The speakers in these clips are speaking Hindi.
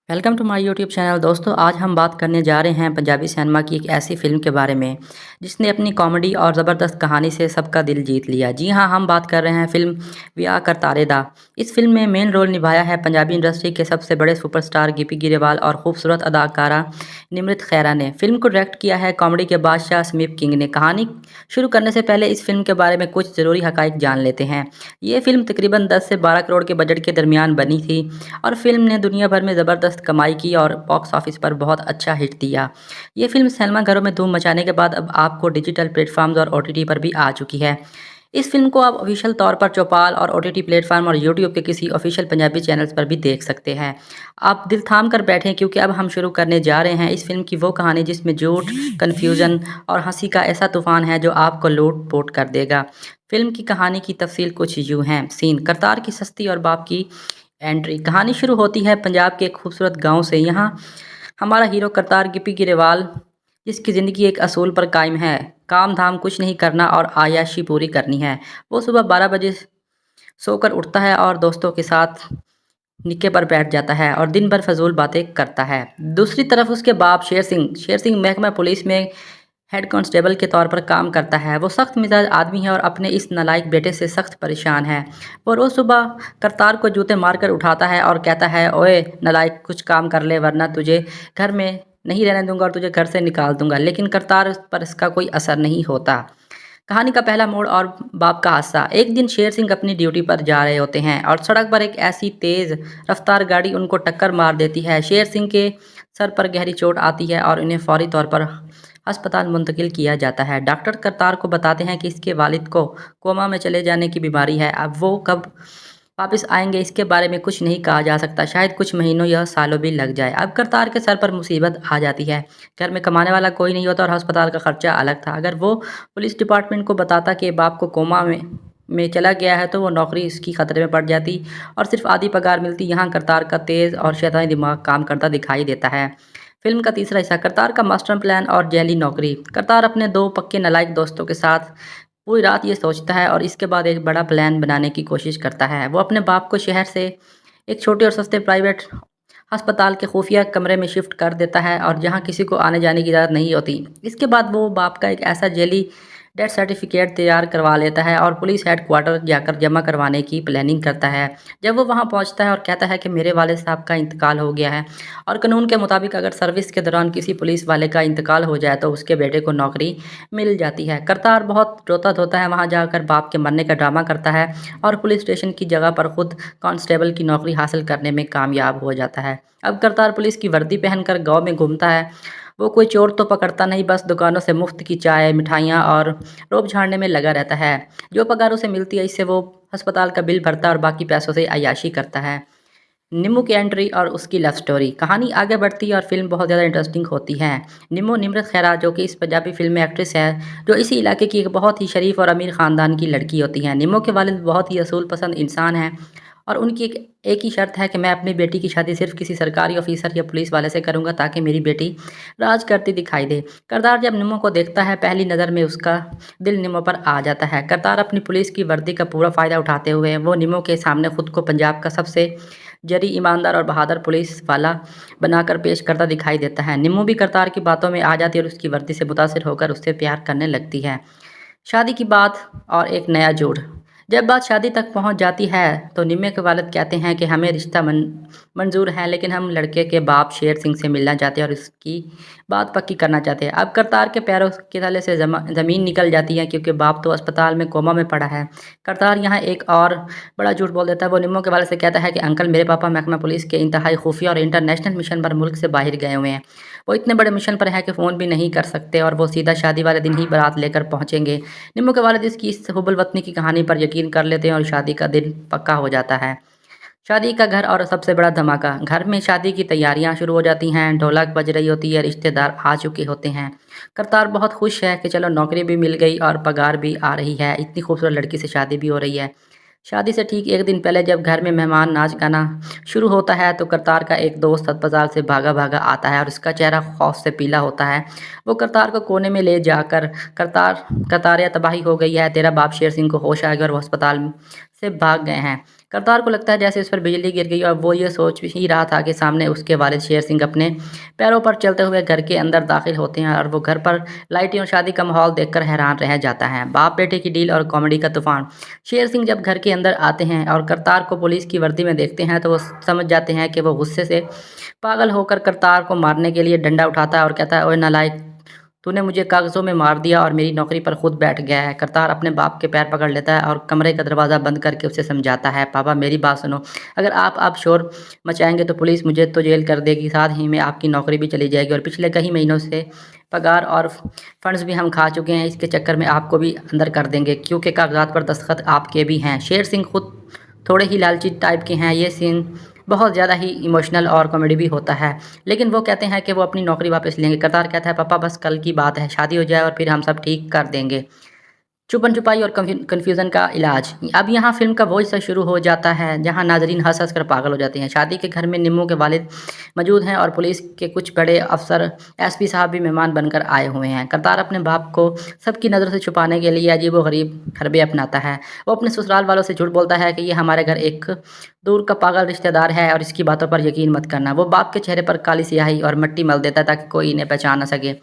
Welcome to my YouTube channel. दोस्तों, आज हम बात करने जा रहे हैं पंजाबी सिनेमा की एक ऐसी फ़िल्म के बारे में जिसने अपनी कॉमेडी और ज़बरदस्त कहानी से सबका दिल जीत लिया। जी हाँ, हम बात कर रहे हैं फ़िल्म विआह करतारे दा। इस फ़िल्म में मेन रोल निभाया है पंजाबी इंडस्ट्री के सबसे बड़े सुपरस्टार गिप्पी ग्रेवाल और खूबसूरत अदाकारा निमृत खैरा ने। फ़िल्म को डायरेक्ट किया है कॉमेडी के बादशाह समीप किंग ने। कहानी शुरू करने से पहले इस फ़िल्म के बारे में कुछ ज़रूरी हक़ाइक़ जान लेते हैं। ये फ़िल्म तकरीबन 10 से 12 करोड़ के बजट के दरमियान बनी थी और फिल्म ने दुनिया भर में ज़बरदस्त कमाई की और बॉक्स ऑफिस पर बहुत अच्छा हिट दिया। ये फिल्म सिनेमाघरों में धूम मचाने के बाद अब आपको डिजिटल प्लेटफॉर्म्स और ओटीटी पर भी आ चुकी है। इस फिल्म को आप ऑफिशियल तौर पर चौपाल और ओटीटी प्लेटफॉर्म और यूट्यूब के किसी ऑफिशियल पंजाबी चैनल्स पर भी देख सकते हैं। आप दिल थाम कर बैठें क्योंकि अब हम शुरू करने जा रहे हैं इस फिल्म की वो कहानी जिसमें झूठ, कन्फ्यूजन और हंसी का ऐसा तूफान है जो आपको लोट-पोट कर देगा। फिल्म की कहानी की तफसील कुछ यूँ है। सीन करतार की सस्ती और बाप की एंट्री। कहानी शुरू होती है पंजाब के एक खूबसूरत गांव से। यहाँ हमारा हीरो करतार गिप्पी ग्रेवाल, जिसकी ज़िंदगी एक असूल पर कायम है, काम धाम कुछ नहीं करना और आयाशी पूरी करनी है। वो सुबह 12 बजे सोकर उठता है और दोस्तों के साथ निक्के पर बैठ जाता है और दिन भर फजूल बातें करता है। दूसरी तरफ उसके बाप शेर सिंह महकमा पुलिस में हेड कांस्टेबल के तौर पर काम करता है। वो सख्त मिजाज आदमी है और अपने इस नालायक बेटे से सख्त परेशान है। वो रोज़ सुबह करतार को जूते मारकर उठाता है और कहता है, ओए नालायक, कुछ काम कर ले वरना तुझे घर में नहीं रहने दूंगा और तुझे घर से निकाल दूंगा। लेकिन करतार पर इसका कोई असर नहीं होता। कहानी का पहला मोड़ और बाप का हादसा। एक दिन शेर सिंह अपनी ड्यूटी पर जा रहे होते हैं और सड़क पर एक ऐसी तेज़ रफ्तार गाड़ी उनको टक्कर मार देती है। शेर सिंह के सर पर गहरी चोट आती है और इन्हें फौरी तौर पर अस्पताल मुंतकिल किया जाता है। डॉक्टर करतार को बताते हैं कि इसके वालिद को कोमा में चले जाने की बीमारी है। अब वो कब वापस आएंगे इसके बारे में कुछ नहीं कहा जा सकता। शायद कुछ महीनों या सालों भी लग जाए। अब करतार के सर पर मुसीबत आ जाती है। घर में कमाने वाला कोई नहीं होता और अस्पताल का खर्चा अलग था। अगर वो पुलिस डिपार्टमेंट को बताता कि बाप को कोमा में चला गया है तो वो नौकरी इसकी खतरे में पड़ जाती और सिर्फ आधी पगार मिलती। यहाँ करतार का तेज़ और शैतानी दिमाग काम करता दिखाई देता है। फिल्म का तीसरा हिस्सा, करतार का मास्टर प्लान और जैली नौकरी। करतार अपने दो पक्के नालायक दोस्तों के साथ पूरी रात ये सोचता है और इसके बाद एक बड़ा प्लान बनाने की कोशिश करता है। वो अपने बाप को शहर से एक छोटे और सस्ते प्राइवेट अस्पताल के खुफिया कमरे में शिफ्ट कर देता है और जहाँ किसी को आने जाने की इजाज़त नहीं होती। इसके बाद वो बाप का एक ऐसा जेली डेथ सर्टिफिकेट तैयार करवा लेता है और पुलिस हेडक्वार्टर जाकर जमा करवाने की प्लानिंग करता है। जब वो वहाँ पहुँचता है और कहता है कि मेरे वाले साहब का इंतकाल हो गया है और कानून के मुताबिक अगर सर्विस के दौरान किसी पुलिस वाले का इंतकाल हो जाए तो उसके बेटे को नौकरी मिल जाती है। करतार बहुत रोता धोता है, वहाँ जाकर बाप के मरने का ड्रामा करता है और पुलिस स्टेशन की जगह पर खुद कांस्टेबल की नौकरी हासिल करने में कामयाब हो जाता है। अब करतार पुलिस की वर्दी पहनकर गांव में घूमता है। वो कोई चोर तो पकड़ता नहीं, बस दुकानों से मुफ्त की चाय, मिठाइयाँ और रोब झाड़ने में लगा रहता है। जो पगार उसे मिलती है इससे वो अस्पताल का बिल भरता है और बाकी पैसों से अय्याशी करता है। निम्मू की एंट्री और उसकी लव स्टोरी। कहानी आगे बढ़ती है और फिल्म बहुत ज़्यादा इंटरेस्टिंग होती है। निम्मू निमृत खैरा, जो कि इस पंजाबी फिल्म में एक्ट्रेस है, जो इसी इलाके की एक बहुत ही शरीफ और अमीर ख़ानदान की लड़की होती हैं। निम्मू के वालिद बहुत ही असूल पसंद इंसान हैं और उनकी एक ही शर्त है कि मैं अपनी बेटी की शादी सिर्फ किसी सरकारी ऑफिसर या पुलिस वाले से करूंगा ताकि मेरी बेटी राज करती दिखाई दे। करतार जब निम्मो को देखता है पहली नज़र में उसका दिल निम्मो पर आ जाता है। करतार अपनी पुलिस की वर्दी का पूरा फ़ायदा उठाते हुए वो निम्मो के सामने खुद को पंजाब का सबसे जरी, ईमानदार और बहादुर पुलिस वाला बनाकर पेश करता दिखाई देता है। निम्मो भी करतार की बातों में आ जाती है और उसकी वर्दी से मुतासिर होकर उससे प्यार करने लगती है। शादी की बात और एक नया जोड़। जब बात शादी तक पहुंच जाती है तो निम्मे के वालिद कहते हैं कि हमें रिश्ता मंजूर है, लेकिन हम लड़के के बाप शेर सिंह से मिलना चाहते हैं और उसकी बात पक्की करना चाहते हैं। अब करतार के पैरों के तले से ज़मीन निकल जाती है क्योंकि बाप तो अस्पताल में कोमा में पड़ा है। करतार यहाँ एक और बड़ा झूठ बोल देता है। वो निम्मो के वालिद से कहता है कि अंकल, मेरे पापा महकमा पुलिस के इंतहाई खुफिया और इंटरनेशनल मिशन पर मुल्क से बाहर गए हुए हैं। वो इतने बड़े मिशन पर है कि फ़ोन भी नहीं कर सकते और वो सीधा शादी वाले दिन ही बारात लेकर पहुँचेंगे। निम्मो के वालिद इसकी इस हुब्बुल वतनी की कहानी पर यकीन कर लेते हैं और शादी का दिन पक्का हो जाता है। शादी का घर और सबसे बड़ा धमाका। घर में शादी की तैयारियां शुरू हो जाती हैं, ढोलक बज रही होती है, रिश्तेदार आ चुके होते हैं। करतार बहुत खुश है कि चलो नौकरी भी मिल गई और पगार भी आ रही है, इतनी खूबसूरत लड़की से शादी भी हो रही है। शादी से ठीक एक दिन पहले जब घर में मेहमान नाच गाना शुरू होता है तो करतार का एक दोस्त अस्पताल से भागा भागा आता है और उसका चेहरा खौफ से पीला होता है। वो करतार को कोने में ले जाकर, करतार, करतारिया तबाही हो गई है, तेरा बाप शेर सिंह को होश आ गया और वो अस्पताल से भाग गए हैं। करतार को लगता है जैसे उस पर बिजली गिर गई और वो ये सोच ही रहा था कि सामने उसके वालिद शेर सिंह अपने पैरों पर चलते हुए घर के अंदर दाखिल होते हैं और वो घर पर लाइटें और शादी का माहौल देखकर हैरान रह जाता है। बाप बेटे की डील और कॉमेडी का तूफान। शेर सिंह जब घर के अंदर आते हैं और करतार को पुलिस की वर्दी में देखते हैं तो वो समझ जाते हैं कि वो गुस्से से पागल होकर करतार को मारने के लिए डंडा उठाता है और कहता है, ओए नालायक, तूने मुझे कागज़ों में मार दिया और मेरी नौकरी पर खुद बैठ गया है। करतार अपने बाप के पैर पकड़ लेता है और कमरे का दरवाज़ा बंद करके उसे समझाता है, पापा मेरी बात सुनो, अगर आप शोर मचाएंगे तो पुलिस मुझे तो जेल कर देगी, साथ ही में आपकी नौकरी भी चली जाएगी और पिछले कई महीनों से पगार और फंड्स भी हम खा चुके हैं, इसके चक्कर में आपको भी अंदर कर देंगे क्योंकि कागजात पर दस्तखत आपके भी हैं। शेर सिंह खुद थोड़े ही लालची टाइप के हैं। ये सीन बहुत ज़्यादा ही इमोशनल और कॉमेडी भी होता है, लेकिन वो कहते हैं कि वो अपनी नौकरी वापस लेंगे। करतार कहता है, पापा बस कल की बात है, शादी हो जाए और फिर हम सब ठीक कर देंगे। छुपन छुपाई और कन्फ्यूज़न का इलाज। अब यहाँ फ़िल्म का वो हिस्सा शुरू हो जाता है जहाँ नाज़रीन हँस-हँस कर पागल हो जाते हैं। शादी के घर में निम्मो के वालिद मौजूद हैं और पुलिस के कुछ बड़े अफ़सर, एसपी साहब भी मेहमान बनकर आए हुए हैं। करतार अपने बाप को सबकी नज़र से छुपाने के लिए अजीबो-गरीब हरबे अपनाता है। वो अपने ससुराल वालों से झूठ बोलता है कि ये हमारे घर एक दूर का पागल रिश्तेदार है और इसकी बातों पर यकीन मत करना। वो बाप के चेहरे पर काली स्याही और मिट्टी मल देता है ताकि कोई इन्हें पहचान ना सके।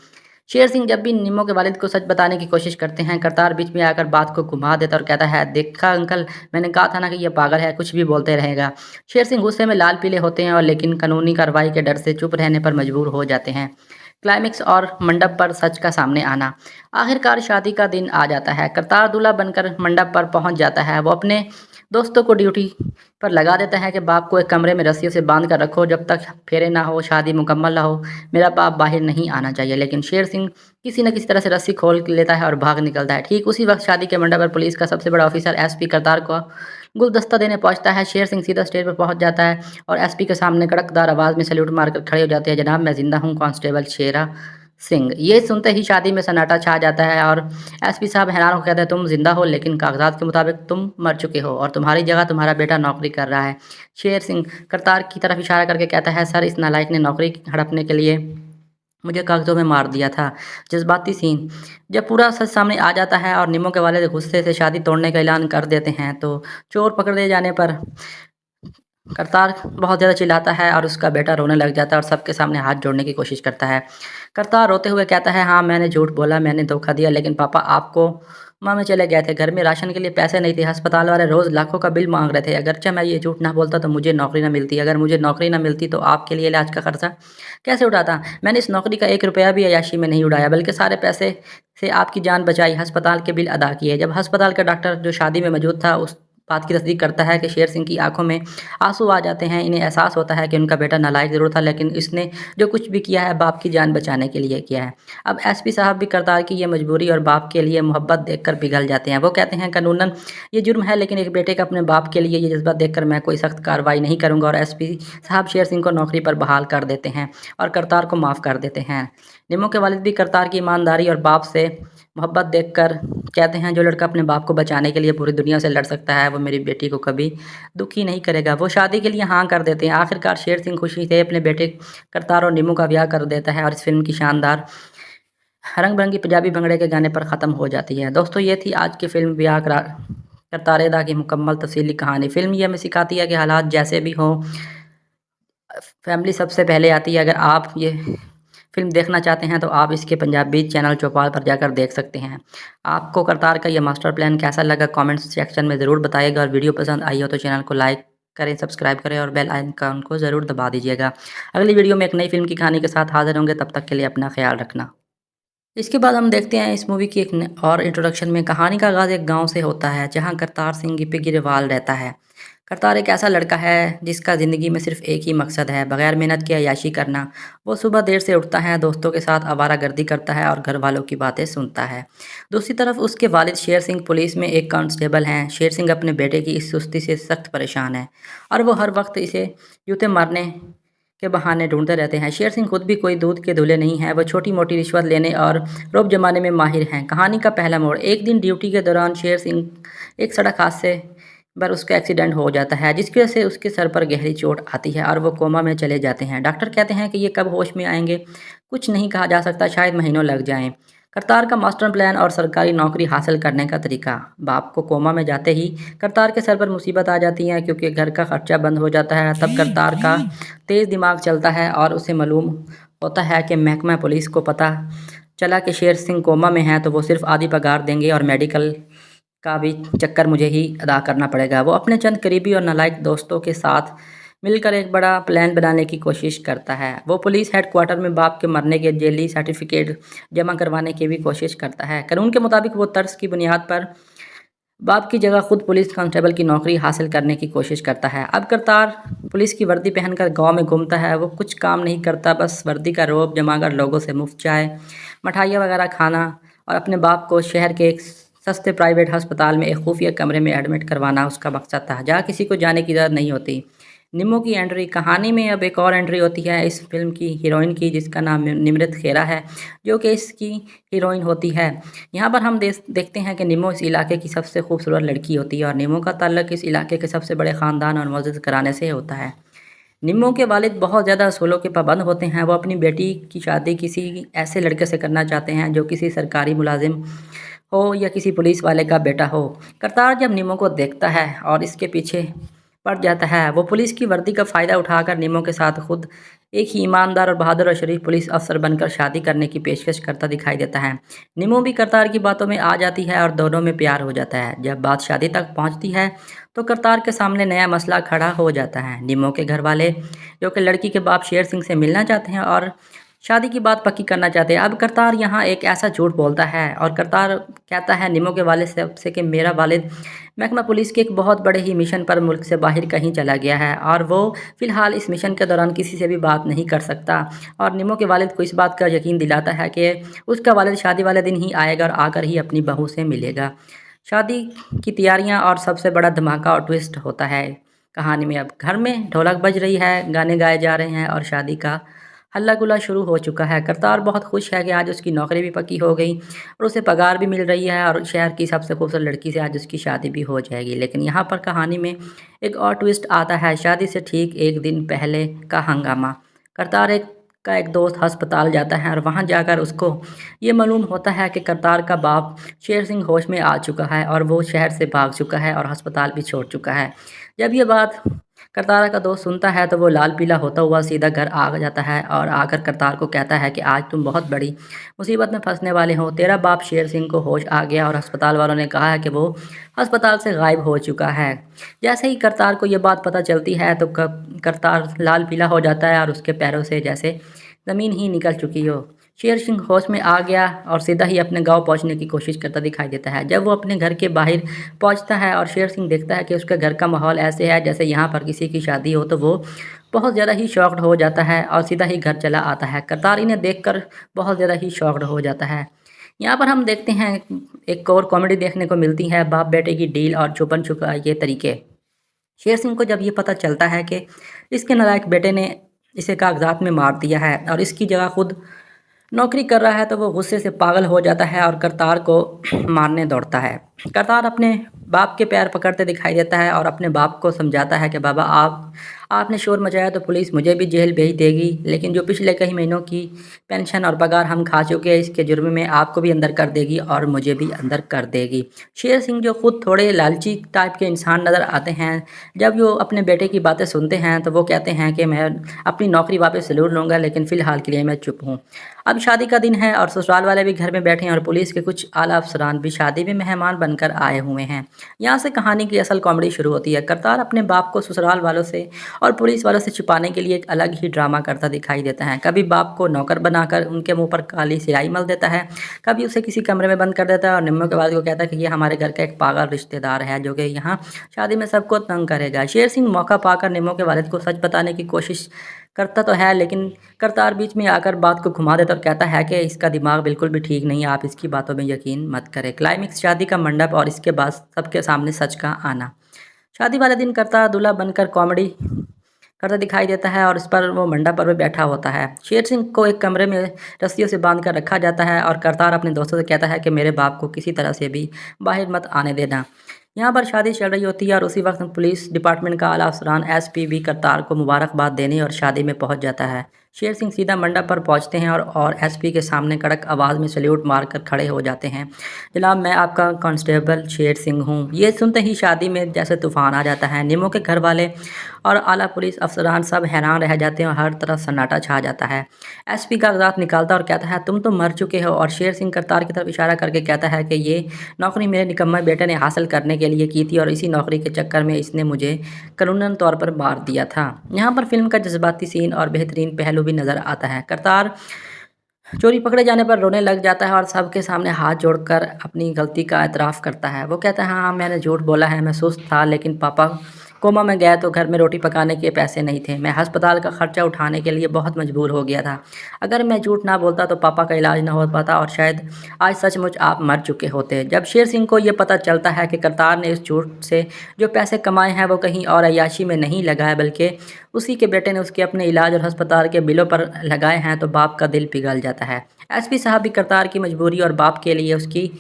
शेर सिंह जब भी निम्मो के वालिद को सच बताने की कोशिश करते हैं, करतार बीच में आकर बात को घुमा देता और कहता है, देखा अंकल, मैंने कहा था ना कि ये पागल है, कुछ भी बोलते रहेगा। शेर सिंह गुस्से में लाल पीले होते हैं और लेकिन कानूनी कार्रवाई के डर से चुप रहने पर मजबूर हो जाते हैं। क्लाइमेक्स और मंडप पर सच का सामने आना। आखिरकार शादी का दिन आ जाता है। करतार दूल्हा बनकर मंडप पर पहुंच जाता है। वो अपने दोस्तों को ड्यूटी पर लगा देता है कि बाप को एक कमरे में रस्सियों से बांध कर रखो जब तक फेरे ना हो, शादी मुकम्मल ना हो, मेरा बाप बाहर नहीं आना चाहिए। लेकिन शेर सिंह किसी न किसी तरह से रस्सी खोल लेता है और भाग निकलता है। ठीक उसी वक्त शादी के मंडप पर पुलिस का सबसे बड़ा ऑफिसर एसपी करतार को गुलदस्ता देने पहुंचता है। शेर सिंह सीधा स्टेज पर पहुंच जाता है और एसपी के सामने कड़कदार आवाज़ में सैल्यूट मारकर खड़े हो जाते हैं, जनाब मैं जिंदा हूँ, कांस्टेबल शेरा सिंह। ये सुनते ही शादी में सन्नाटा छा जाता है और एसपी साहब हैरान होकर कहते हैं, तुम जिंदा हो लेकिन कागजात के मुताबिक तुम मर चुके हो और तुम्हारी जगह तुम्हारा बेटा नौकरी कर रहा है। शेर सिंह करतार की तरफ इशारा करके कहता है, सर इस नालायक ने नौकरी हड़पने के लिए मुझे कागजों में मार दिया था। जज्बाती सीन। जब पूरा सच सामने आ जाता है और निम्मो के वालिद गुस्से से शादी तोड़ने का ऐलान कर देते हैं तो चोर पकड़ दिए जाने पर करतार बहुत ज़्यादा चिल्लाता है और उसका बेटा रोने लग जाता है और सबके सामने हाथ जोड़ने की कोशिश करता है। करतार रोते हुए कहता है, हाँ मैंने झूठ बोला, मैंने धोखा दिया, लेकिन पापा आपको माँ में चले गए थे, घर में राशन के लिए पैसे नहीं थे, अस्पताल वाले रोज़ लाखों का बिल मांग रहे थे। अगरचे मैं ये झूठ ना बोलता तो मुझे नौकरी ना मिलती, अगर मुझे नौकरी ना मिलती तो आपके लिए इलाज का खर्चा कैसे उठाता। मैंने इस नौकरी का 1 रुपया भी अय्याशी में नहीं उड़ाया, बल्कि सारे पैसे से आपकी जान बचाई, अस्पताल के बिल अदा किए। जब अस्पताल का डॉक्टर जो शादी में मौजूद था उस बात की तस्दीक करता है कि शेर सिंह की आंखों में आंसू आ जाते हैं। इन्हें एहसास होता है कि उनका बेटा नालायक ज़रूर था, लेकिन इसने जो कुछ भी किया है बाप की जान बचाने के लिए किया है। अब एसपी साहब भी करतार की ये मजबूरी और बाप के लिए मोहब्बत देखकर पिघल जाते हैं। वो कहते हैं, कानूनन ये जुर्म है, लेकिन एक बेटे का अपने बाप के लिए ये जज्बा देखकर मैं कोई सख्त कार्रवाई नहीं करूँगा। और एसपी साहब शेर सिंह को नौकरी पर बहाल कर देते हैं और करतार को माफ़ कर देते हैं। निम्मो के वालिद भी करतार की ईमानदारी और बाप से मोहब्बत देखकर कहते हैं, जो लड़का अपने बाप को बचाने के लिए पूरी दुनिया से लड़ सकता है वो मेरी बेटी को कभी दुखी नहीं करेगा। वो शादी के लिए हाँ कर देते हैं। आखिरकार शेर सिंह खुशी से अपने बेटे करतार और निम्मो का ब्याह कर देता है और इस फिल्म की शानदार रंग बिरंगी पंजाबी भंगड़े के गाने पर ख़त्म हो जाती है। दोस्तों ये थी आज की फिल्म करतारेदा की मुकम्मल तफसीली कहानी। फिल्म ये हमें सिखाती है कि हालात जैसे भी हों, फैमिली सबसे पहले आती है। अगर आप ये फ़िल्म देखना चाहते हैं तो आप इसके पंजाबी चैनल चौपाल पर जाकर देख सकते हैं। आपको करतार का ये मास्टर प्लान कैसा लगा कमेंट्स सेक्शन में ज़रूर बताइएगा और वीडियो पसंद आई हो तो चैनल को लाइक करें, सब्सक्राइब करें और बेल आइकन को ज़रूर दबा दीजिएगा। अगली वीडियो में एक नई फ़िल्म की कहानी के साथ हाज़िर होंगे, तब तक के लिए अपना ख्याल रखना। इसके बाद हम देखते हैं इस मूवी की एक और इंट्रोडक्शन में। कहानी का आगाज़ एक गांव से होता है जहां करतार सिंह गिप्पी गिरेवाल रहता है। करतार एक ऐसा लड़का है जिसका ज़िंदगी में सिर्फ एक ही मकसद है, बगैर मेहनत के अय्याशी करना। वो सुबह देर से उठता है, दोस्तों के साथ आवारागर्दी करता है और घर वालों की बातें सुनता है। दूसरी तरफ उसके वालिद शेर सिंह पुलिस में एक कांस्टेबल हैं। शेर सिंह अपने बेटे की इस सुस्ती से सख्त परेशान है और वो हर वक्त इसे जूते मारने के बहाने ढूंढते रहते हैं। शेर सिंह खुद भी कोई दूध के धुले नहीं है, वो छोटी मोटी रिश्वत लेने और रोब जमाने में माहिर हैं। कहानी का पहला मोड़। एक दिन ड्यूटी के दौरान शेर सिंह एक सड़क हादसे पर उसका एक्सीडेंट हो जाता है, जिसकी वजह से उसके सर पर गहरी चोट आती है और वो कोमा में चले जाते हैं। डॉक्टर कहते हैं कि ये कब होश में आएंगे कुछ नहीं कहा जा सकता, शायद महीनों लग जाएं। करतार का मास्टर प्लान और सरकारी नौकरी हासिल करने का तरीका। बाप को कोमा में जाते ही करतार के सर पर मुसीबत आ जाती है क्योंकि घर का खर्चा बंद हो जाता है। तब करतार का तेज़ दिमाग चलता है और उसे मालूम होता है कि महकमा पुलिस को पता चला कि शेर सिंह कोमा में है तो वो सिर्फ आधी पगार देंगे और मेडिकल का भी चक्कर मुझे ही अदा करना पड़ेगा। वो अपने चंद करीबी और नालायक दोस्तों के साथ मिलकर एक बड़ा प्लान बनाने की कोशिश करता है। वो पुलिस हेडक्वार्टर में बाप के मरने के जेली सर्टिफिकेट जमा करवाने की भी कोशिश करता है। कानून के मुताबिक वो तर्ज की बुनियाद पर बाप की जगह खुद पुलिस कांस्टेबल की नौकरी हासिल करने की कोशिश करता है। अब करतार पुलिस की वर्दी पहनकर गांव में घूमता है। वो कुछ काम नहीं करता, बस वर्दी का रौब जमाकर लोगों से मुफ्त चाय मिठाइयाँ वगैरह खाना और अपने बाप को शहर के एक सस्ते प्राइवेट अस्पताल में एक खुफिया कमरे में एडमिट करवाना उसका मकसद था, जहाँ किसी को जाने की इजाज़त नहीं होती। निम्मो की एंट्री। कहानी में अब एक और एंट्री होती है इस फिल्म की हीरोइन की, जिसका नाम निमृत खेरा है, जो कि इसकी हीरोइन होती है। यहाँ पर हम देखते हैं कि निम्मो इस इलाके की सबसे खूबसूरत लड़की होती है और निम्मो का ताल्लुक इस इलाके के सबसे बड़े ख़ानदान और मौजूद घराने से होता है। निम्मो के वालिद बहुत ज़्यादा असूलों के पाबंद होते हैं। वो अपनी बेटी की शादी किसी ऐसे लड़के से करना चाहते हैं जो किसी सरकारी मुलाजिम हो या किसी पुलिस वाले का बेटा हो। करतार जब निम्मो को देखता है और इसके पीछे पड़ जाता है, वो पुलिस की वर्दी का फ़ायदा उठाकर निम्मो के साथ खुद एक ही ईमानदार और बहादुर और शरीफ पुलिस अफसर बनकर शादी करने की पेशकश करता दिखाई देता है। निम्मो भी करतार की बातों में आ जाती है और दोनों में प्यार हो जाता है। जब बात शादी तक पहुंचती है तो करतार के सामने नया मसला खड़ा हो जाता है। निम्मो के घर वाले, जो कि लड़की के बाप शेर सिंह से मिलना चाहते हैं और शादी की बात पक्की करना चाहते हैं। अब करतार यहाँ एक ऐसा झूठ बोलता है और करतार कहता है निम्मो के वालिद से कि मेरा वालिद महकमा पुलिस के एक बहुत बड़े ही मिशन पर मुल्क से बाहर कहीं चला गया है और वो फ़िलहाल इस मिशन के दौरान किसी से भी बात नहीं कर सकता। और निम्मो के वालिद को इस बात का यकीन दिलाता है कि उसका वालिद शादी वाले दिन ही आएगा और आकर ही अपनी बहू से मिलेगा। शादी की तैयारियां और सबसे बड़ा धमाका और ट्विस्ट होता है कहानी में। अब घर में ढोलक बज रही है, गाने गाए जा रहे हैं और शादी का हल्ला गुल्ला शुरू हो चुका है। करतार बहुत खुश है कि आज उसकी नौकरी भी पक्की हो गई और उसे पगार भी मिल रही है और शहर की सबसे खूबसूरत लड़की से आज उसकी शादी भी हो जाएगी। लेकिन यहाँ पर कहानी में एक और ट्विस्ट आता है। शादी से ठीक एक दिन पहले का हंगामा। करतार एक दोस्त अस्पताल जाता है और वहाँ जाकर उसको ये मालूम होता है कि करतार का बाप शेर सिंह होश में आ चुका है और वो शहर से भाग चुका है और अस्पताल भी छोड़ चुका है। जब ये बात करतार का दोस्त सुनता है तो वो लाल पीला होता हुआ सीधा घर आ जाता है और आकर करतार को कहता है कि आज तुम बहुत बड़ी मुसीबत में फंसने वाले हो। तेरा बाप शेर सिंह को होश आ गया और अस्पताल वालों ने कहा है कि वो अस्पताल से गायब हो चुका है। जैसे ही करतार को ये बात पता चलती है तो करतार लाल पीला हो जाता है और उसके पैरों से जैसे ज़मीन ही निकल चुकी हो। शेर सिंह होश में आ गया और सीधा ही अपने गांव पहुंचने की कोशिश करता दिखाई देता है। जब वो अपने घर के बाहर पहुंचता है और शेर सिंह देखता है कि उसके घर का माहौल ऐसे है जैसे यहाँ पर किसी की शादी हो, तो वो बहुत ज़्यादा ही शॉक्ड हो जाता है और सीधा ही घर चला आता है। करतार इन्हें देखकर बहुत ज़्यादा ही शॉक्ड हो जाता है। यहाँ पर हम देखते हैं एक और कॉमेडी देखने को मिलती है, बाप बेटे की डील और छुपन छुपाई तरीके। शेर सिंह को जब ये पता चलता है कि इसके नालायक बेटे ने इसे कागजात में मार दिया है और इसकी जगह खुद नौकरी कर रहा है, तो वो गुस्से से पागल हो जाता है और करतार को मारने दौड़ता है। करतार अपने बाप के पैर पकड़ते दिखाई देता है और अपने बाप को समझाता है कि बाबा आपने शोर मचाया तो पुलिस मुझे भी जेल भेज देगी, लेकिन जो पिछले कई महीनों की पेंशन और पगार हम खा चुके हैं इसके जुर्म में आपको भी अंदर कर देगी और मुझे भी अंदर कर देगी। शेर सिंह, जो खुद थोड़े लालची टाइप के इंसान नज़र आते हैं, जब वो अपने बेटे की बातें सुनते हैं तो वो कहते हैं कि मैं अपनी नौकरी वापस ज़रूर लूँगा, लेकिन फ़िलहाल के लिए मैं चुप हूँ। अब शादी का दिन है और ससुराल वाले भी घर में बैठे हैं और पुलिस के कुछ आला अफसरान भी शादी में मेहमान बनकर आए हुए हैं। यहाँ से कहानी की असल कॉमेडी शुरू होती है। करतार अपने बाप को ससुराल वालों से और पुलिस वालों से छुपाने के लिए एक अलग ही ड्रामा करता दिखाई देता है। कभी बाप को नौकर बनाकर उनके मुंह पर काली सिलाई मल देता है, कभी उसे किसी कमरे में बंद कर देता है और निम्मो के बाद को कहता है कि ये हमारे घर का एक पागल रिश्तेदार है जो कि यहाँ शादी में सबको तंग करेगा। शेर सिंह मौका पाकर निम्मो के वालिद को सच बताने की कोशिश करता तो है, लेकिन करतार बीच में आकर बात को घुमा देता और कहता है कि इसका दिमाग बिल्कुल भी ठीक नहीं है, आप इसकी बातों में यकीन मत करें। क्लाइमेक्स, शादी का मंडप और इसके बाद सबके सामने सच का आना। शादी वाले दिन करतार दूल्हा बनकर कॉमेडी करता दिखाई देता है और इस पर वो मंडप पर भी बैठा होता है। शेर सिंह को एक कमरे में रस्सियों से बांध कर रखा जाता है और करतार अपने दोस्तों से कहता है कि मेरे बाप को किसी तरह से भी बाहर मत आने देना। यहाँ पर शादी चल रही होती है और उसी वक्त पुलिस डिपार्टमेंट का आला अफसरान एसपी भी करतार को मुबारकबाद देने और शादी में पहुँच जाता है। शेर सिंह सीधा मंडप पर पहुंचते हैं और एसपी के सामने कड़क आवाज़ में सैल्यूट मारकर खड़े हो जाते हैं। जनाब, मैं आपका कांस्टेबल शेर सिंह हूँ। ये सुनते ही शादी में जैसे तूफान आ जाता है। निमो के घर वाले और आला पुलिस अफसरान सब हैरान रह जाते हैं और हर तरफ सन्नाटा छा जाता है। एसपी कागजात निकालता और कहता है, तुम तो मर चुके हो। और शेर सिंह करतार की तरफ इशारा करके कहता है कि ये नौकरी मेरे निकम्मे बेटे ने हासिल करने के लिए की थी और इसी नौकरी के चक्कर में इसने मुझे कानूनन तौर पर मार दिया था। यहाँ पर फिल्म का जज्बाती सीन और बेहतरीन पहलू भी नज़र आता है। करतार चोरी पकड़े जाने पर रोने लग जाता है और सबके सामने हाथ जोड़कर अपनी गलती का एतराफ़ करता है। वो कहता है, हाँ, मैंने झूठ बोला है, मैं सुस्त था, लेकिन पापा कोमा में गया तो घर में रोटी पकाने के पैसे नहीं थे। मैं अस्पताल का खर्चा उठाने के लिए बहुत मजबूर हो गया था। अगर मैं झूठ ना बोलता तो पापा का इलाज ना हो पाता और शायद आज सचमुच आप मर चुके होते। जब शेर सिंह को ये पता चलता है कि करतार ने इस झूठ से जो पैसे कमाए हैं वो कहीं और अय्याशी में नहीं लगाए, बल्कि उसी के बेटे ने उसके अपने इलाज और अस्पताल के बिलों पर लगाए हैं, तो बाप का दिल पिघल जाता है। एसपी साहब भी करतार की मजबूरी और बाप के लिए उसकी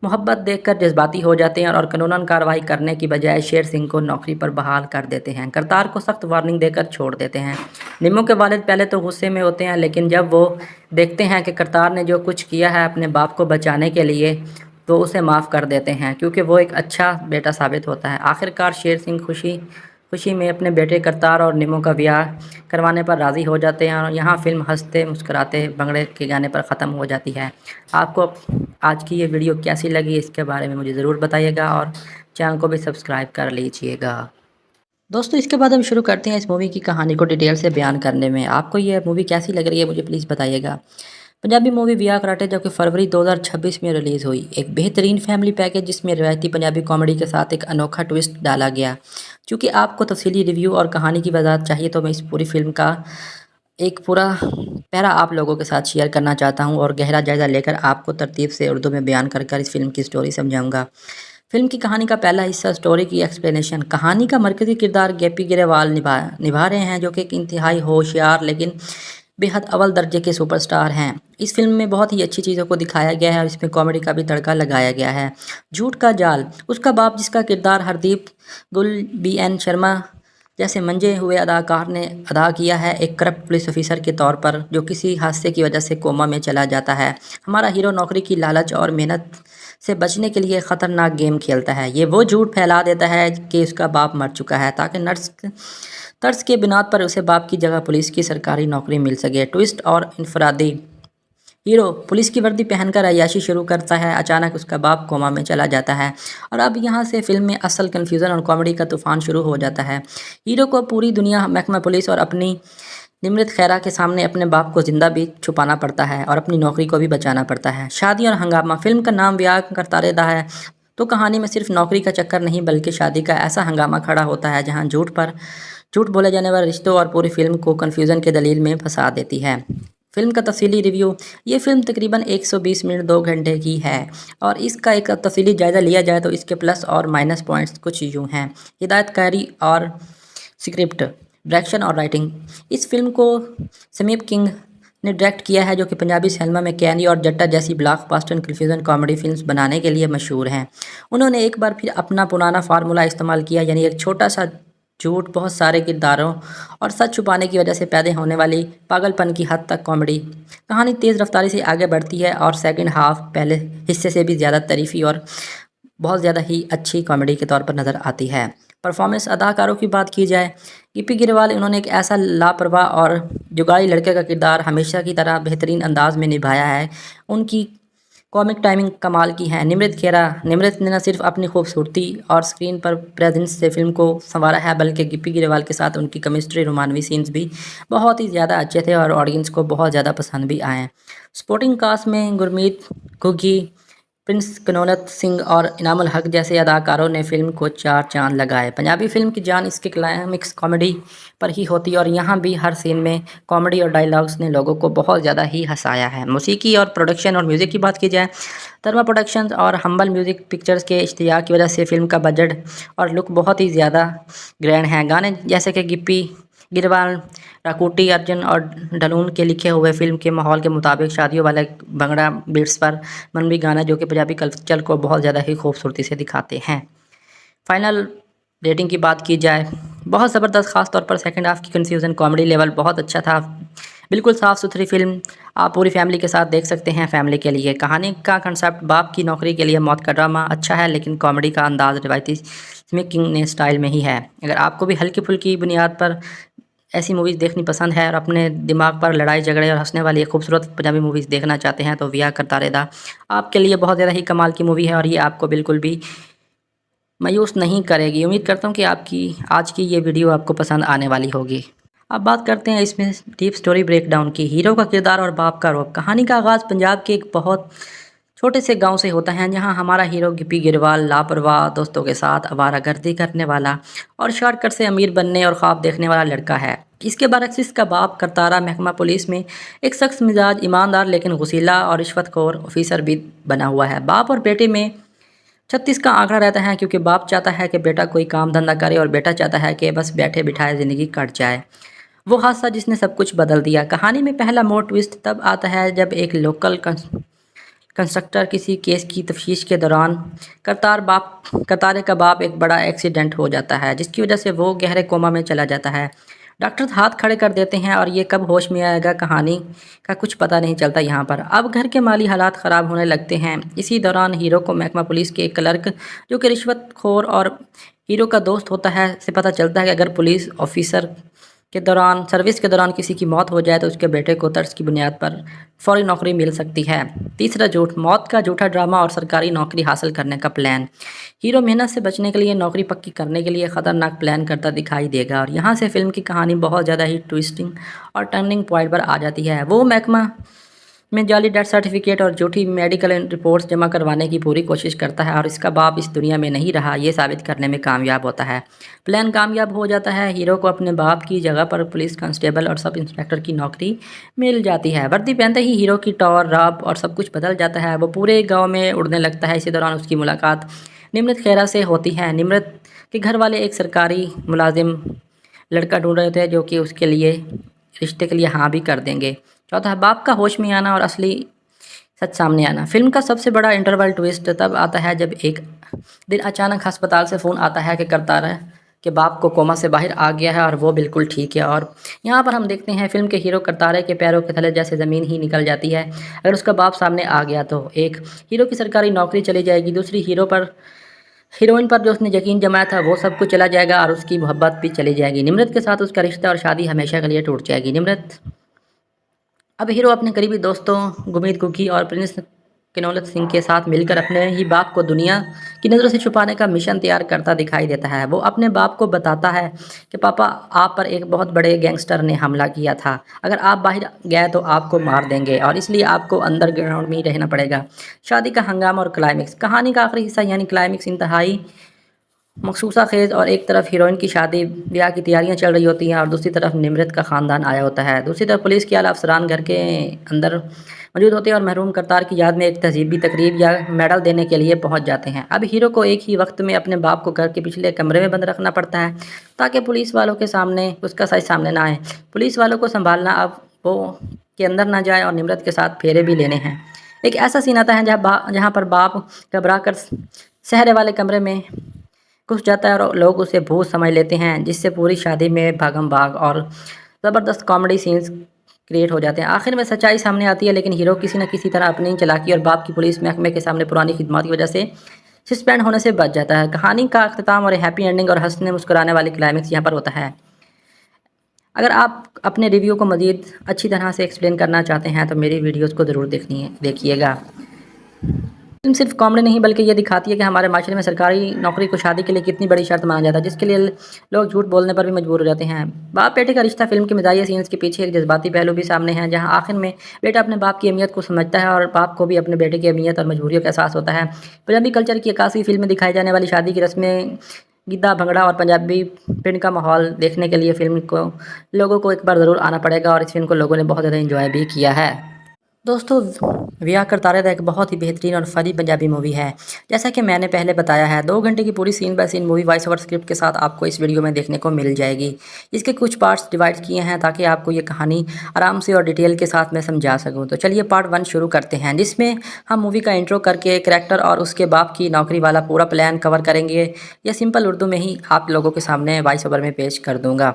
मोहब्बत देखकर जज्बाती हो जाते हैं और कानूनन कार्रवाई करने की बजाय शेर सिंह को नौकरी पर बहाल कर देते हैं। करतार को सख्त वार्निंग देकर छोड़ देते हैं। निम्मो के वालिद पहले तो गुस्से में होते हैं, लेकिन जब वो देखते हैं कि करतार ने जो कुछ किया है अपने बाप को बचाने के लिए, तो उसे माफ़ कर देते हैं, क्योंकि वो एक अच्छा बेटा साबित होता है। आखिरकार शेर सिंह खुशी खुशी में अपने बेटे करतार और निमो का ब्याह करवाने पर राज़ी हो जाते हैं और यहाँ फ़िल्म हंसते मुस्कुराते भंगड़े के गाने पर ख़त्म हो जाती है। आपको आज की ये वीडियो कैसी लगी, इसके बारे में मुझे ज़रूर बताइएगा और चैनल को भी सब्सक्राइब कर लीजिएगा। दोस्तों, इसके बाद हम शुरू करते हैं इस मूवी की कहानी को डिटेल से बयान करने में। आपको ये मूवी कैसी लग रही है, मुझे प्लीज़ बताइएगा। पंजाबी मूवी वियाह कराटे जो कि फरवरी 2026 में रिलीज़ हुई, एक बेहतरीन फैमिली पैकेज जिसमें रिवायती पंजाबी कॉमेडी के साथ एक अनोखा ट्विस्ट डाला गया। चूँकि आपको तफसीली रिव्यू और कहानी की वजाहत चाहिए, तो मैं इस पूरी फिल्म का एक पूरा पैरा आप लोगों के साथ शेयर करना चाहता हूँ और गहरा जायज़ा लेकर आपको तरतीब से उर्दू में बयान कर इस फिल्म की स्टोरी समझाऊँगा। फिल्म की कहानी का पहला हिस्सा, स्टोरी की एक्सप्लेनेशन। कहानी का मरकज़ी किरदार गेपी ग्रेवाल निभा रहे हैं, जो कि एक इंतहाई होशियार लेकिन बेहद अव्वल दर्जे के सुपरस्टार हैं। इस फिल्म में बहुत ही अच्छी चीज़ों को दिखाया गया है और इसमें कॉमेडी का भी तड़का लगाया गया है। झूठ का जाल। उसका बाप, जिसका किरदार हरदीप गुल BN शर्मा जैसे मंजे हुए अदाकार ने अदा किया है, एक करप्ट पुलिस ऑफिसर के तौर पर जो किसी हादसे की वजह से कोमा में चला जाता है। हमारा हीरो नौकरी की लालच और मेहनत से बचने के लिए ख़तरनाक गेम खेलता है। ये वो झूठ फैला देता है कि उसका बाप मर चुका है, ताकि नर्स तर्स के बिनाद पर उसे बाप की जगह पुलिस की सरकारी नौकरी मिल सके। ट्विस्ट और इनफरादी। हीरो पुलिस की वर्दी पहनकर अय्याशी शुरू करता है। अचानक उसका बाप कोमा में चला जाता है और अब यहाँ से फिल्म में असल कन्फ्यूज़न और कॉमेडी का तूफान शुरू हो जाता है। हीरो को पूरी दुनिया, महकमा पुलिस और अपनी निमृत खैरा के सामने अपने बाप को जिंदा भी छुपाना पड़ता है और अपनी नौकरी को भी बचाना पड़ता है। शादी और हंगामा। फिल्म का नाम ब्याह करतारे दा है, तो कहानी में सिर्फ नौकरी का चक्कर नहीं, बल्कि शादी का ऐसा हंगामा खड़ा होता है जहाँ झूठ बोले जाने वाले रिश्तों और पूरी फिल्म को कन्फ्यूज़न के दलील में फंसा देती है। फिल्म का तफसीली रिव्यू। ये फिल्म तकरीबन 120 मिनट 2 घंटे की है और इसका एक तफसीली जायज़ा लिया जाए तो इसके प्लस और माइनस पॉइंट्स कुछ यूँ हैं। हिदायतकारी और स्क्रिप्ट, डायरेक्शन और राइटिंग। इस फिल्म को समीप किंग ने डायरेक्ट किया है, जो कि पंजाबी सिनेमा में कैनी और जट्टा जैसी ब्लॉकबस्टर कन्फ्यूज़न कॉमेडी फिल्म्स बनाने के लिए मशहूर हैं। उन्होंने एक बार फिर अपना पुराना फार्मूला इस्तेमाल किया, यानी एक छोटा सा झूठ, बहुत सारे किरदारों और सच छुपाने की वजह से पैदा होने वाली पागलपन की हद तक कॉमेडी। कहानी तेज़ रफ्तारी से आगे बढ़ती है और सेकंड हाफ पहले हिस्से से भी ज़्यादा तारीफ़ी और बहुत ज़्यादा ही अच्छी कॉमेडी के तौर पर नज़र आती है। परफॉर्मेंस। अदाकारों की बात की जाए, गिप्पी ग्रेवाल, इन्होंने एक ऐसा लापरवाह और जुगाड़ी लड़के का किरदार हमेशा की तरह बेहतरीन अंदाज में निभाया है। उनकी कॉमिक टाइमिंग कमाल की है। निमृत ने न सिर्फ अपनी खूबसूरती और स्क्रीन पर प्रेजेंस से फिल्म को संवारा है, बल्कि गिप्पी ग्रेवाल के साथ उनकी केमिस्ट्री, रोमानवी सीन्स भी बहुत ही ज़्यादा अच्छे थे और ऑडियंस को बहुत ज़्यादा पसंद भी आए। सपोर्टिंग कास्ट में गुरमीत घुग्गी, प्रिंस कनौलत सिंह और इनामुल हक जैसे अदाकारों ने फिल्म को 4 चांद लगाए। पंजाबी फिल्म की जान इसके क्लाइमेक्स कॉमेडी पर ही होती है और यहाँ भी हर सीन में कॉमेडी और डायलॉग्स ने लोगों को बहुत ज़्यादा ही हंसाया है। मौसीकी और प्रोडक्शन और म्यूज़िक की बात की जाए, तरमा प्रोडक्शंस और हम्बल म्यूज़िक पिक्चर्स के इश्तियाक की वजह से फिल्म का बजट और लुक बहुत ही ज़्यादा ग्रैंड है। गाने जैसे कि गिप्पी गिरवाल, राकूटी, अर्जुन और ढलून के लिखे हुए फिल्म के माहौल के मुताबिक शादियों वाले भंगड़ा बीट्स पर मनवी गाना, जो कि पंजाबी कल्चर को बहुत ज़्यादा ही खूबसूरती से दिखाते हैं। फाइनल रेटिंग की बात की जाए, बहुत ज़बरदस्त, ख़ास तौर पर सेकंड हाफ की कन्फ्यूज़न कॉमेडी लेवल बहुत अच्छा था। बिल्कुल साफ़ सुथरी फिल्म आप पूरी फैमिली के साथ देख सकते हैं। फैमिली के लिए कहानी का कंसेप्ट बाप की नौकरी के लिए मौत का ड्रामा अच्छा है, लेकिन कॉमेडी का अंदाज रिवायती स्मिकिंग ने स्टाइल में ही है। अगर आपको भी हल्की फुल्की बुनियाद पर ऐसी मूवीज़ देखनी पसंद है और अपने दिमाग पर लड़ाई झगड़े और हंसने वाली एक खूबसूरत पंजाबी मूवीज़ देखना चाहते हैं तो विया करतारेदा आपके लिए बहुत ज़्यादा ही कमाल की मूवी है और ये आपको बिल्कुल भी मायूस नहीं करेगी। उम्मीद करता हूँ कि आपकी आज की ये वीडियो आपको पसंद आने वाली होगी। अब बात करते हैं इसमें डीप स्टोरी ब्रेकडाउन की। हीरो का किरदार और बाप का रोब। कहानी का आगाज़ पंजाब के एक बहुत छोटे से गांव से होता है, जहां हमारा हीरो गिप्पी गिरवाल लापरवाह दोस्तों के साथ आवारागर्दी करने वाला और शॉर्टकट से अमीर बनने और ख्वाब देखने वाला लड़का है। इसके बरक्स का बाप करतारा महकमा पुलिस में एक सख्त मिजाज, ईमानदार लेकिन गुस्सीला और रिश्वतखोर ऑफिसर भी बना हुआ है। बाप और बेटे में 36 का आंकड़ा रहता है, क्योंकि बाप चाहता है कि बेटा कोई काम धंधा करे और बेटा चाहता है कि बस बैठे बिठाए ज़िंदगी कट जाए। वो हादसा जिसने सब कुछ बदल दिया। कहानी में पहला मोड़ ट्विस्ट तब आता है जब एक लोकल कंस्ट्रक्टर किसी केस की तफ्तीश के दौरान करतारे का बाप एक बड़ा एक्सीडेंट हो जाता है, जिसकी वजह से वो गहरे कोमा में चला जाता है। डॉक्टर हाथ खड़े कर देते हैं और ये कब होश में आएगा कहानी का कुछ पता नहीं चलता यहाँ पर। अब घर के माली हालात ख़राब होने लगते हैं। इसी दौरान हीरो को महकमा पुलिस के एक क्लर्क, जो कि रिश्वतखोर और हीरो का दोस्त होता है, से पता चलता है कि अगर पुलिस ऑफिसर सर्विस के दौरान किसी की मौत हो जाए तो उसके बेटे को तर्स की बुनियाद पर फौरी नौकरी मिल सकती है। तीसरा झूठ, मौत का झूठा ड्रामा और सरकारी नौकरी हासिल करने का प्लान। हीरो मेहनत से बचने के लिए, नौकरी पक्की करने के लिए खतरनाक प्लान करता दिखाई देगा और यहाँ से फिल्म की कहानी बहुत ज़्यादा ही ट्विस्टिंग और टर्निंग पॉइंट पर आ जाती है। वो महकमा में जाली डेथ सर्टिफिकेट और झूठी मेडिकल रिपोर्ट्स जमा करवाने की पूरी कोशिश करता है और इसका बाप इस दुनिया में नहीं रहा, ये साबित करने में कामयाब होता है। प्लान कामयाब हो जाता है। हीरो को अपने बाप की जगह पर पुलिस कांस्टेबल और सब इंस्पेक्टर की नौकरी मिल जाती है। वर्दी पहनते ही हीरो की टॉर राब और सब कुछ बदल जाता है। वो पूरे गाँव में उड़ने लगता है। इसी दौरान उसकी मुलाकात निमृत खेरा से होती है। निमृत के घर वाले एक सरकारी मुलाजिम लड़का ढूंढ रहे होते हैं, जो कि उसके लिए रिश्ते के लिए हाँ भी कर देंगे। चौथा है बाप का होश में आना और असली सच सामने आना। फिल्म का सबसे बड़ा इंटरवल ट्विस्ट तब आता है जब एक दिन अचानक अस्पताल से फ़ोन आता है कि करतारा के बाप को कोमा से बाहर आ गया है और वो बिल्कुल ठीक है। और यहाँ पर हम देखते हैं फिल्म के हीरो करतारे के पैरों के तले जैसे ज़मीन ही निकल जाती है। अगर उसका बाप सामने आ गया तो एक हीरो की सरकारी नौकरी चली जाएगी, दूसरी हीरोइन पर जो उसने यकीन जमाया था वो सब कुछ चला जाएगा और उसकी मोहब्बत भी चली जाएगी। निमृत के साथ उसका रिश्ता और शादी हमेशा के लिए टूट जाएगी। निमृत अब हीरो अपने करीबी दोस्तों गुरमीत गुग्गी और प्रिंस किनौलत सिंह के साथ मिलकर अपने ही बाप को दुनिया की नज़रों से छुपाने का मिशन तैयार करता दिखाई देता है। वो अपने बाप को बताता है कि पापा, आप पर एक बहुत बड़े गैंगस्टर ने हमला किया था। अगर आप बाहर गए तो आपको मार देंगे और इसलिए आपको अंडरग्राउंड में ही रहना पड़ेगा। शादी का हंगामा और क्लाइमेक्स। कहानी का आखिरी हिस्सा यानी क्लाइमेक्स इंतहाई मखसूसा खेज और एक तरफ हीरोइन की शादी ब्याह की तैयारियां चल रही होती हैं और दूसरी तरफ निमृत का ख़ानदान आया होता है। दूसरी तरफ पुलिस के आला अफसरान घर के अंदर मौजूद होते हैं और मरहूम करतार की याद में एक तहजीबी तकरीब या मेडल देने के लिए पहुंच जाते हैं। अब हीरो को एक ही वक्त में अपने बाप को घर के पिछले कमरे में बंद रखना पड़ता है, ताकि पुलिस वालों के सामने उसका सच सामने ना आए। पुलिस वालों को संभालना अब वो के अंदर ना जाए और निमृत के साथ फेरे भी लेने हैं। एक ऐसा सीन आता है जहाँ पर बाप घबरा कर सहरे वाले कमरे में घुस जाता है और लोग उसे भूत समझ लेते हैं, जिससे पूरी शादी में भागम भाग और ज़बरदस्त कॉमेडी सीन्स क्रिएट हो जाते हैं। आखिर में सच्चाई सामने आती है, लेकिन हीरो किसी न किसी तरह अपनी चालाकी और बाप की पुलिस महकमे के सामने पुरानी खिदमत की वजह से सस्पेंड होने से बच जाता है। कहानी का अख्ताम और हैप्पी एंडिंग और हंसने मुस्कुराने वाली क्लाइमेक्स यहाँ पर होता है। अगर आप अपने रिव्यू को मज़ीद अच्छी तरह से एक्सप्लेन करना चाहते हैं तो मेरी वीडियोज़ को ज़रूर देखिएगा। फिल्म सिर्फ कॉमेडी नहीं बल्कि ये दिखाती है कि हमारे माशरे में सरकारी नौकरी को शादी के लिए कितनी बड़ी शर्त माना जाता है, जिसके लिए लोग झूठ बोलने पर भी मजबूर हो जाते हैं। बाप बेटे का रिश्ता फिल्म के मिजाजी सीन्स के पीछे एक जज्बाती पहलू भी सामने है, जहां आखिर में बेटा अपने बाप की अहमियत को समझता है और बाप को भी अपने बेटे की अहमियत और मजबूरियों का एहसास होता है। पंजाबी कल्चर की अक्कासी फिल्म में दिखाई जाने वाली शादी की रस्में, गिद्धा भंगड़ा और पंजाबी प्रिंट का माहौल देखने के लिए फिल्म को लोगों को एक बार ज़रूर आना पड़ेगा और इस फिल्म को लोगों ने बहुत ज़्यादा इंजॉय भी किया है। दोस्तों, विवाह करतारे एक बहुत ही बेहतरीन और फनी पंजाबी मूवी है। जैसा कि मैंने पहले बताया है, 2 घंटे की पूरी scene by scene movie voice over script के साथ आपको इस वीडियो में देखने को मिल जाएगी। इसके कुछ पार्ट्स डिवाइड किए हैं ताकि आपको ये कहानी आराम से और डिटेल के साथ मैं समझा सकूँ। तो चलिए पार्ट 1 शुरू करते हैं, जिसमें हम मूवी का इंट्रो करके कैरेक्टर और उसके बाप की नौकरी वाला पूरा प्लान कवर करेंगे। यह सिंपल उर्दू में ही आप लोगों के सामने वॉइस ओवर में पेश कर दूँगा।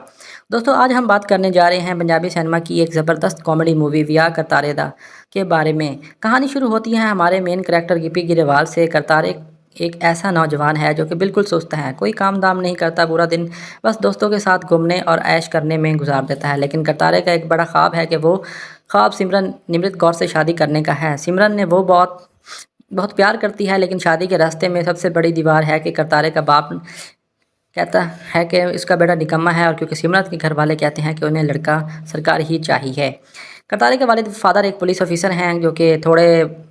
दोस्तों, आज हम बात करने जा रहे हैं पंजाबी सिनेमा की एक ज़बरदस्त कॉमेडी मूवी वियाह करतारे दा के बारे में। कहानी शुरू होती है हमारे मेन कैरेक्टर गिप्पी ग्रेवाल से। करतार एक ऐसा नौजवान है जो कि बिल्कुल सुस्त है, कोई काम दाम नहीं करता, पूरा दिन बस दोस्तों के साथ घूमने और ऐश करने में गुजार देता है। लेकिन करतारे का एक बड़ा ख्वाब है कि वो ख्वाब सिमरन निमृत कौर से शादी करने का है। सिमरन ने वो बहुत बहुत प्यार करती है, लेकिन शादी के रास्ते में सबसे बड़ी दीवार है कि करतारे का बाप कहता है कि इसका बेटा निकम्मा है, और क्योंकि सिमरन के घर वाले कहते हैं कि उन्हें लड़का सरकारी ही चाहिए। करतारे के वालिद फादर एक पुलिस ऑफिसर हैं जो कि थोड़े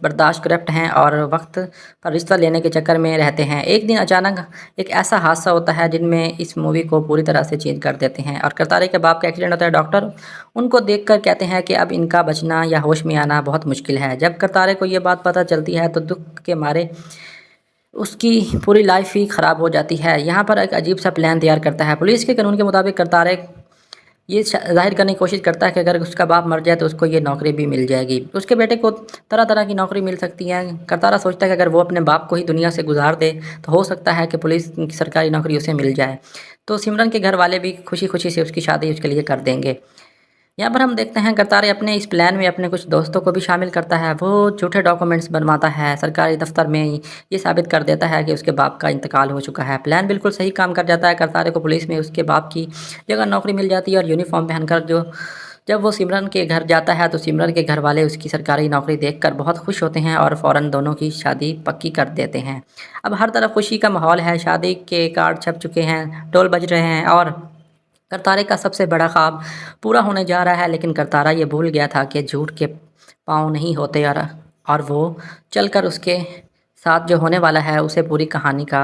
बर्दाश्त करप्ट हैं और वक्त पर रिश्ता लेने के चक्कर में रहते हैं। एक दिन अचानक एक ऐसा हादसा होता है जिनमें इस मूवी को पूरी तरह से चेंज कर देते हैं, और करतारे के बाप का एक्सीडेंट होता है। डॉक्टर उनको देखकर कहते हैं कि अब इनका बचना या होश में आना बहुत मुश्किल है। जब करतारे को ये बात पता चलती है तो दुख के मारे उसकी पूरी लाइफ ही ख़राब हो जाती है। यहाँ पर एक अजीब सा प्लान तैयार करता है। पुलिस के कानून के मुताबिक करतारे ये ज़ाहिर करने की कोशिश करता है कि अगर उसका बाप मर जाए तो उसको ये नौकरी भी मिल जाएगी। उसके बेटे को तरह तरह की नौकरी मिल सकती है। करतारा सोचता है कि अगर वो अपने बाप को ही दुनिया से गुजार दे तो हो सकता है कि पुलिस की सरकारी नौकरी उसे मिल जाए। तो सिमरन के घर वाले भी खुशी खुशी से उसकी शादी उसके लिए कर देंगे। यहाँ पर हम देखते हैं करतारे अपने इस प्लान में अपने कुछ दोस्तों को भी शामिल करता है। वो झूठे डॉक्यूमेंट्स बनवाता है, सरकारी दफ्तर में ये साबित कर देता है कि उसके बाप का इंतकाल हो चुका है। प्लान बिल्कुल सही काम कर जाता है। करतारे को पुलिस में उसके बाप की जगह नौकरी मिल जाती है, और यूनिफॉर्म पहनकर जब वो सिमरन के घर जाता है तो सिमरन के घर वाले उसकी सरकारी नौकरी देखकर बहुत खुश होते हैं और फ़ौरन दोनों की शादी पक्की कर देते हैं। अब हर तरफ खुशी का माहौल है, शादी के कार्ड छप चुके हैं, ढोल बज रहे हैं और करतारे का सबसे बड़ा ख्वाब पूरा होने जा रहा है। लेकिन करतारा ये भूल गया था कि झूठ के पाँव नहीं होते, और वो चलकर उसके साथ जो होने वाला है उसे पूरी कहानी का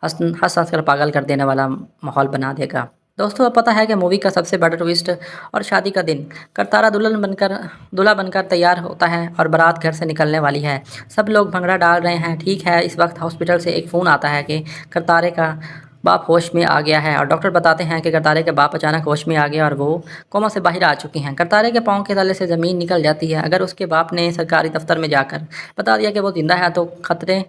हंस हंस कर पागल कर देने वाला माहौल बना देगा। दोस्तों, अब पता है कि मूवी का सबसे बड़ा ट्विस्ट और शादी का दिन। करतारा दूल्हा बनकर तैयार होता है और बारात घर से निकलने वाली है। सब लोग भंगड़ा डाल रहे हैं। ठीक है, इस वक्त हॉस्पिटल से एक फ़ोन आता है कि करतारे का बाप होश में आ गया है, और डॉक्टर बताते हैं कि करतारे के बाप अचानक होश में आ गया और वो कोमा से बाहर आ चुके हैं। करतारे के पाँव के तले से ज़मीन निकल जाती है। अगर उसके बाप ने सरकारी दफ्तर में जाकर बता दिया कि वो जिंदा है तो खतरे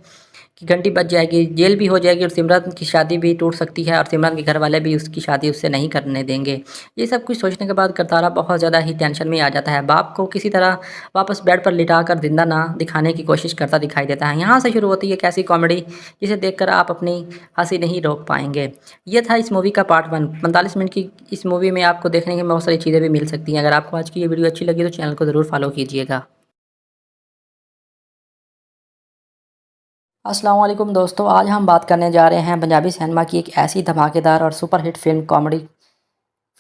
की घंटी बज जाएगी, जेल भी हो जाएगी, और सिमरन की शादी भी टूट सकती है, और सिमरन के घर वाले भी उसकी शादी उससे नहीं करने देंगे। ये सब कुछ सोचने के बाद करतारा बहुत ज़्यादा ही टेंशन में आ जाता है। बाप को किसी तरह वापस बेड पर लिटाकर जिंदा ना दिखाने की कोशिश करता दिखाई देता है। यहाँ से शुरू होती है एक ऐसी कॉमेडी जिसे देखकर आप अपनी हंसी नहीं रोक पाएंगे। ये था इस मूवी का पार्ट 1। 45 मिनट की इस मूवी में आपको देखने की बहुत सारी चीज़ें भी मिल सकती हैं। अगर आपको आज की ये वीडियो अच्छी लगी तो चैनल को ज़रूर फॉलो कीजिएगा। अस्सलाम वालेकुम दोस्तों, आज हम बात करने जा रहे हैं पंजाबी सिनेमा की एक ऐसी धमाकेदार और सुपरहिट फिल्म कॉमेडी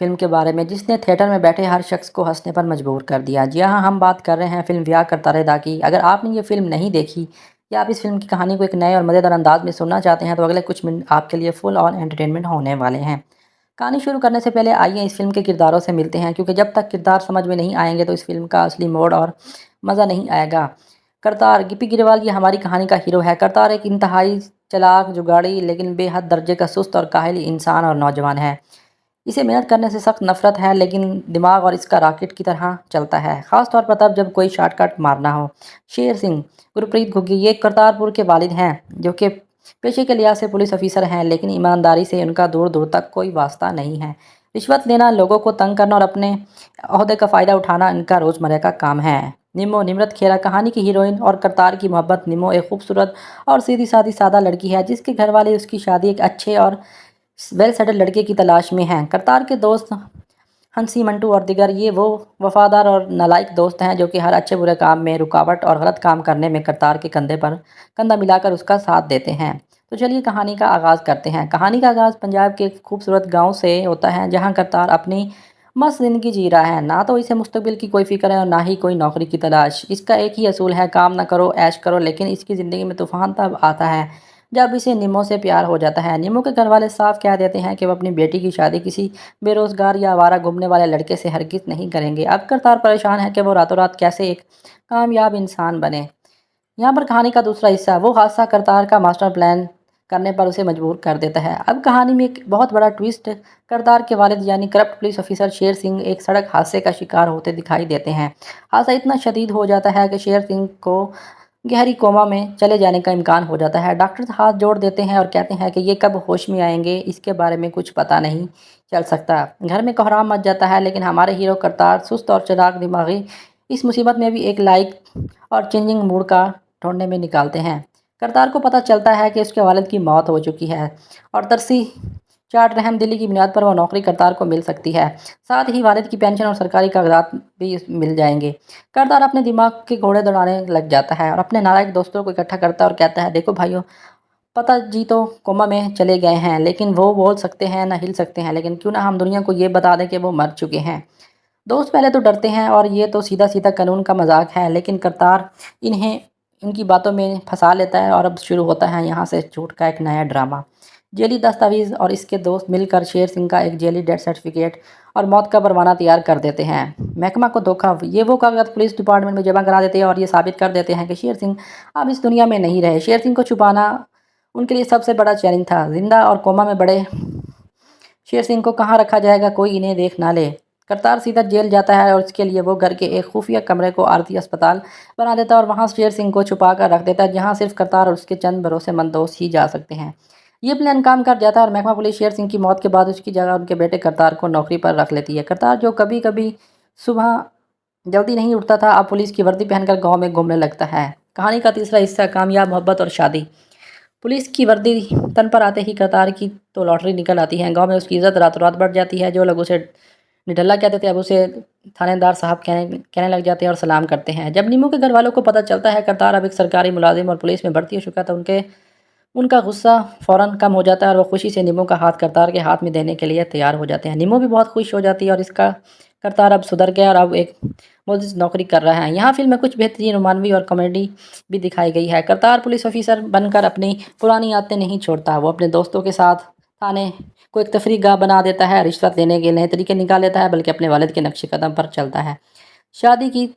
फिल्म के बारे में जिसने थिएटर में बैठे हर शख्स को हंसने पर मजबूर कर दिया। जी हाँ, हम बात कर रहे हैं फिल्म व्याह करतारे दा की। अगर आपने ये फिल्म नहीं देखी या आप इस फिल्म की कहानी को एक नए और मज़ेदार अंदाज में सुनना चाहते हैं तो अगले कुछ मिनट आपके लिए फुल ऑन एंटरटेनमेंट होने वाले हैं। कहानी शुरू करने से पहले आइए इस फिल्म के किरदारों से मिलते हैं, क्योंकि जब तक किरदार समझ में नहीं आएंगे तो इस फिल्म का असली मोड़ और मज़ा नहीं आएगा। करतार गिप्पी ग्रेवाल ये हमारी कहानी का हीरो है। करतार एक इंतहाई चालाक, जुगाड़ी, लेकिन बेहद दर्जे का सुस्त और काहिल इंसान और नौजवान है। इसे मेहनत करने से सख्त नफरत है, लेकिन दिमाग और इसका रॉकेट की तरह चलता है, ख़ास तौर पर तब जब कोई शॉर्टकट मारना हो। शेर सिंह गुरप्रीत घुग्गी ये करतारपुर के वालिद हैं, जो कि पेशे के लिहाज से पुलिस ऑफिसर हैं, लेकिन ईमानदारी से उनका दूर दूर तक कोई वास्ता नहीं है। रिश्वत लेना, लोगों को तंग करना और अपने अहदे का फ़ायदा उठाना इनका रोज़मर्रा का काम है। निमो निमरत खेरा कहानी की हीरोइन और करतार की मोहब्बत। निमो एक खूबसूरत और सीधी सादी सादा लड़की है जिसके घर वाले उसकी शादी एक अच्छे और वेल सेटल लड़के की तलाश में हैं। करतार के दोस्त हंसी, मंटू और दिगर ये वो वफादार और नालायक दोस्त हैं जो कि हर अच्छे बुरे काम में रुकावट और गलत काम करने में करतार के कंधे पर कंधा मिलाकर उसका साथ देते हैं। तो चलिए कहानी का आगाज़ करते हैं। कहानी का आगाज़ पंजाब के एक खूबसूरत गांव से होता है, जहां करतार अपनी मस्त ज़िंदगी जी रहा है। ना तो इसे मुस्तकबिल की कोई फ़िक्र है और ना ही कोई नौकरी की तलाश। इसका एक ही असूल है, काम ना करो ऐश करो। लेकिन इसकी ज़िंदगी में तूफ़ान तब आता है जब इसे निमो से प्यार हो जाता है। निमो के घर वाले साफ कह देते हैं कि वो अपनी बेटी की शादी किसी बेरोजगार या आवारा घूमने वाले लड़के से हरगिज नहीं करेंगे। अब करतार परेशान है कि वो रातों रात कैसे एक कामयाब इंसान बने। यहाँ पर कहानी का दूसरा हिस्सा, वो हादसा करतार का मास्टर प्लान करने पर उसे मजबूर कर देता है। अब कहानी में एक बहुत बड़ा ट्विस्ट, करतार के वालिद यानी corrupt police officer Sher Singh एक सड़क हादसे का शिकार होते दिखाई देते हैं। हादसा इतना शदीद हो जाता है कि शेर सिंह को गहरी कोमा में चले जाने का इम्कान हो जाता है। डॉक्टर हाथ जोड़ देते हैं और कहते हैं कि ये कब होश में आएंगे इसके बारे में कुछ पता नहीं चल सकता। घर में कोहराम मच जाता है, लेकिन हमारे हीरो करतार सुस्त और चिराग दिमागी इस मुसीबत में भी एक लाइक और चेंजिंग मूड का ढूंढने में निकालते हैं। करतार को पता चलता है कि उसके वालिद की मौत हो चुकी है और तरसी चार्ट रहम दिली की बुनियाद पर वह नौकरी करतार को मिल सकती है। साथ ही वालिद की पेंशन और सरकारी कागजात भी मिल जाएंगे। करतार अपने दिमाग के घोड़े दौड़ाने लग जाता है और अपने नालायक दोस्तों को इकट्ठा करता है और कहता है, देखो भाइयों, पता जी तो कोमा में चले गए हैं, लेकिन वो बोल सकते हैं ना हिल सकते हैं, लेकिन क्यों ना हम दुनिया को ये बता दें कि वो मर चुके हैं। दोस्त पहले तो डरते हैं और ये तो सीधा सीधा कानून का मजाक है, लेकिन करतार इन्हें उनकी बातों में फंसा लेता है और अब शुरू होता है यहाँ से झूठ का एक नया ड्रामा। जेली दस्तावेज और इसके दोस्त मिलकर शेर सिंह का एक जेली डेथ सर्टिफिकेट और मौत का परवाना तैयार कर देते हैं। महकमा को धोखा, ये वो कागजात पुलिस डिपार्टमेंट में जमा करा देते हैं और ये साबित कर देते हैं कि शेर सिंह अब इस दुनिया में नहीं रहे। शेर सिंह को छुपाना उनके लिए सबसे बड़ा चैलेंज था। जिंदा और कोमा में बड़े शेर सिंह को कहाँ रखा जाएगा, कोई इन्हें देख ना ले। करतार सीधा जेल जाता है और इसके लिए वो घर के एक खुफिया कमरे को आरती अस्पताल बना देता है और वहाँ शेर सिंह को छुपा कर रख देता है, जहाँ सिर्फ करतार और उसके चंद भरोसेमंद दोस्त ही जा सकते हैं। ये प्लान काम कर जाता है और महकमा पुलिस शेर सिंह की मौत के बाद उसकी जगह उनके बेटे करतार को नौकरी पर रख लेती है। करतार जो कभी कभी सुबह जल्दी नहीं उठता था, अब पुलिस की वर्दी पहनकर गाँव में घूमने लगता है। कहानी का तीसरा हिस्सा, कामयाब मोहब्बत और शादी। पुलिस की वर्दी तन पर आते ही करतार की तो लॉटरी निकल आती है। गांव में उसकी इज्जत रातों रात बढ़ जाती है। जो लोग उसे निठल्ला कहते थे अब उसे थानेदार साहब कहने लग जाते हैं और सलाम करते हैं। जब नीमू के घर वालों को पता चलता है करतार अब एक सरकारी मुलाजिम और पुलिस में भर्ती हो चुका था, उनका गुस्सा फ़ौरन कम हो जाता है और वो खुशी से नीमू का हाथ करतार के हाथ में देने के लिए तैयार हो जाते हैं। नीमू भी बहुत खुश हो जाती है और इसका करतार अब सुधर गया और अब एक मोजिज़ नौकरी कर रहा है। यहाँ फिल्म में कुछ बेहतरीन रोमानवी और कॉमेडी भी दिखाई गई है। करतार पुलिस ऑफिसर बनकर अपनी पुरानी आदतें नहीं छोड़ता। वो अपने दोस्तों के साथ थाने को एक तफरीह गाह बना देता है, रिश्वत लेने के नए तरीके निकाल लेता है, बल्कि अपने वालिद के नक्शे कदम पर चलता है। शादी की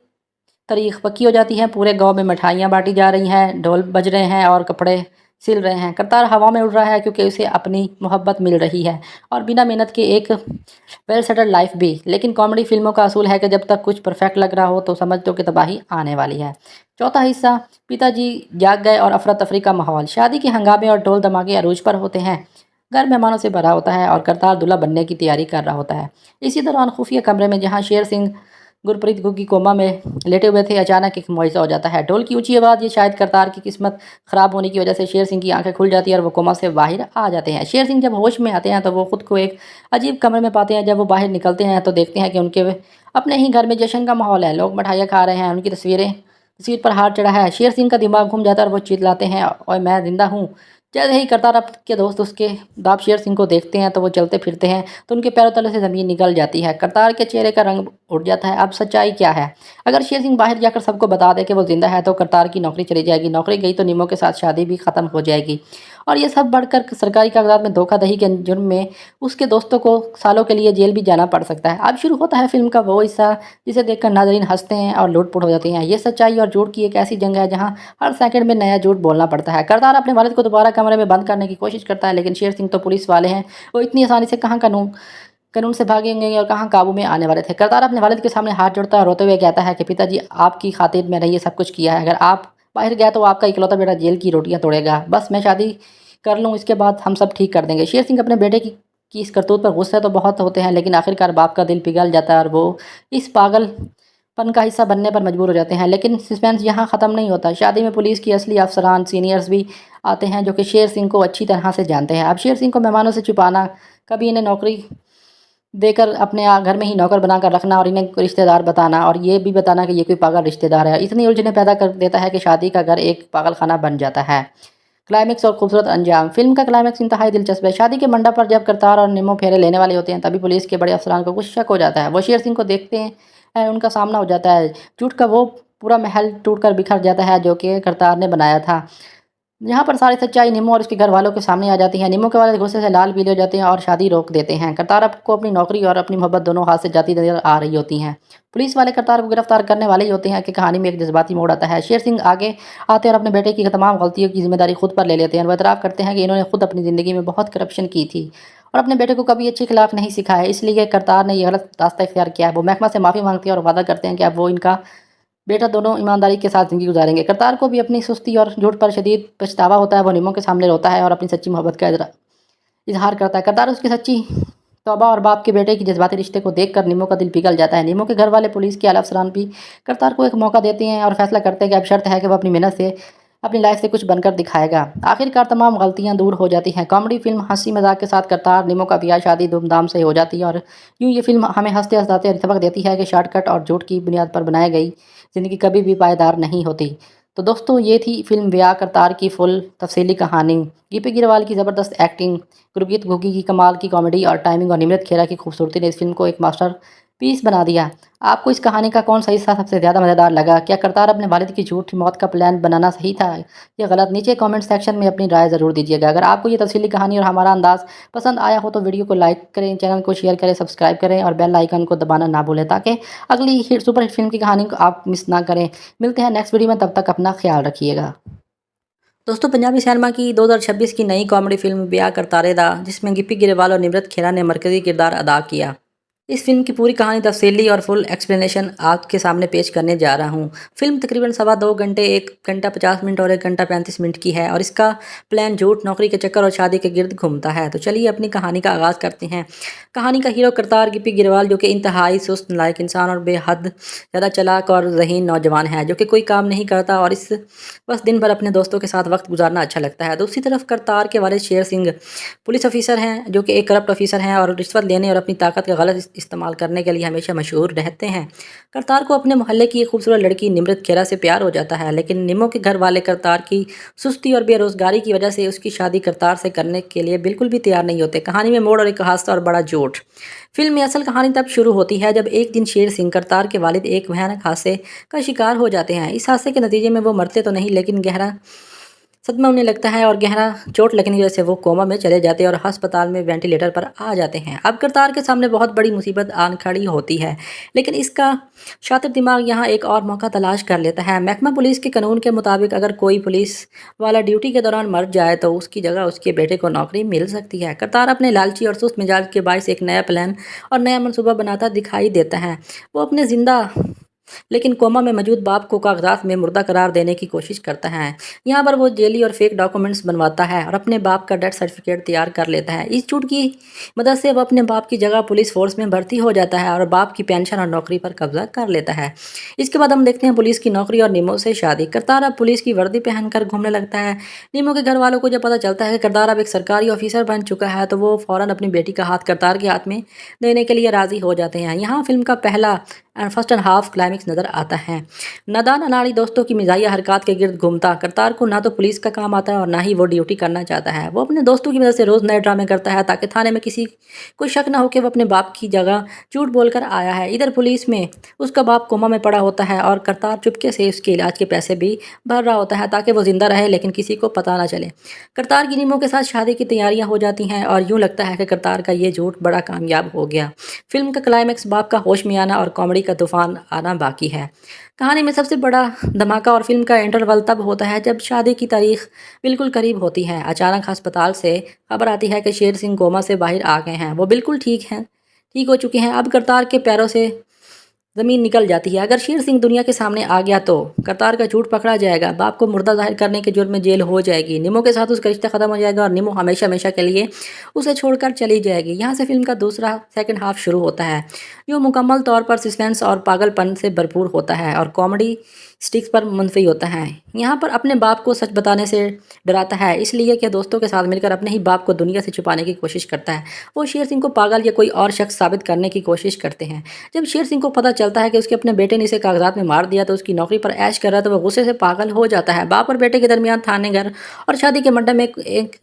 तारीख पक्की हो जाती है। पूरे गांव में मिठाइयाँ बांटी जा रही हैं, ढोल बज रहे हैं और कपड़े सिल रहे हैं। करतार हवा में उड़ रहा है क्योंकि उसे अपनी मोहब्बत मिल रही है और बिना मेहनत के एक वेल सेटल्ड लाइफ भी। लेकिन कॉमेडी फिल्मों का असूल है कि जब तक कुछ परफेक्ट लग रहा हो तो समझ लो कि तबाही आने वाली है। चौथा हिस्सा, पिताजी जाग गए और अफरा तफरी का माहौल। शादी के हंगामे और ढोल धमाके अरूज पर होते हैं। घर मेहमानों से भरा होता है और करतार दूल्हा बनने की तैयारी कर रहा होता है। इसी दौरान खुफिया कमरे में जहाँ शेर सिंह गुरप्रीत घुग्गी कोमा में लेटे हुए थे, अचानक एक मुआवजा हो जाता है। ढोल की ऊंची आवाज़, ये शायद करतार की किस्मत खराब होने की वजह से शेर सिंह की आंखें खुल जाती है और वो कोमा से बाहर आ जाते हैं। शेर सिंह जब होश में आते हैं तो वो खुद को एक अजीब कमरे में पाते हैं। जब वो बाहर निकलते हैं तो देखते हैं कि उनके अपने ही घर में जश्न का माहौल है। लोग मिठाइयाँ खा रहे हैं, उनकी तस्वीर पर हाथ चढ़ा है। शेर सिंह का दिमाग घूम जाता है और वो चिल्लाते हैं, और मैं जिंदा हूँ। जैसे ही करतार के दोस्त उसके बाप शेर सिंह को देखते हैं तो वो चलते फिरते हैं तो उनके पैरों तले से ज़मीन निकल जाती है। करतार के चेहरे का रंग उड़ जाता है। अब सच्चाई क्या है? अगर शेर सिंह बाहर जाकर सबको बता दे कि वो जिंदा है तो करतार की नौकरी चली जाएगी। नौकरी गई तो नीमो के साथ शादी भी ख़त्म हो जाएगी और ये सब बढ़कर सरकारी कागजात में धोखाधड़ी के जुर्म में उसके दोस्तों को सालों के लिए जेल भी जाना पड़ सकता है। अब शुरू होता है फिल्म का वो हिस्सा जिसे देखकर नाजरीन हंसते हैं और लूटपुट हो जाते हैं। ये सच्चाई और झूठ की एक ऐसी जंग है जहाँ हर सेकंड में नया झूठ बोलना पड़ता है। करतार अपने वालिद को दोबारा कमरे में बंद करने की कोशिश करता है, लेकिन शेर सिंह तो पुलिस वाले हैं, वो इतनी आसानी से कहाँ कानून से भागेंगे और कहाँ काबू में आने वाले थे। करतार अपने वालिद के सामने हाथ जोड़ता है और रोते हुए कहता है कि पिताजी, आपकी खातिर मैंने ये सब कुछ किया है। अगर आप बाहर गया तो आपका इकलौता बेटा जेल की रोटियां तोड़ेगा। बस मैं शादी कर लूँ, इसके बाद हम सब ठीक कर देंगे। शेर सिंह अपने बेटे की इस करतूत पर गुस्से तो बहुत होते हैं, लेकिन आखिरकार बाप का दिल पिघल जाता है और वो इस पागलपन का हिस्सा बनने पर मजबूर हो जाते हैं। लेकिन सस्पेंस यहाँ ख़त्म नहीं होता। शादी में पुलिस की असली अफसरान सीनियर्स भी आते हैं जो कि शेर सिंह को अच्छी तरह से जानते हैं। अब शेर सिंह को मेहमानों से छुपाना, कभी इन्हें नौकरी देकर अपने घर में ही नौकर बनाकर रखना और इन्हें रिश्तेदार बताना और ये भी बताना कि ये कोई पागल रिश्तेदार है, इतनी उलझने पैदा कर देता है कि शादी का घर एक पागल खाना बन जाता है। क्लाइमेक्स और खूबसूरत अंजाम। फिल्म का क्लाइमेक्स इंतहाई दिलचस्प है। शादी के मंडप पर जब करतार और निमो फेरे लेने वाले होते हैं तभी पुलिस के बड़े अफसरान को कुछ शक हो जाता है। वो शेर सिंह को देखते हैं, उनका सामना हो जाता है। झूठ का वो पूरा महल टूट कर बिखर जाता है जो कि करतार ने बनाया था। यहाँ पर सारी सच्चाई निमो और उसके घर वालों के सामने आ जाती है। निमो के वालिद गुस्से से लाल पीले हो जाते हैं और शादी रोक देते हैं। करतार को अपनी नौकरी और अपनी मोहब्बत दोनों हाथ से जाती नजर आ रही होती हैं। पुलिस वाले करतार को गिरफ्तार करने वाले ही होते हैं कि कहानी में एक जज्बाती मोड़ आता है। शेर सिंह आगे आते और अपने बेटे की तमाम गलतियों की जिम्मेदारी खुद पर ले लेते हैं। वह इतराफ़ करते हैं कि इन्होंने खुद अपनी ज़िंदगी में बहुत करप्शन की थी और अपने बेटे को कभी अच्छे खिलाफ नहीं सिखाया, इसलिए करतार ने यह गलत रास्ता इख्तियार किया है। वो महकमा से माफ़ी मांगते हैं और वादा करते हैं कि अब वो इनका बेटा दोनों ईमानदारी के साथ ज़िंदगी गुजारेंगे। करतार को भी अपनी सुस्ती और झूठ पर शदीद पछतावा होता है। वो निमो के सामने रोता है और अपनी सच्ची मोहब्बत का इज़हार करता है। करतार उसकी सच्ची तौबा और बाप के बेटे के जज्बाती रिश्ते को देखकर निमो का दिल पिघल जाता है। निमो के घर वाले पुलिस के आला अफसरान भी करतार को एक मौका देते हैं और फैसला करते हैं कि अब शर्त है कि वो अपनी मेहनत से अपनी लाइफ से कुछ बनकर दिखाएगा। आखिरकार तमाम गलतियां दूर हो जाती हैं। कॉमेडी फिल्म हंसी मजाक के साथ करतार निमो का ब्याह शादी धूमधाम से हो जाती है और यूँ ये फिल्म हमें हंसते हंसाते सबक देती है कि शॉर्टकट और झूठ की बुनियाद पर बनाई गई ज़िंदगी कभी भी पायदार नहीं होती। तो दोस्तों ये थी फिल्म ब्याह करतार की फुल तफसीली कहानी। गिप्पी गिरवाल की ज़बरदस्त एक्टिंग, गुरगीत घुग्गी की कमाल की कॉमेडी और टाइमिंग और निमृत खेरा की खूबसूरती ने इस फिल्म को एक मास्टर पीस बना दिया। आपको इस कहानी का कौन सा हिस्सा सबसे ज़्यादा मज़ेदार लगा? क्या करतार अपने वालिद की झूठी मौत का प्लान बनाना सही था या गलत? नीचे कमेंट सेक्शन में अपनी राय ज़रूर दीजिएगा। अगर आपको ये तफसीली कहानी और हमारा अंदाज़ पसंद आया हो तो वीडियो को लाइक करें, चैनल को शेयर करें, सब्सक्राइब करें और बेल आइकन को दबाना ना भूलें ताकि अगली सुपर हिट फिल्म की कहानी को आप मिस ना करें। मिलते हैं नेक्स्ट वीडियो में, तब तक अपना ख्याल रखिएगा। दोस्तों पंजाबी सिनेमा की 2026 की नई कॉमेडी फिल्म ब्याह करतारे दा, जिसमें गिप्पी गिरेवाल और निमृत खेरा ने मरकज़ी किरदार अदा किया। इस फिल्म की पूरी कहानी तफसीली और फुल एक्सप्लेनेशन आपके सामने पेश करने जा रहा हूँ। फिल्म तकरीबन 2.25 घंटे, 1 घंटा 50 मिनट और 1 घंटा 35 मिनट की है और इसका प्लान झूठ, नौकरी के चक्कर और शादी के गिर्द घूमता है। तो चलिए अपनी कहानी का आगाज़ करते हैं। कहानी का हीरो करतार गिप्पी गिरवाल, जो कि इंतहाई सुस्त, नालायक इंसान और बेहद ज़्यादा चालाक और ज़हीन नौजवान है, जो कि कोई काम नहीं करता और इस बस दिन भर अपने दोस्तों के साथ वक्त गुजारना अच्छा लगता है। दूसरी तरफ करतार के वालिद शेर सिंह पुलिस ऑफिसर हैं, जो कि एक करप्ट ऑफिसर हैं और रिश्वत लेने और अपनी ताकत का गलत इस्तेमाल करने के लिए हमेशा मशहूर रहते हैं। करतार को अपने मोहल्ले की एक खूबसूरत लड़की निमृत खेरा से प्यार हो जाता है, लेकिन निमो के घर वाले करतार की सुस्ती और बेरोजगारी की वजह से उसकी शादी करतार से करने के लिए बिल्कुल भी तैयार नहीं होते। कहानी में मोड़ और एक हादसा और बड़ा झूठ। फिल्म में असल कहानी तब शुरू होती है जब एक दिन शेर सिंह, करतार के वालिद, एक भयानक हादसे का शिकार हो जाते हैं। इस हादसे के नतीजे में वो मरते तो नहीं, लेकिन गहरा सदमा उन्हें लगता है और गहरा चोट लगने की वजह से वो कोमा में चले जाते हैं और अस्पताल में वेंटिलेटर पर आ जाते हैं। अब करतार के सामने बहुत बड़ी मुसीबत आन खड़ी होती है, लेकिन इसका शातिर दिमाग यहाँ एक और मौका तलाश कर लेता है। महकमा पुलिस के कानून के मुताबिक अगर कोई पुलिस वाला ड्यूटी के दौरान मर जाए तो उसकी जगह उसके बेटे को नौकरी मिल सकती है। करतार अपने लालची और सुस्त मिजाज के बायस एक नया प्लान और नया मनसूबा बनाता दिखाई देता है। वो अपने जिंदा लेकिन कोमा में मौजूद बाप को कागजात में मुर्दा करार देने की कोशिश करता है। यहाँ पर वो जेली और फेक डॉक्यूमेंट्स बनवाता है और अपने बाप का डेथ सर्टिफिकेट तैयार कर लेता है। इस झूठ की मदद से वो अपने बाप की जगह पुलिस फोर्स में भर्ती हो जाता है और बाप की पेंशन और नौकरी पर कब्जा कर लेता है। इसके बाद हम देखते हैं पुलिस की नौकरी और निमो से शादी। करतार अब पुलिस की वर्दी पहनकर घूमने लगता है। निमो के घर वालों को जब पता चलता है कि करतार अब एक सरकारी ऑफिसर बन चुका है तो वो फौरन अपनी बेटी का हाथ करतार के हाथ में देने के लिए राजी हो जाते हैं। यहाँ फिल्म का पहला फर्स्ट एंड हाफ क्लाइमेक्स नजर आता है। नादान अनाड़ी दोस्तों की मिजाजिया हरकत के गिर्द घूमता करतार को ना तो पुलिस का काम आता है और ना ही वो ड्यूटी करना चाहता है। वो अपने दोस्तों की मदद से रोज़ नए ड्रामे करता है ताकि थाने में किसी को शक ना हो कि वो अपने बाप की जगह झूठ बोलकर आया है। इधर पुलिस में उसका बाप कोमा में पड़ा होता है और करतार चुपके से उसके इलाज के पैसे भी भर रहा होता है ताकि वो जिंदा रहे, लेकिन किसी को पता ना चले। करतार की निमो के साथ शादी की तैयारियां हो जाती हैं और यूँ लगता है कि करतार का ये झूठ बड़ा कामयाब हो गया। फिल्म का क्लाइमैक्स बाप का होश में आना और कॉमेडी का तूफान आना बाकी है। कहानी में सबसे बड़ा धमाका और फिल्म का इंटरवल तब होता है जब शादी की तारीख बिल्कुल करीब होती है। अचानक अस्पताल से खबर आती है कि शेर सिंह कोमा से बाहर आ गए हैं। वो बिल्कुल ठीक हो चुके हैं। अब करतार के पैरों से ज़मीन निकल जाती है। अगर शेर सिंह दुनिया के सामने आ गया तो करतार का झूठ पकड़ा जाएगा, बाप को मुर्दा जाहिर करने के जुर्म में जेल हो जाएगी, निमो के साथ उसका रिश्ता खत्म हो जाएगा और निमो हमेशा हमेशा के लिए उसे छोड़कर चली जाएगी। यहाँ से फिल्म का दूसरा सेकंड हाफ शुरू होता है, जो मुकम्मल तौर पर सस्पेंस और पागलपन से भरपूर होता है और कॉमेडी स्टिक्स पर मुनफी होता है। यहाँ पर अपने बाप को सच बताने से डराता है, इसलिए कि दोस्तों के साथ मिलकर अपने ही बाप को दुनिया से छुपाने की कोशिश करता है। वो शेर सिंह को पागल या कोई और शख्स साबित करने की कोशिश करते हैं। जब शेर सिंह को पता चलता है कि उसके अपने बेटे ने इसे कागजात में मार दिया तो उसकी नौकरी पर ऐश कर रहा है, तो वह गुस्से से पागल हो जाता है। बाप और बेटे के दरमियान थाने, घर और शादी के मंडप में एक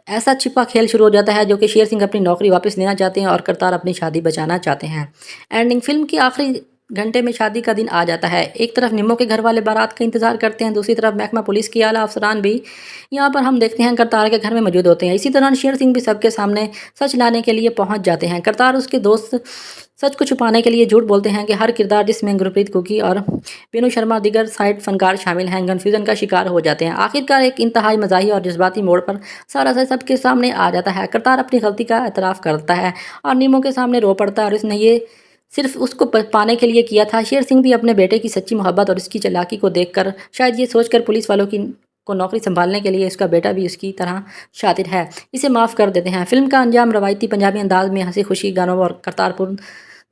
ऐसा छिपा खेल शुरू हो जाता है जो कि शेर सिंह अपनी नौकरी वापस लेना चाहते हैं और करतार अपनी शादी बचाना चाहते हैं। एंडिंग फिल्म की आखिरी घंटे में शादी का दिन आ जाता है। एक तरफ निम्मो के घर वाले बारात का इंतजार करते हैं, दूसरी तरफ महकमा पुलिस के आला अफसरान भी यहाँ पर हम देखते हैं करतार के घर में मौजूद होते हैं। इसी दौरान शेर सिंह भी सबके सामने सच लाने के लिए पहुंच जाते हैं। करतार उसके दोस्त सच को छुपाने के लिए झूठ बोलते हैं कि हर किरदार, जिसमें गुरप्रीत कुकी और पीनू शर्मा दीगर साइड फनकार शामिल हैं, कन्फ्यूजन का शिकार हो जाते हैं। आखिरकार एक इंतहाई मजाही और जज्बाती मोड़ पर सारा सच सबके सामने आ जाता है। करतार अपनी गलती का एतराफ़ करता है और निम्मो के सामने रो पड़ता है और इसने ये सिर्फ उसको पाने के लिए किया था। शेर सिंह भी अपने बेटे की सच्ची मोहब्बत और उसकी चालाकी को देखकर शायद ये सोचकर पुलिस वालों की को नौकरी संभालने के लिए इसका बेटा भी उसकी तरह शातिर है, इसे माफ़ कर देते हैं। फिल्म का अंजाम रवायती पंजाबी अंदाज में हंसी खुशी गानों और करतारपुर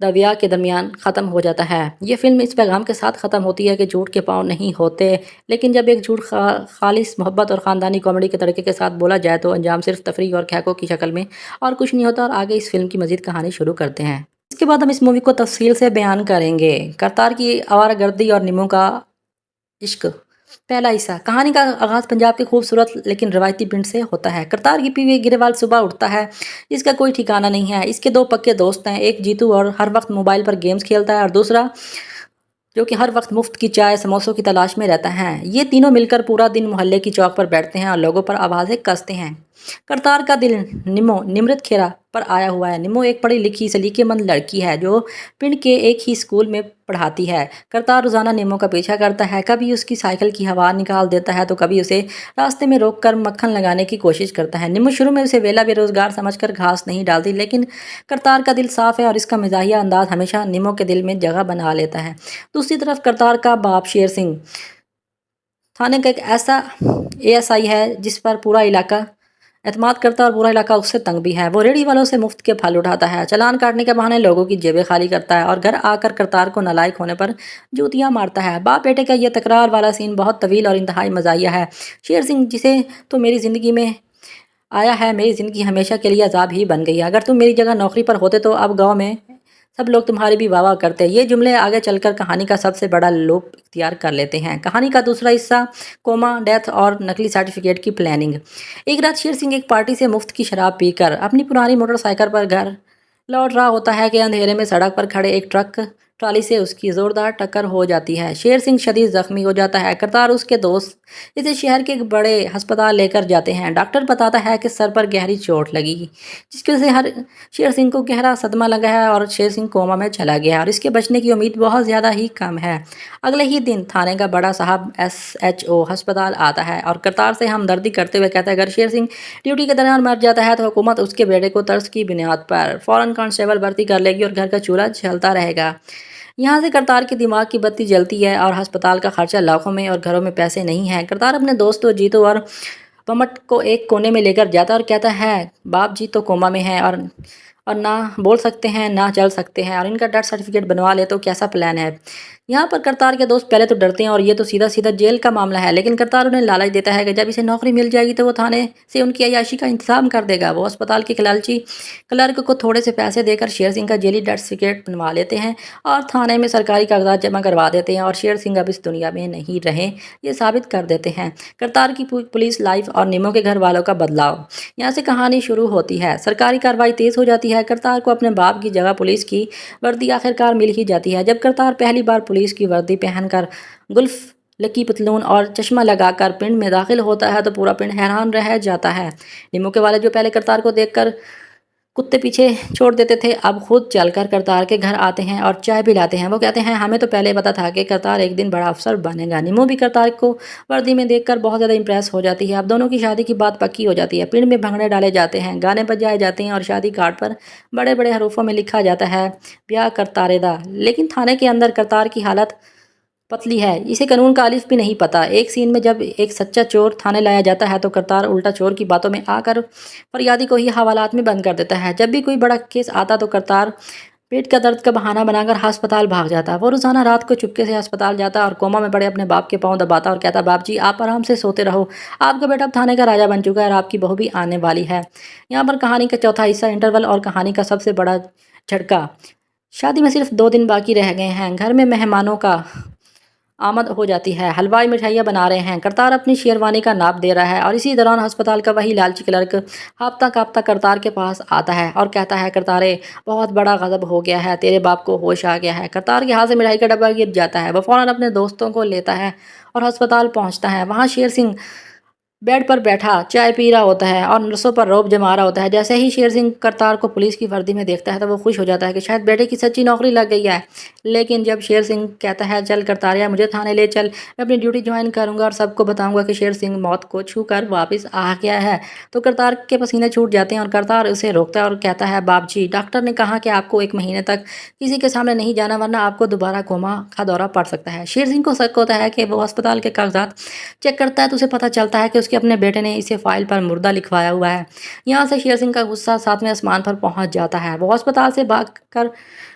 दविया के दरमियान ख़त्म हो जाता है। ये फिल्म इस पैगाम के साथ ख़त्म होती है कि झूठ के पाँव नहीं होते, लेकिन जब एक झूठ खालिस मोहब्बत और ख़ानदानी कॉमेडी के तड़के के साथ बोला जाए तो अंजाम सिर्फ तफरीह और खैकों की शक्ल में और कुछ नहीं होता। और आगे इस फिल्म की मज़ीद कहानी शुरू करते हैं। इसके बाद हम इस मूवी को तफसील से बयान करेंगे। करतार की आवारागर्दी और निम्मो का इश्क। पहला हिस्सा। कहानी का आगाज़ पंजाब के खूबसूरत लेकिन रवायती पिंड से होता है। करतार की पीवी गिरेवाल सुबह उठता है, इसका कोई ठिकाना नहीं है। इसके दो पक्के दोस्त हैं, एक जीतू और हर वक्त मोबाइल पर गेम्स खेलता है, और दूसरा जो कि हर वक्त मुफ्त की चाय समोसों की तलाश में रहता है। ये तीनों मिलकर पूरा दिन मोहल्ले की चौक पर बैठते हैं और लोगों पर आवाज़ें कसते हैं। करतार का दिल निम्मो निमृत खेरा पर आया हुआ है। निम्मो एक पढ़ी लिखी सलीकेमंद लड़की है जो पिंड के एक ही स्कूल में पढ़ाती है। करतार रोज़ाना निम्मो का पीछा करता है, कभी उसकी साइकिल की हवा निकाल देता है तो कभी उसे रास्ते में रोककर मक्खन लगाने की कोशिश करता है। निम्मो शुरू में उसे वेला बेरोजगार समझकर घास नहीं डालती, लेकिन करतार का दिल साफ है और इसका मिजाहिया अंदाज हमेशा निम्मो के दिल में जगह बना लेता है। दूसरी तरफ करतार का बाप शेर सिंह थाने का एक ऐसा एएसआई है जिस पर पूरा इलाका एतमाद करता है और पूरा इलाका उससे तंग भी है। वो रेहड़ी वालों से मुफ्त के फल उठाता है, चालान काटने के बहाने लोगों की जेबें खाली करता है और घर आकर करतार को नालायक होने पर जूतियां मारता है। बाप बेटे का यह तकरार वाला सीन बहुत तवील और इंतहाई मज़ाहिया है। शेर सिंह, जिसे तो मेरी ज़िंदगी में आया है, मेरी ज़िंदगी हमेशा के लिए अजाब ही बन गई है। अगर तुम मेरी जगह नौकरी पर होते तो अब गाँव में सब लोग तुम्हारी भी वाह करते हैं। ये जुमले आगे चलकर कहानी का सबसे बड़ा लोप इख्तियार कर लेते हैं। कहानी का दूसरा हिस्सा। कोमा, डेथ और नकली सर्टिफिकेट की प्लानिंग। एक रात शेर सिंह एक पार्टी से मुफ्त की शराब पीकर अपनी पुरानी मोटरसाइकिल पर घर लौट रहा होता है कि अंधेरे में सड़क पर खड़े एक ट्रक ट्राली से उसकी जोरदार टक्कर हो जाती है। शेर सिंह शदीद जख्मी हो जाता है। करतार उसके दोस्त इसे शहर के एक बड़े अस्पताल लेकर जाते हैं। डॉक्टर बताता है कि सर पर गहरी चोट लगी, जिसकी वजह से हर शेर सिंह को गहरा सदमा लगा है और शेर सिंह कोमा में चला गया और इसके बचने की उम्मीद बहुत ज़्यादा ही कम है। अगले ही दिन थाने का बड़ा साहब SHO अस्पताल आता है और करतार से हमदर्दी करते हुए कहता है अगर शेर सिंह ड्यूटी के दौरान मर जाता है तो हुकूमत उसके बेटे को तर्स की बुनियाद पर फ़ौरन कांस्टेबल भर्ती कर लेगी और घर का चूल्हा जलता रहेगा। यहाँ से करतार के दिमाग की बत्ती जलती है और अस्पताल का खर्चा लाखों में और घरों में पैसे नहीं हैं। करतार अपने दोस्तों जीतू और पमट को एक कोने में लेकर जाता है और कहता है बाप जी तो कोमा में है और ना बोल सकते हैं ना चल सकते हैं और इनका डेथ सर्टिफिकेट बनवा ले तो कैसा प्लान है। यहाँ पर करतार के दोस्त पहले तो डरते हैं और ये तो सीधा सीधा जेल का मामला है, लेकिन करतार उन्हें लालच देता है कि जब इसे नौकरी मिल जाएगी तो वो थाने से उनकी अय्याशी का इंतजाम कर देगा। वो अस्पताल के लालची क्लर्क को थोड़े से पैसे देकर शेर सिंह का जेली डेथ सर्टिफिकेट बनवा लेते हैं और थाने में सरकारी कागजात जमा करवा देते हैं और शेर सिंह अब इस दुनिया में नहीं रहे ये साबित कर देते हैं। करतार की पुलिस लाइफ और निमो के घर वालों का बदलाव। यहाँ से कहानी शुरू होती है। सरकारी कार्रवाई तेज हो जाती है। करतार को अपने बाप की जगह पुलिस की वर्दी आखिरकार मिल ही जाती है। जब करतार पहली बार पुलिस की वर्दी पहनकर गुल्फ लकी पतलून और चश्मा लगाकर पिंड में दाखिल होता है तो पूरा पिंड हैरान रह जाता है। निम्मो के वाले जो पहले करतार को देखकर कुत्ते पीछे छोड़ देते थे अब खुद चलकर करतार के घर आते हैं और चाय पिलाते हैं। वो कहते हैं हमें तो पहले पता था कि करतार एक दिन बड़ा अफसर बनेगा। निम्मो भी करतार को वर्दी में देखकर बहुत ज़्यादा इंप्रेस हो जाती है। अब दोनों की शादी की बात पक्की हो जाती है। पिंड में भंगड़े डाले जाते हैं, गाने बजाए जाते हैं और शादी कार्ड पर बड़े बड़े हरूफों में लिखा जाता है ब्याह करतारेदा। लेकिन थाने के अंदर करतार की हालत पतली है, इसे कानून का अलिफ भी नहीं पता। एक सीन में जब एक सच्चा चोर थाने लाया जाता है तो करतार उल्टा चोर की बातों में आकर फरियादी को ही हवालात में बंद कर देता है। जब भी कोई बड़ा केस आता तो करतार पेट का दर्द का बहाना बनाकर अस्पताल भाग जाता। वो रोज़ाना रात को चुपके से अस्पताल जाता और कोमा में पड़े अपने बाप के पाँव दबाता और कहता बाप जी आप आराम से सोते रहो, आपका बेटा अब थाने का राजा बन चुका है और आपकी बहू भी आने वाली है। यहाँ पर कहानी का चौथा हिस्सा इंटरवल और कहानी का सबसे बड़ा झटका। शादी में सिर्फ 2 दिन बाकी रह गए हैं। घर में मेहमानों का आमद हो जाती है। हलवाई मिठाइयाँ बना रहे हैं। करतार अपनी शेरवानी का नाप दे रहा है और इसी दौरान अस्पताल का वही लालची क्लर्क हाँफता काँपता करतार के पास आता है और कहता है, करतारे बहुत बड़ा गज़ब हो गया है, तेरे बाप को होश आ गया है। करतार के हाथ से मिठाई का डब्बा गिर जाता है। वह फ़ौरन अपने दोस्तों को लेता है और अस्पताल पहुँचता है। वहाँ शेर सिंह बेड पर बैठा चाय पी रहा होता है और नसों पर रौब जमा रहा होता है। जैसे ही शेर सिंह करतार को पुलिस की वर्दी में देखता है तो वो खुश हो जाता है कि शायद बेटे की सच्ची नौकरी लग गई है। लेकिन जब शेर सिंह कहता है, चल करतारिया मुझे थाने ले चल, मैं अपनी ड्यूटी ज्वाइन करूंगा और सबको बताऊंगा कि शेर सिंह मौत को छू कर वापस आ गया है, तो करतार के पसीने छूट जाते हैं और करतार उसे रोकता है और कहता है, बाप जी डॉक्टर ने कहा कि आपको 1 महीने तक किसी के सामने नहीं जाना वरना आपको दोबारा कोमा का दौरा पड़ सकता है। शेर सिंह को शक होता है कि वो अस्पताल के कागजात चेक करता है तो उसे पता चलता है कि उसके अपने बेटे ने इसे फाइल पर मुर्दा लिखवाया हुआ है। यहाँ से शेर सिंह का गुस्सा 7वें आसमान पर पहुंच जाता है। वो अस्पताल से भागकर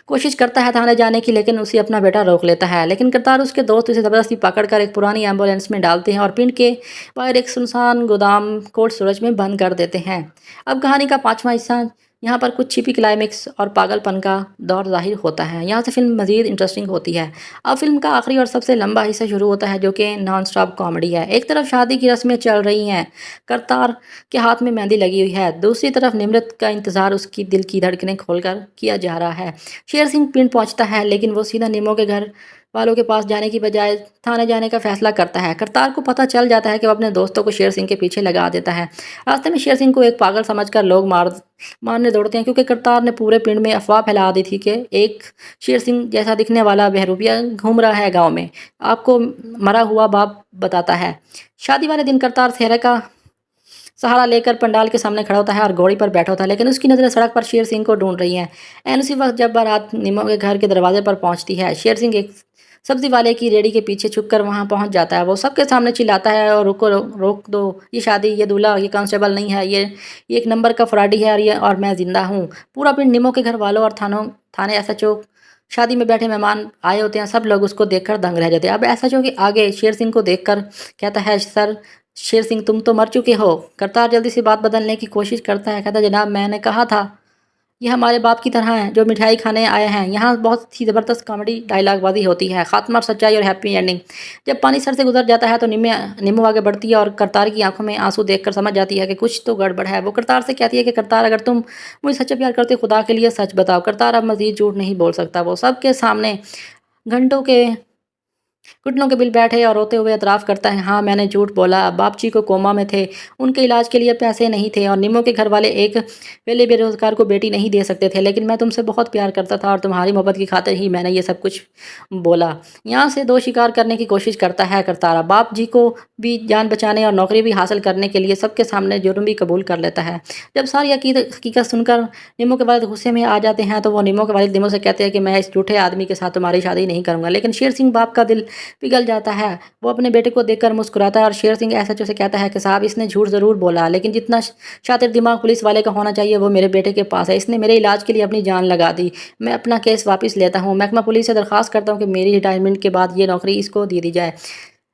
कोशिश करता है थाने जाने की, लेकिन उसे अपना बेटा रोक लेता है। लेकिन करतार उसके दोस्त उसे ज़बरदस्ती पकड़कर एक पुरानी एम्बुलेंस में डालते हैं और पिंड के बाहर एक सुनसान गोदाम कोट सूरज में बंद कर देते हैं। अब कहानी का 5वां हिस्सा, यहाँ पर कुछ छिपी क्लाइमेक्स और पागलपन का दौर जाहिर होता है। यहाँ से फिल्म मज़ीद इंटरेस्टिंग होती है। अब फिल्म का आखिरी और सबसे लंबा हिस्सा शुरू होता है जो कि नॉन स्टॉप कॉमेडी है। एक तरफ शादी की रस्में चल रही हैं, करतार के हाथ में मेहंदी लगी हुई है, दूसरी तरफ निमृत का इंतज़ार उसकी दिल की धड़कनें खोलकर किया जा रहा है। शेर सिंह पिंड पहुंचता है लेकिन वो सीधा निमो के घर वालों के पास जाने की बजाय थाने जाने का फैसला करता है। करतार को पता चल जाता है कि वो अपने दोस्तों को शेर सिंह के पीछे लगा देता है। रास्ते में शेर सिंह को एक पागल समझकर लोग मारने दौड़ते हैं क्योंकि करतार ने पूरे पिंड में अफवाह फैला दी थी कि एक शेर सिंह जैसा दिखने वाला बहरूपिया घूम रहा है गांव में। आपको मरा हुआ बाप बताता है। शादी वाले दिन करतार सेहरा का सहारा लेकर पंडाल के सामने खड़ा होता है और घोड़ी पर बैठा होता है, लेकिन उसकी नज़रें सड़क पर शेर सिंह को ढूंढ रही हैं। एन उसी वक्त जब बारात निमो के घर के दरवाजे पर पहुंचती है, शेर सिंह एक सब्जी वाले की रेडी के पीछे छुपकर वहां पहुंच जाता है। वो सबके सामने चिल्लाता है, और रुको रोक दो, ये शादी, ये दूल्हा, ये कांस्टेबल नहीं है, ये एक नंबर का फ्रॉडी है और मैं जिंदा हूँ। पूरा पिंड निमो के घर वालों और थाने एसएचओ शादी में बैठे मेहमान आए होते हैं। सब लोग उसको देखकर दंग रह जाते हैं। अब एसएचओ के आगे शेर सिंह को देखकर कहता है, सर शेर सिंह तुम तो मर चुके हो। करतार जल्दी से बात बदलने की कोशिश करता है, कहता है, जनाब मैंने कहा था ये हमारे बाप की तरह हैं जो मिठाई खाने आए हैं। यहाँ बहुत ही ज़बरदस्त कॉमेडी डायलॉगबाजी होती है, खात्मा और सच्चाई और हैप्पी एंडिंग। जब पानी सर से गुजर जाता है तो निम्मो आगे बढ़ती है और करतार की आंखों में आंसू देखकर समझ जाती है कि कुछ तो गड़बड़ है। वो करतार से कहती है कि करतार अगर तुम मुझे सच्चा प्यार करते खुदा के लिए सच बताओ। करतार अब मजीद झूठ नहीं बोल सकता। वो सबके सामने घंटों के घुटनों के बिल बैठे और रोते हुए एतराफ़ करता है, हाँ मैंने झूठ बोला, बाप जी को कोमा में थे, उनके इलाज के लिए पैसे नहीं थे और निमो के घर वाले एक वेले बेरोजगार को बेटी नहीं दे सकते थे, लेकिन मैं तुमसे बहुत प्यार करता था और तुम्हारी मोहब्बत की खातिर ही मैंने ये सब कुछ बोला। यहाँ से दो शिकार करने की कोशिश करता है करतारा। बाप जी को भी जान बचाने और नौकरी भी हासिल करने के लिए सबके सामने जुर्म भी कबूल कर लेता है। जब सारी हकीकत सुनकर निमो के वालिद गुस्से में आ जाते हैं तो वो निमो के वालिद निमो से कहते हैं कि मैं इस झूठे आदमी के साथ तुम्हारी शादी नहीं करूँगा। लेकिन शेर सिंह बाप का दिल पिघल जाता है। वो अपने बेटे को देखकर मुस्कुराता है और शेर सिंह एसएचओ से कहता है कि साहब इसने झूठ ज़रूर बोला, लेकिन जितना शातिर दिमाग पुलिस वाले का होना चाहिए वो मेरे बेटे के पास है। इसने मेरे इलाज के लिए अपनी जान लगा दी। मैं अपना केस वापस लेता हूँ। महकमा पुलिस से दरख्वास्त करता हूँ कि मेरी रिटायरमेंट के बाद ये नौकरी इसको दे दी जाए।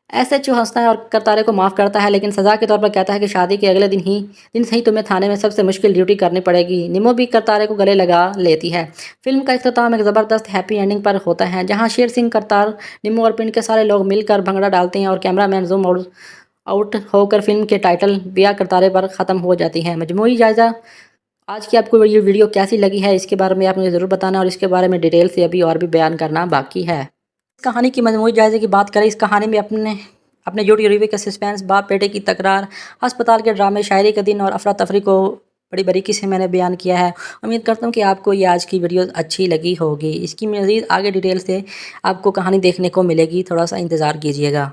एसएचओ हंसता है और करतारे को माफ़ करता है, लेकिन सज़ा के तौर पर कहता है कि शादी के अगले दिन से ही तुम्हें थाने में सबसे मुश्किल ड्यूटी करनी पड़ेगी। निमो भी करतारे को गले लगा लेती है। फिल्म का इख्तिताम एक ज़बरदस्त हैप्पी एंडिंग पर होता है, जहां शेर सिंह, करतार, निमो और पिंड के सारे लोग मिलकर भंगड़ा डालते हैं और कैमरामैन जूम आउट होकर फिल्म के टाइटल ब्याह करतारे पर ख़त्म हो जाती है। मजमूई जायज़ा, आज की आपको ये वीडियो कैसी लगी है इसके बारे में आप मुझे ज़रूर बताना और इसके बारे में डिटेल से अभी और भी बयान करना बाकी है। कहानी की मजमूई जायज़े की बात करें, इस कहानी में अपने अपने जोड़ी रीवी का सस्पेंस, बाप बेटे की तकरार, अस्पताल के ड्रामे, शायरी के दिन और अफरा तफरी को बड़ी बारीकी से मैंने बयान किया है। उम्मीद करता हूँ कि आपको ये आज की वीडियो अच्छी लगी होगी। इसकी मज़ीद आगे डिटेल से आपको कहानी देखने को मिलेगी, थोड़ा सा इंतज़ार कीजिएगा।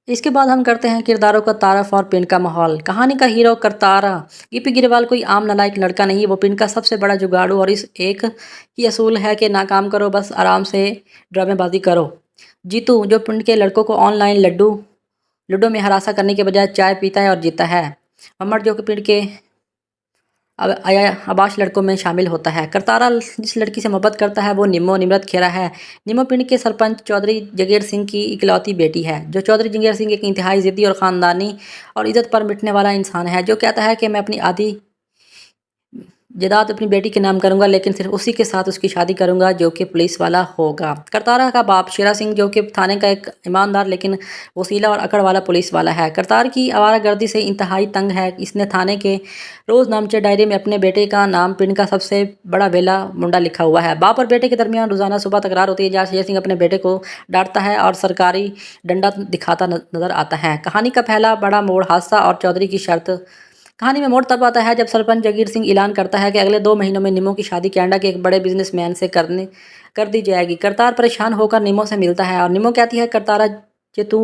इसके बाद हम करते हैं किरदारों का तारफ़ और पिंड का माहौल। कहानी का हीरो करतारा गिप्पी गिरवाल कोई आम नालायक लड़का नहीं, वो पिंड का सबसे बड़ा जुगाड़ू और इस एक ही असूल है कि नाकाम करो बस आराम से ड्रामेबाजी करो। जीतू जो पिंड के लड़कों को ऑनलाइन लूडो में हरासा करने के बजाय चाय पीता है और जीता है। अमर जो कि पिंड के आबाश लड़कों में शामिल होता है। करतारा जिस लड़की से मोहब्बत करता है वो निमृत खेरा है। निमो पिंड के सरपंच चौधरी जगीर सिंह की इकलौती बेटी है। जो चौधरी जगीर सिंह एक इंतहाई ज़िद्दी और ख़ानदानी और इज़्ज़त पर मिटने वाला इंसान है, जो कहता है कि मैं अपनी जायदाद अपनी बेटी के नाम करूंगा, लेकिन सिर्फ उसी के साथ उसकी शादी करूंगा जो कि पुलिस वाला होगा। करतारा का बाप शेरा सिंह, जो कि थाने का एक ईमानदार लेकिन वसीला और अकड़ वाला पुलिस वाला है, करतार की आवारागर्दी से इंतहाई तंग है। इसने थाने के रोज नामचे डायरी में अपने बेटे का नाम पिंड का सबसे बड़ा वेला मुंडा लिखा हुआ है। बाप और बेटे के दरमियान रोजाना सुबह तकरार होती है, जहाँ शेर सिंह अपने बेटे को डांटता है और सरकारी डंडा दिखाता नजर आता है। कहानी का पहला बड़ा मोड़ हादसा और चौधरी की शर्त। कहानी में मोड़ तब आता है जब सरपंच जगीर सिंह ऐलान करता है कि अगले 2 महीनों में निमो की शादी कैनेडा के एक बड़े बिजनेसमैन से कर दी जाएगी। करतार परेशान होकर निमो से मिलता है और निमो कहती है, करतारा जे तू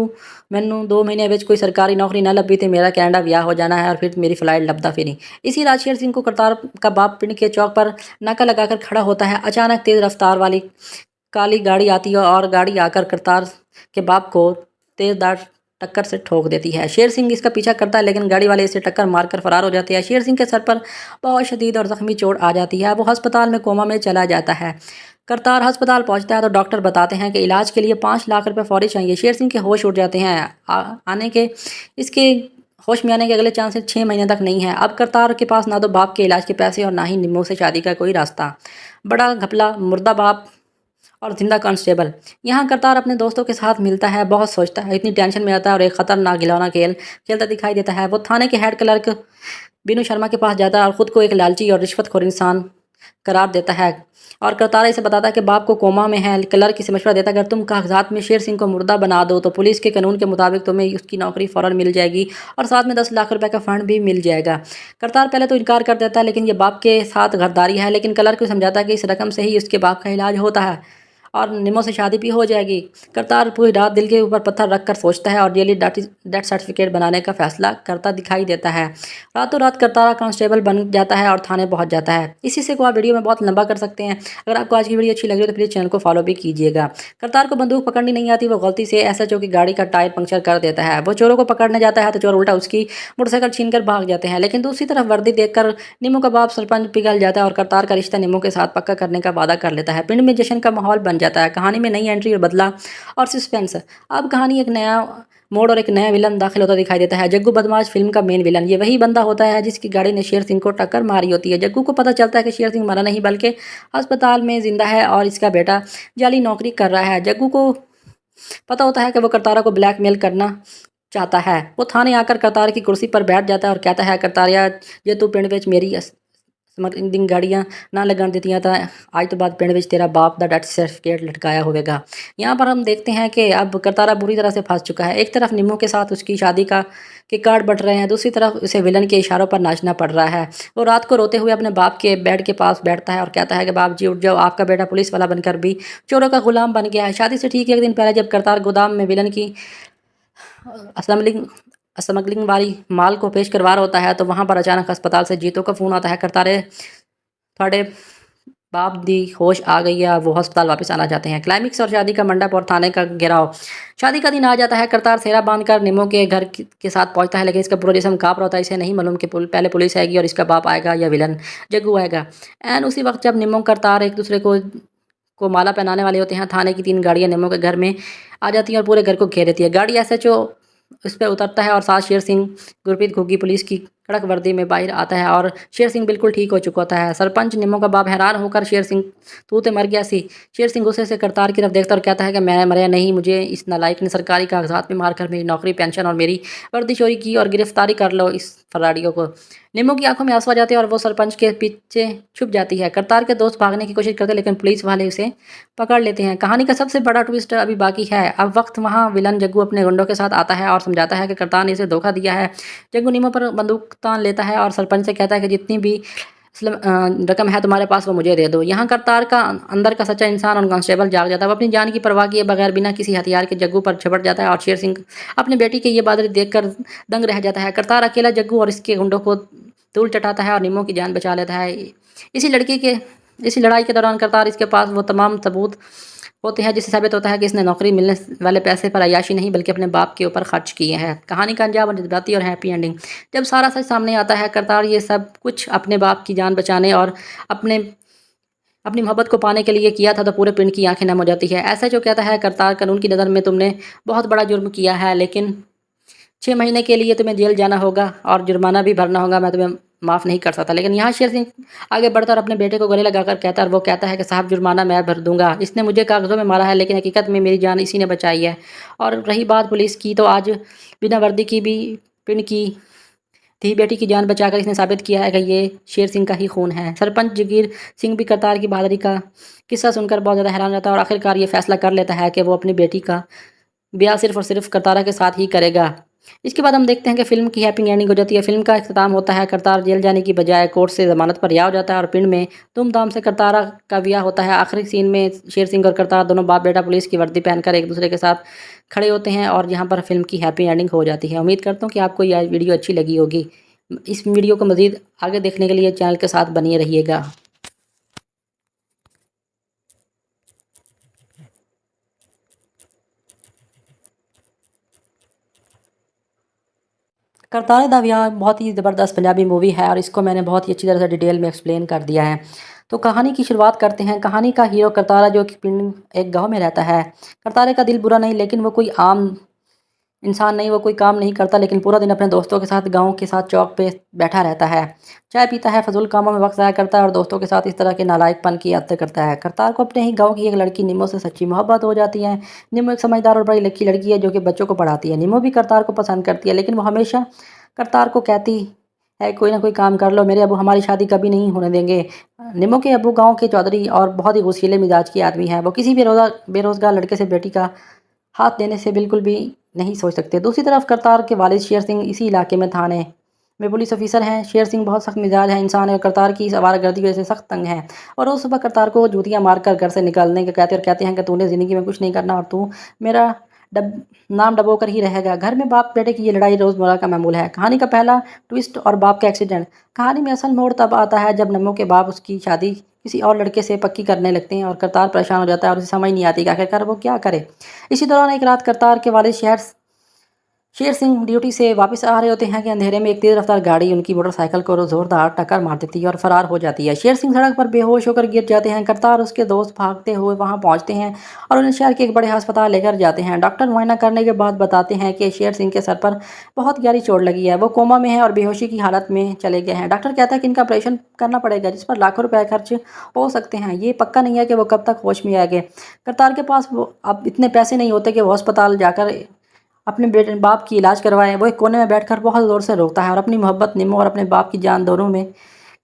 मैनू 2 महीने ਵਿੱਚ कोई सरकारी नौकरी ना लभी तो मेरा कैनेडा ब्याह हो जाना है और फिर मेरी फ्लाइट लपदा फिरी। इसी रात शेर सिंह को करतार का बाप पिंड के चौक पर नाका लगाकर खड़ा होता है। अचानक तेज रफ्तार वाली काली गाड़ी आती है और गाड़ी आकर करतार के बाप को तेजदार टक्कर से ठोक देती है। शेर सिंह इसका पीछा करता है, लेकिन गाड़ी वाले इसे टक्कर मारकर फरार हो जाते हैं। शेर सिंह के सर पर बहुत शदीद और जख्मी चोट आ जाती है। वो अस्पताल में कोमा में चला जाता है। करतार अस्पताल पहुंचता है तो डॉक्टर बताते हैं कि इलाज के लिए 5 लाख रुपए फौरी चाहिए। शेर सिंह के होश उड़ जाते हैं। आने के इसके होश में आने के अगले चांस 6 महीने तक नहीं है। अब करतार के पास ना तो बाप के इलाज के पैसे और ना ही निम्मो से शादी का कोई रास्ता। बड़ा घपला, मुर्दा बाप और जिंदा कांस्टेबल। यहाँ करतार अपने दोस्तों के साथ मिलता है, बहुत सोचता है, इतनी टेंशन में आता है और एक खतरनाक घिनौना खेल खेलता दिखाई देता है। वो थाने के हेड क्लर्क बीनू शर्मा के पास जाता है और ख़ुद को एक लालची और रिश्वतखोर इंसान करार देता है और करतारा इसे बताता है कि बाप को कोमा में है। क्लर्क इसे मशवरा देता है, अगर तुम कागजात में शेर सिंह को मुर्दा बना दो तो पुलिस के कानून के मुताबिक तुम्हें उसकी नौकरी फ़ौरन मिल जाएगी और साथ में 10 लाख रुपए का फ़ंड भी मिल जाएगा। करतार पहले तो इनकार कर देता है, लेकिन ये बाप के साथ गद्दारी है। लेकिन क्लर्क को समझाता है कि इस रकम से ही उसके बाप का इलाज होता है और निमो से शादी भी हो जाएगी। करतार पूरी रात दिल के ऊपर पत्थर रखकर सोचता है और डेली डेथ सर्टिफिकेट बनाने का फैसला करता दिखाई देता है। रातों रात करतारा कांस्टेबल बन जाता है और थाने पहुंच जाता है। इसी से को आप वीडियो में बहुत लंबा कर सकते हैं। अगर आपको आज की वीडियो अच्छी लगी हो तो प्लीज़ चैनल को फॉलो भी कीजिएगा। करतार को बंदूक पकड़नी नहीं आती, वो गलती से एसएचओ की गाड़ी का टायर पंक्चर कर देता है। वो चोरों को पकड़ने जाता है तो चोर उल्टा उसकी मोटरसाइकिल छीन कर भाग जाते हैं। लेकिन दूसरी तरफ वर्दी देखकर निमो का बाप सरपंच पिघल जाता है और करतार का रिश्ता निमो के साथ पक्का करने का वादा कर लेता है। पिंड में जश्न का माहौल बन जाता है। कहानी में नई एंट्री और बदला और सस्पेंस। अब कहानी एक नया मोड़ और एक नया विलन दाखिल होता दिखाई देता है। जग्गू बदमाश फिल्म का मेन विलन। ये वही बंदा होता है जिसकी गाड़ी ने शेर सिंह को टक्कर मारी होती है। जग्गू को पता चलता है कि शेर सिंह मरा नहीं बल्कि अस्पताल में जिंदा है और इसका बेटा जाली नौकरी कर रहा है। जग्गू को पता होता है कि वो करतारा को ब्लैकमेल करना चाहता है। वो थाने आकर करतार की कुर्सी पर बैठ जाता है और कहता है, करतारिया जे तू पिंड विच मेरी दिन गाड़ियाँ ना लगन दित्तियां तो आज तो बाद पिंड विच तेरा बाप दा डेथ सर्टिफिकेट लटकाया होगा। यहाँ पर हम देखते हैं कि अब करतारा बुरी तरह से फंस चुका है। एक तरफ निम्मो के साथ उसकी शादी के कार्ड बट रहे हैं, दूसरी तरफ उसे विलन के इशारों पर नाचना पड़ रहा है। वो रात को रोते हुए अपने बाप के बेड के पास बैठता है और कहता है कि बाप जी उठ जाओ, आपका बेटा पुलिस वाला बनकर भी चोरों का गुलाम बन गया है। शादी से ठीक 1 दिन पहले जब करतार गोदाम में विलन की स्मगलिंग वाली माल को पेश करवा रहा होता है तो वहाँ पर अचानक अस्पताल से जीतू का फ़ोन आता है, करतारे थोड़े बाप दी होश आ गई है। वो अस्पताल वापस आना चाहते हैं। क्लाइमिक्स और शादी का मंडप और थाने का घेराव। शादी का दिन आ जाता है। करतार सेहरा बांधकर निमो के घर के साथ पहुंचता है, लेकिन इसका पूरा जिस्म काँप रहा होता है। इसे नहीं मालूम कि पहले पुलिस आएगी और इसका बाप आएगा या विलन जग्गू आएगा। एंड उसी वक्त जब निमो करतार एक दूसरे को माला पहनाने वाले होते हैं, थाने की 3 गाड़ियाँ निमो के घर में आ जाती हैं और पूरे घर को घेर देती है। गाड़ी एसएचओ उस पर उतरता है और साथ शेर सिंह गुरप्रीत घुग्गी पुलिस की कड़क वर्दी में बाहर आता है और शेर सिंह बिल्कुल ठीक हो चुका होता है। सरपंच निमो का बाप हैरान होकर शेर सिंह तू तो मर गया सी। शेर सिंह गुस्से से करतार की तरफ देखता और कहता है कि मैं मरा नहीं, मुझे इस नालायक ने सरकारी कागजात में मारकर मेरी नौकरी, पेंशन और मेरी वर्दी चोरी की और गिरफ्तारी कर लो इस फराडियों को। निमो की आंखों में आंसू आ जाते हैं और वो सरपंच के पीछे छुप जाती है। करतार के दोस्त भागने की कोशिश करते हैं, लेकिन पुलिस वाले उसे पकड़ लेते हैं। कहानी का सबसे बड़ा ट्विस्ट अभी बाकी है। अब वक्त वहाँ विलन जग्गू अपने गुंडों के साथ आता है और समझाता है कि करतार ने इसे धोखा दिया है। जग्गू निमो पर बंदूक तान लेता है और सरपंच से कहता है कि जितनी भी रकम है तुम्हारे पास वो मुझे दे दो। यहाँ करतार का अंदर का सच्चा इंसान और कांस्टेबल जाग जाता है। वो अपनी जान की परवाह किए बगैर बिना किसी हथियार के जग्गू पर झपट जाता है और शेर सिंह अपने बेटी के ये बहादुरी देखकर दंग रह जाता है। करतार अकेला जग्गू और इसके गुंडों को धूल चटाता है और निमो की जान बचा लेता है। इसी लड़ाई के दौरान करतार इसके पास वो तमाम सबूत होते हैं जिससे साबित होता है कि इसने नौकरी मिलने वाले पैसे पर अय्याशी नहीं बल्कि अपने बाप के ऊपर खर्च किए हैं। कहानी का अंजाम जज्बाती और हैप्पी एंडिंग। जब सारा सच सामने आता है, करतार ये सब कुछ अपने बाप की जान बचाने और अपनी मोहब्बत को पाने के लिए किया था तो पूरे पिंड की आंखें नम हो जाती है। ऐसा जो कहता है, करतार कानून की नज़र में तुमने बहुत बड़ा जुर्म किया है, लेकिन 6 महीने के लिए तुम्हें जेल जाना होगा और जुर्माना भी भरना होगा। मैं तुम्हें माफ़ नहीं कर सकता। लेकिन यहाँ शेर सिंह आगे बढ़ता और अपने बेटे को गले लगाकर कहता है, और वो कहता है कि साहब जुर्माना मैं भर दूंगा, इसने मुझे कागज़ों में मारा है लेकिन हकीकत में मेरी जान इसी ने बचाई है। और रही बात पुलिस की, तो आज बिना वर्दी की भी पिंड की धी बेटी की जान बचाकर इसने साबित किया है कि ये शेर सिंह का ही खून है। सरपंच जगीर सिंह भी करतार की बहादुरी का किस्सा सुनकर बहुत ज़्यादा हैरान रहता है और आखिरकार ये फैसला कर लेता है कि वो अपनी बेटी का ब्याह सिर्फ़ और सिर्फ़ करतारा के साथ ही करेगा। इसके बाद हम देखते हैं कि फ़िल्म की हैप्पी एंडिंग हो जाती है। फ़िल्म का इख्तिताम होता है, करतार जेल जाने की बजाय कोर्ट से ज़मानत पर रिहा हो जाता है और पिंड में धूमधाम से करतारा का ब्याह होता है। आखिरी सीन में शेर सिंह और करतार दोनों बाप बेटा पुलिस की वर्दी पहनकर एक दूसरे के साथ खड़े होते हैं और यहाँ पर फ़िल्म की हैप्पी एंडिंग हो जाती है। उम्मीद करता हूँ कि आपको यह वीडियो अच्छी लगी होगी। इस वीडियो को मज़ीद आगे देखने के लिए चैनल के साथ बने रहिएगा। करतार दा ब्याह बहुत ही ज़बरदस्त पंजाबी मूवी है और इसको मैंने बहुत ही अच्छी तरह से डिटेल में एक्सप्लेन कर दिया है। तो कहानी की शुरुआत करते हैं। कहानी का हीरो करतारा जो कि पिंड एक गांव में रहता है। करतारे का दिल बुरा नहीं, लेकिन वो कोई आम इंसान नहीं, वो कोई काम नहीं करता, लेकिन पूरा दिन अपने दोस्तों के साथ गाँव के साथ चौक पे बैठा रहता है, चाय पीता है, फजूल कामों में वक्त ज़ाया करता है और दोस्तों के साथ इस तरह के नालायकपन की हरकतें करता है। करतार को अपने ही गाँव की एक लड़की निमो से सच्ची मोहब्बत हो जाती है। निमो एक समझदार और बड़ी लकी लड़की है जो कि बच्चों को पढ़ाती है। निमो भी करतार को पसंद करती है, लेकिन वो हमेशा करतार को कहती है कोई ना कोई काम कर लो, मेरे अबू हमारी शादी कभी नहीं होने देंगे। निमो के अबू गाँव के चौधरी और बहुत ही गुस्सैले मिजाज के आदमी हैं। वो किसी भी बेरोज़गार लड़के से बेटी का हाथ देने से बिल्कुल भी नहीं सोच सकते। दूसरी तरफ करतार के वालिद शेर सिंह इसी इलाके में थाने में पुलिस ऑफिसर हैं। शेर सिंह बहुत सख्त मिजाज है इंसान है और करतार की इस आवारागर्दी की वजह से सख्त तंग है और रोज़ सुबह करतार को जूतियाँ मारकर घर से निकालने के कहते हैं कि तूने ज़िंदगी में कुछ नहीं करना और तू मेरा डब नाम डबो कर ही रहेगा। घर में बाप बेटे की ये लड़ाई रोज़मर्रा का मामूल है। कहानी का पहला ट्विस्ट और बाप का एक्सीडेंट। कहानी में असल मोड़ तब आता है जब नमो के बाप उसकी शादी किसी और लड़के से पक्की करने लगते हैं और करतार परेशान हो जाता है और उसे समझ नहीं आती कि आखिरकार वो क्या करे। इसी दौरान एक रात करतार के वालिद शेर सिंह ड्यूटी से वापस आ रहे होते हैं कि अंधेरे में एक तेज़ रफ्तार गाड़ी उनकी मोटरसाइकिल को ज़ोरदार टक्कर मार देती है और फरार हो जाती है। शेर सिंह सड़क पर बेहोश होकर गिर जाते हैं। करतार उसके दोस्त भागते हुए वहां पहुंचते हैं और उन्हें शहर के एक बड़े अस्पताल लेकर जाते हैं। डॉक्टर मुआयना करने के बाद बताते हैं कि शेर सिंह के सर पर बहुत गहरी चोट लगी है, वो कोमा में है और बेहोशी की हालत में चले गए हैं। डॉक्टर कहता है कि इनका ऑपरेशन करना पड़ेगा, जिस पर लाखों रुपए खर्च हो सकते हैं। ये पक्का नहीं है कि वो कब तक होश में आएंगे। करतार के पास वो अब इतने पैसे नहीं होते कि वो अस्पताल जाकर अपने बेटे बाप की इलाज करवाए। वो एक कोने में बैठकर बहुत ज़ोर से रोता है और अपनी मोहब्बत निमो और अपने बाप की जान दोनों में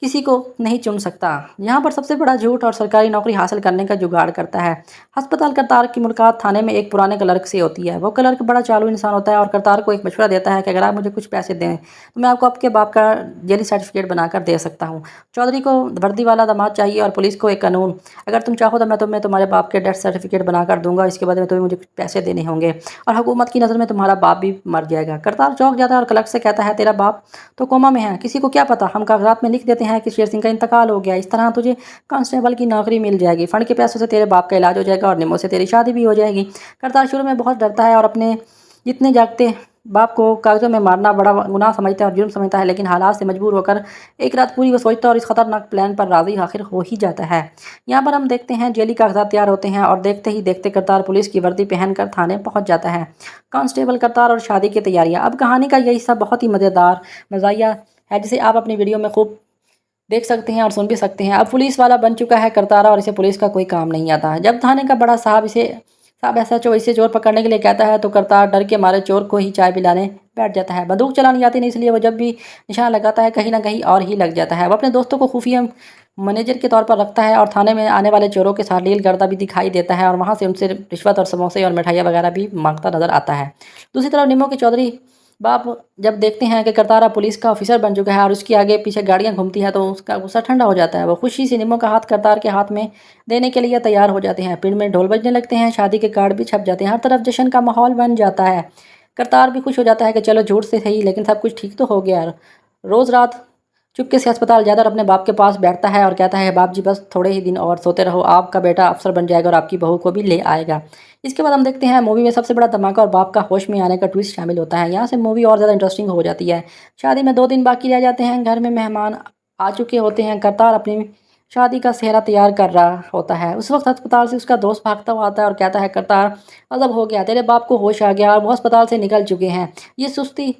किसी को नहीं चुन सकता। यहाँ पर सबसे बड़ा झूठ और सरकारी नौकरी हासिल करने का जुगाड़ करता है। अस्पताल करतार की मुलाकात थाने में एक पुराने क्लर्क से होती है। वो क्लर्क बड़ा चालू इंसान होता है और करतार को एक मशवरा देता है कि अगर आप मुझे कुछ पैसे दें तो मैं आपको आपके बाप का जेली सर्टिफिकेट बनाकर दे सकता हूँ। चौधरी को वर्दी वाला दामाद चाहिए और पुलिस को एक कानून। अगर तुम चाहो तो मैं तुम्हें तुम्हारे बाप के डेथ सर्टिफिकेट बनाकर दूंगा, इसके बाद में तुम्हें मुझे कुछ पैसे देने होंगे और हुकूमत की नज़र में तुम्हारा बाप भी मर जाएगा। करतार चौंक जाता है और क्लर्क से कहता है तेरा बाप तो कोमा में है, किसी को क्या पता, हम कागजात में लिख देते हैं कि शेर सिंह का इंतकाल हो गया, इस तरह तुझे कांस्टेबल की नौकरी मिल जाएगी, फंड के पैसों से तेरे बाप का इलाज हो जाएगा और निमो से तेरी शादी भी हो जाएगी। करतार शुरू में बहुत डरता है और अपने जितने जागते बाप को कागजों में मारना बड़ा गुनाह समझता है और जुर्म समझता है, लेकिन हालात से मजबूर होकर एक रात पूरी वो सोचता है और इस खतरनाक प्लान पर राजी आखिर हो ही जाता है। यहाँ पर हम देखते हैं जेली कागजात तैयार होते हैं और देखते ही देखते करतार पुलिस की वर्दी पहनकर थाने पहुंच जाता है। कांस्टेबल करतार और शादी की तैयारियां। अब कहानी का यह हिस्सा बहुत ही मज़ेदार मज़ाहिया है जिसे आप अपनी वीडियो में खूब देख सकते हैं और सुन भी सकते हैं। अब पुलिस वाला बन चुका है करतारा और इसे पुलिस का कोई काम नहीं आता है। जब थाने का बड़ा साहब SHO इसे चोर पकड़ने के लिए कहता है तो करतार डर के मारे चोर को ही चाय पिलाने बैठ जाता है। बंदूक चलानी आती नहीं, इसलिए वो जब भी निशाना लगाता है कहीं ना कहीं और ही लग जाता है। वो अपने दोस्तों को खुफिया मैनेजर के तौर पर रखता है और थाने में आने वाले चोरों के साथ डील करता भी दिखाई देता है और वहाँ से उनसे रिश्वत और समोसे और मिठाइयाँ वगैरह भी मांगता नजर आता है। दूसरी तरफ निमो के चौधरी बाप जब देखते हैं कि करतारा पुलिस का ऑफिसर बन चुका है और उसके आगे पीछे गाड़ियां घूमती हैं तो उसका गुस्सा ठंडा हो जाता है। वो खुशी से निमो का हाथ करतार के हाथ में देने के लिए तैयार हो जाते हैं। पिंड में ढोल बजने लगते हैं, शादी के कार्ड भी छप जाते हैं, हर तरफ जश्न का माहौल बन जाता है। करतार भी खुश हो जाता है कि चलो झूठ से सही लेकिन सब कुछ ठीक तो हो गया। रोज़ रात चुपके से अस्पताल जाकर अपने बाप के पास बैठता है और कहता है बाप जी बस थोड़े ही दिन और सोते रहो, आपका बेटा अफसर बन जाएगा और आपकी बहू को भी ले आएगा। इसके बाद हम देखते हैं मूवी में सबसे बड़ा धमाका और बाप का होश में आने का ट्विस्ट शामिल होता है। यहाँ से मूवी और ज़्यादा इंटरेस्टिंग हो जाती है। शादी में 2 दिन बाकी रह जाते हैं, घर में मेहमान आ चुके होते हैं। करतार अपनी शादी का सेहरा तैयार कर रहा होता है। उस वक्त अस्पताल से उसका दोस्त भागता हुआ आता है और कहता है करतार अजब हो गया, तेरे बाप को होश आ गया और वो अस्पताल से निकल चुके हैं। ये सुस्ती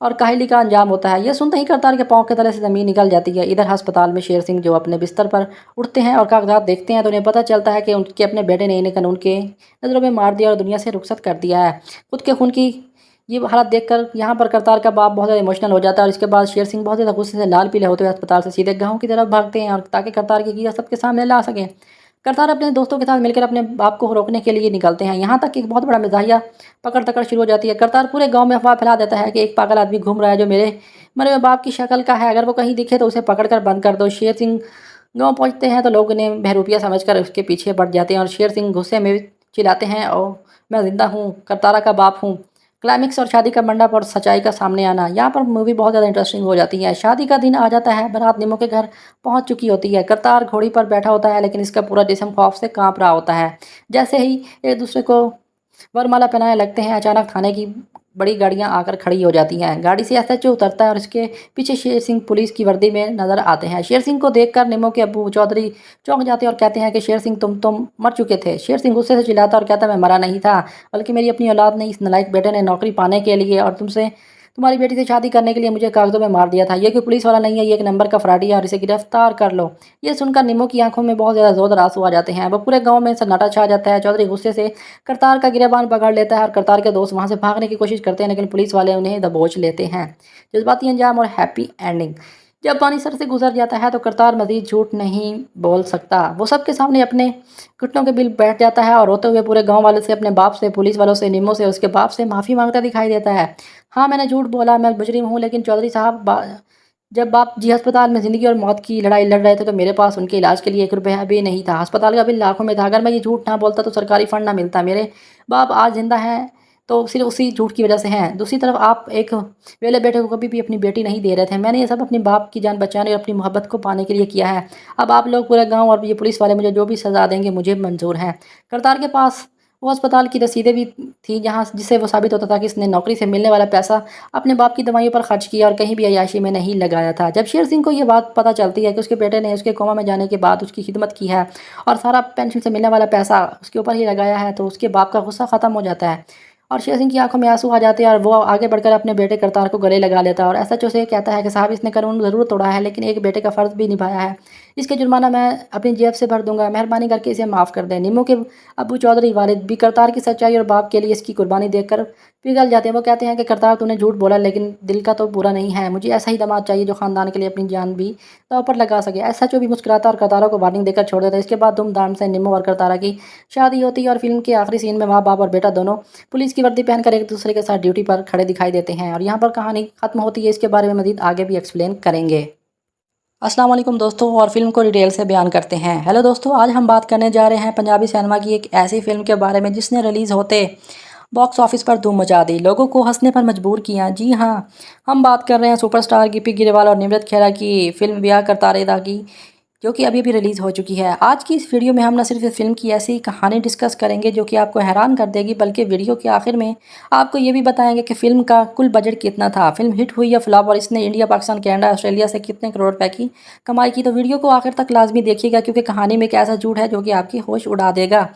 और काहली का अंजाम होता है। यह सुनते ही करतार के पाँव के तले से ज़मीन निकल जाती है। इधर अस्पताल में शेर सिंह जो अपने बिस्तर पर उठते हैं और कागजात देखते हैं तो उन्हें पता चलता है कि उनके अपने बेटे ने इन्हें कानून के नज़रों में मार दिया और दुनिया से रुखसत कर दिया है। खुद के खून की ये हालत देखकर यहाँ पर करतार का बाप बहुत ज़्यादा इमोशनल हो जाता है और इसके बाद शेर सिंह बहुत ज़्यादा गुस्से से लाल पीले होते हुए अस्पताल से सीधे गाँव की तरफ भागते हैं और ताकि करतार की गिरफ्त सबके सामने ला सकें। करतार अपने दोस्तों के साथ मिलकर अपने बाप को रोकने के लिए निकलते हैं। यहाँ तक कि एक बहुत बड़ा मिजाहिया पकड़ तकड़ शुरू हो जाती है। करतार पूरे गांव में अफवाह फैला देता है कि एक पागल आदमी घूम रहा है जो मेरे मरे हुए बाप की शक्ल का है। अगर वो कहीं दिखे तो उसे पकड़कर बंद कर दो। शेर सिंह गांव पहुंचते हैं तो लोग उन्हें बहरूपिया समझकर उसके पीछे बढ़ जाते हैं और शेर सिंह गुस्से में चिल्लाते हैं और मैं जिंदा हूँ, करतारा का बाप हूँ। क्लाइमेक्स और शादी का मंडप और सच्चाई का सामने आना, यहाँ पर मूवी बहुत ज़्यादा इंटरेस्टिंग हो जाती है। शादी का दिन आ जाता है, बारात निमो के घर पहुंच चुकी होती है। करतार घोड़ी पर बैठा होता है लेकिन इसका पूरा जिस्म खौफ से कांप रहा होता है। जैसे ही एक दूसरे को वरमाला पहनाने लगते हैं अचानक थाने की बड़ी गाड़ियां आकर खड़ी हो जाती हैं। गाड़ी से एसएचओ उतरता है और इसके पीछे शेर सिंह पुलिस की वर्दी में नजर आते हैं। शेर सिंह को देखकर निमो के अब्बू चौधरी चौंक जाते हैं और कहते हैं कि शेर सिंह तुम मर चुके थे। शेर सिंह गुस्से से चिल्लाता और कहता मैं मरा नहीं था, बल्कि मेरी अपनी औलाद ने, इस नालायक बेटे ने नौकरी पाने के लिए और तुम्हारी बेटी से शादी करने के लिए मुझे कागजों में मार दिया था। ये कोई पुलिस वाला नहीं है, ये एक नंबर का फ्रॉडी है और इसे गिरफ्तार कर लो। ये सुनकर निमो की आंखों में बहुत ज़्यादा जोरदार आंसू आ जाते हैं। वो पूरे गांव में सन्नाटा छा जाता है। चौधरी गुस्से से करतार का गिरबान पकड़ लेता है और करतार के दोस्त वहां से भागने की कोशिश करते हैं लेकिन पुलिस वाले उन्हें दबोच लेते हैं। जज्बाती अंजाम और हैप्पी एंडिंग। जब पानी सर से गुजर जाता है तो करतार मजीद झूठ नहीं बोल सकता। वो सबके सामने अपने घुटनों के बिल बैठ जाता है और रोते हुए पूरे गांव वालों से, अपने बाप से, पुलिस वालों से, निमो से, उसके बाप से माफ़ी मांगता दिखाई देता है। हाँ मैंने झूठ बोला, मैं मुजरिम हूँ, लेकिन चौधरी साहब जब बाप जी अस्पताल में ज़िंदगी और मौत की लड़ाई लड़ रहे थे तो मेरे पास उनके इलाज के लिए 1 रुपया भी नहीं था। अस्पताल का बिल लाखों में था। अगर मैं ये झूठ ना बोलता तो सरकारी फंड ना मिलता। मेरे बाप आज जिंदा हैं तो सिर्फ उसी झूठ की वजह से हैं। दूसरी तरफ आप एक वेले बेटे को कभी भी अपनी बेटी नहीं दे रहे थे। मैंने ये सब अपने बाप की जान बचाने और अपनी मोहब्बत को पाने के लिए किया है। अब आप लोग, पूरे गांव और ये पुलिस वाले मुझे जो भी सज़ा देंगे मुझे मंजूर है। करतार के पास वो अस्पताल की रसीदें भी थी जहाँ जिससे वो साबित होता था कि इसने नौकरी से मिलने वाला पैसा अपने बाप की दवाइयों पर खर्च किया और कहीं भी अय्याशी में नहीं लगाया था। जब शेर सिंह को ये बात पता चलती है कि उसके बेटे ने उसके कोमा में जाने के बाद उसकी खिदमत की है और सारा पेंशन से मिलने वाला पैसा उसके ऊपर ही लगाया है तो उसके बाप का गुस्सा ख़त्म हो जाता है और शेर सिंह की आंखों में आंसू आ जाते हैं और वो आगे बढ़कर अपने बेटे करतार को गले लगा लेता है और एसएचओ से कहता है कि साहब इसने कानून ज़रूर तोड़ा है लेकिन एक बेटे का फ़र्ज़ भी निभाया है। इसके जुर्माना मैं अपनी जेब से भर दूंगा, मेहरबानी करके इसे माफ़ कर दें। निमो के अबू चौधरी वालिद भी करतार की सच्चाई और बाप के लिए इसकी कुर्बानी देखकर पिघल जाते हैं। वो कहते हैं कि करतार तूने झूठ बोला लेकिन दिल का तो बुरा नहीं है। मुझे ऐसा ही दामाद चाहिए जो ख़ानदान के लिए अपनी जान भी दांव पर लगा सके। एसएचओ भी मुस्कुराता और करतारा को वार्निंग देकर छोड़ देता है। इसके बाद धूमधाम से निमो और करतारा की शादी होती है और फिल्म के आखिरी सीन में माँ बाप और बेटा दोनों पुलिस की वर्दी पहनकर एक दूसरे के साथ ड्यूटी पर खड़े दिखाई देते हैं और यहाँ पर कहानी खत्म होती है। इसके बारे में मज़ीद आगे भी एक्सप्लेन करेंगे। अस्सलाम वालेकुम दोस्तों, और फिल्म को डिटेल से बयान करते हैं। हेलो दोस्तों, आज हम बात करने जा रहे हैं पंजाबी सिनेमा की एक ऐसी फिल्म के बारे में जिसने रिलीज़ होते बॉक्स ऑफिस पर धूम मचा दी, लोगों को हंसने पर मजबूर किया। जी हाँ, हम बात कर रहे हैं सुपरस्टार गिप्पी गिरेवाल और निमरत खेरा की फिल्म ब्याह करतारे दा की, जो कि अभी रिलीज़ हो चुकी है। आज की इस वीडियो में हम न सिर्फ इस फिल्म की ऐसी कहानी डिस्कस करेंगे जो कि आपको हैरान कर देगी, बल्कि वीडियो के आखिर में आपको ये भी बताएंगे कि फ़िल्म का कुल बजट कितना था, फिल्म हिट हुई या फ्लॉप, और इसने इंडिया, पाकिस्तान, कनाडा, ऑस्ट्रेलिया से कितने करोड़ रुपए की कमाई की। तो वीडियो को आखिर तक लाजमी देखिएगा क्योंकि कहानी में एक ऐसा झूठ है जो कि आपकी होश उड़ा देगा।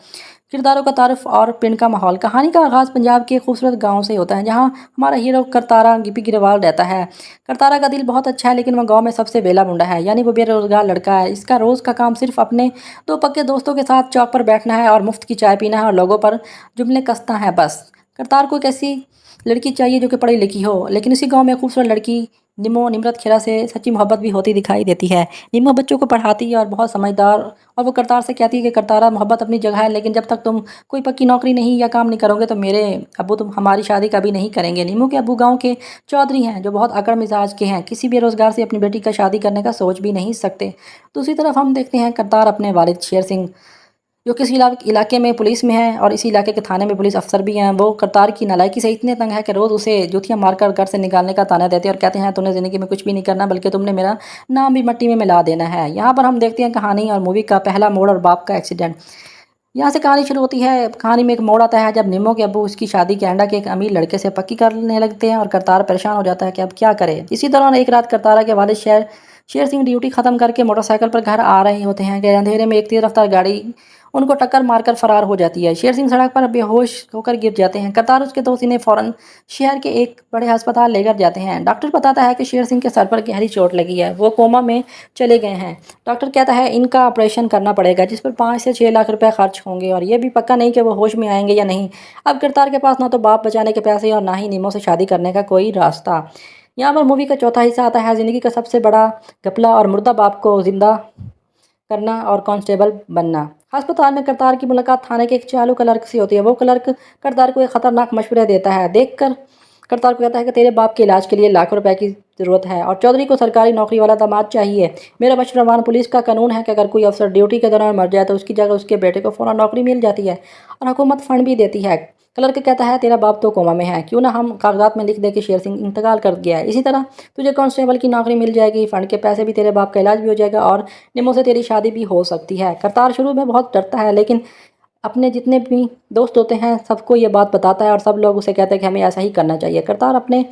किरदारों का तारुफ और पिंड का माहौल। कहानी का आगाज़ पंजाब के खूबसूरत गांव से होता है जहां हमारा हीरो करतारा गिप्पी गिरेवाल रहता है। करतारा का दिल बहुत अच्छा है लेकिन वह गांव में सबसे वेला मुंडा है, यानी वो बेरोजगार लड़का है। इसका रोज़ का काम सिर्फ अपने दो पक्के दोस्तों के साथ चौक पर बैठना है और मुफ्त की चाय पीना है और लोगों पर जुमले कसना है बस। करतार को एक ऐसी लड़की चाहिए जो कि पढ़ी लिखी हो, लेकिन इसी गाँव में खूबसूरत लड़की निमरत खेरा से सच्ची मोहब्बत भी होती दिखाई देती है। निमो बच्चों को पढ़ाती है और बहुत समझदार, और वो करतार से कहती है कि करतारा, मोहब्बत अपनी जगह है लेकिन जब तक तुम कोई पक्की नौकरी नहीं या काम नहीं करोगे तो मेरे अब्बू तुम हमारी शादी कभी नहीं करेंगे। निमो के अब्बू गांव के चौधरी हैं जो बहुत अकड़ मिजाज के हैं, किसी बेरोजगार से अपनी बेटी का शादी करने का सोच भी नहीं सकते। दूसरी तरफ हम देखते हैं करतार अपने वालिद शेर सिंह, जो किसी इलाके में पुलिस में है और इसी इलाके के थाने में पुलिस अफसर भी हैं। वो करतार की नालायकी से इतने तंग है कि रोज़ उसे जूतियाँ मारकर घर से निकालने का ताना देते हैं और कहते हैं तूने ज़िंदगी में कुछ भी नहीं करना बल्कि तुमने मेरा नाम भी मिट्टी में मिला देना है। यहाँ पर हम देखते हैं कहानी और मूवी का पहला मोड़ और बाप का एक्सीडेंट। यहाँ से कहानी शुरू होती है। कहानी में एक मोड़ आता है जब निमो के अब्बू उसकी शादी कनाडा के एक अमीर लड़के से पक्की करने लगते हैं और करतार परेशान हो जाता है कि अब क्या करे। इसी दौरान एक रात करतारा के वालिद शेर सिंह ड्यूटी ख़त्म करके मोटरसाइकिल पर घर आ रहे होते हैं कि अंधेरे में एक तेज़ रफ्तार गाड़ी उनको टक्कर मारकर फरार हो जाती है। शेर सिंह सड़क पर बेहोश होकर गिर जाते हैं। करतार उसके दोस्त इन्हें फौरन शहर के एक बड़े अस्पताल लेकर जाते हैं। डॉक्टर बताता है कि शेर सिंह के सर पर गहरी चोट लगी है, वो कोमा में चले गए हैं। डॉक्टर कहता है इनका ऑपरेशन करना पड़ेगा, जिस पर 5 से 6 लाख रुपए खर्च होंगे और ये भी पक्का नहीं कि वो होश में आएंगे या नहीं। अब करतार के पास ना तो बाप बचाने के पैसे और ना ही नीमो से शादी करने का कोई रास्ता। यहाँ पर मूवी का चौथा हिस्सा आता है ज़िंदगी का सबसे बड़ा घपला और मुर्दा बाप को जिंदा करना और कांस्टेबल बनना। अस्पताल में करतार की मुलाकात थाने के एक चालू क्लर्क से होती है। वो क्लर्क करतार को एक खतरनाक मशवरा देता है। देखकर करतार को कहता है कि तेरे बाप के इलाज के लिए लाखों रुपए की ज़रूरत है और चौधरी को सरकारी नौकरी वाला दामाद चाहिए। मेरा मशवरा मान, पुलिस का कानून है कि अगर कोई अफसर ड्यूटी के दौरान मर जाए तो उसकी जगह उसके बेटे को फ़ौरन नौकरी मिल जाती है और हुकूमत फंड भी देती है। क्लर्क कहता है तेरा बाप तो कोमा में है, क्यों ना हम कागजात में लिख दे कि शेर सिंह इंतकाल कर गया है। इसी तरह तुझे कांस्टेबल की नौकरी मिल जाएगी, फंड के पैसे भी, तेरे बाप का इलाज भी हो जाएगा और निमो से तेरी शादी भी हो सकती है। करतार शुरू में बहुत डरता है, लेकिन अपने जितने भी दोस्त होते हैं सबको ये बात बताता है और सब लोग उसे कहते हैं कि हमें ऐसा ही करना चाहिए। करतार अपने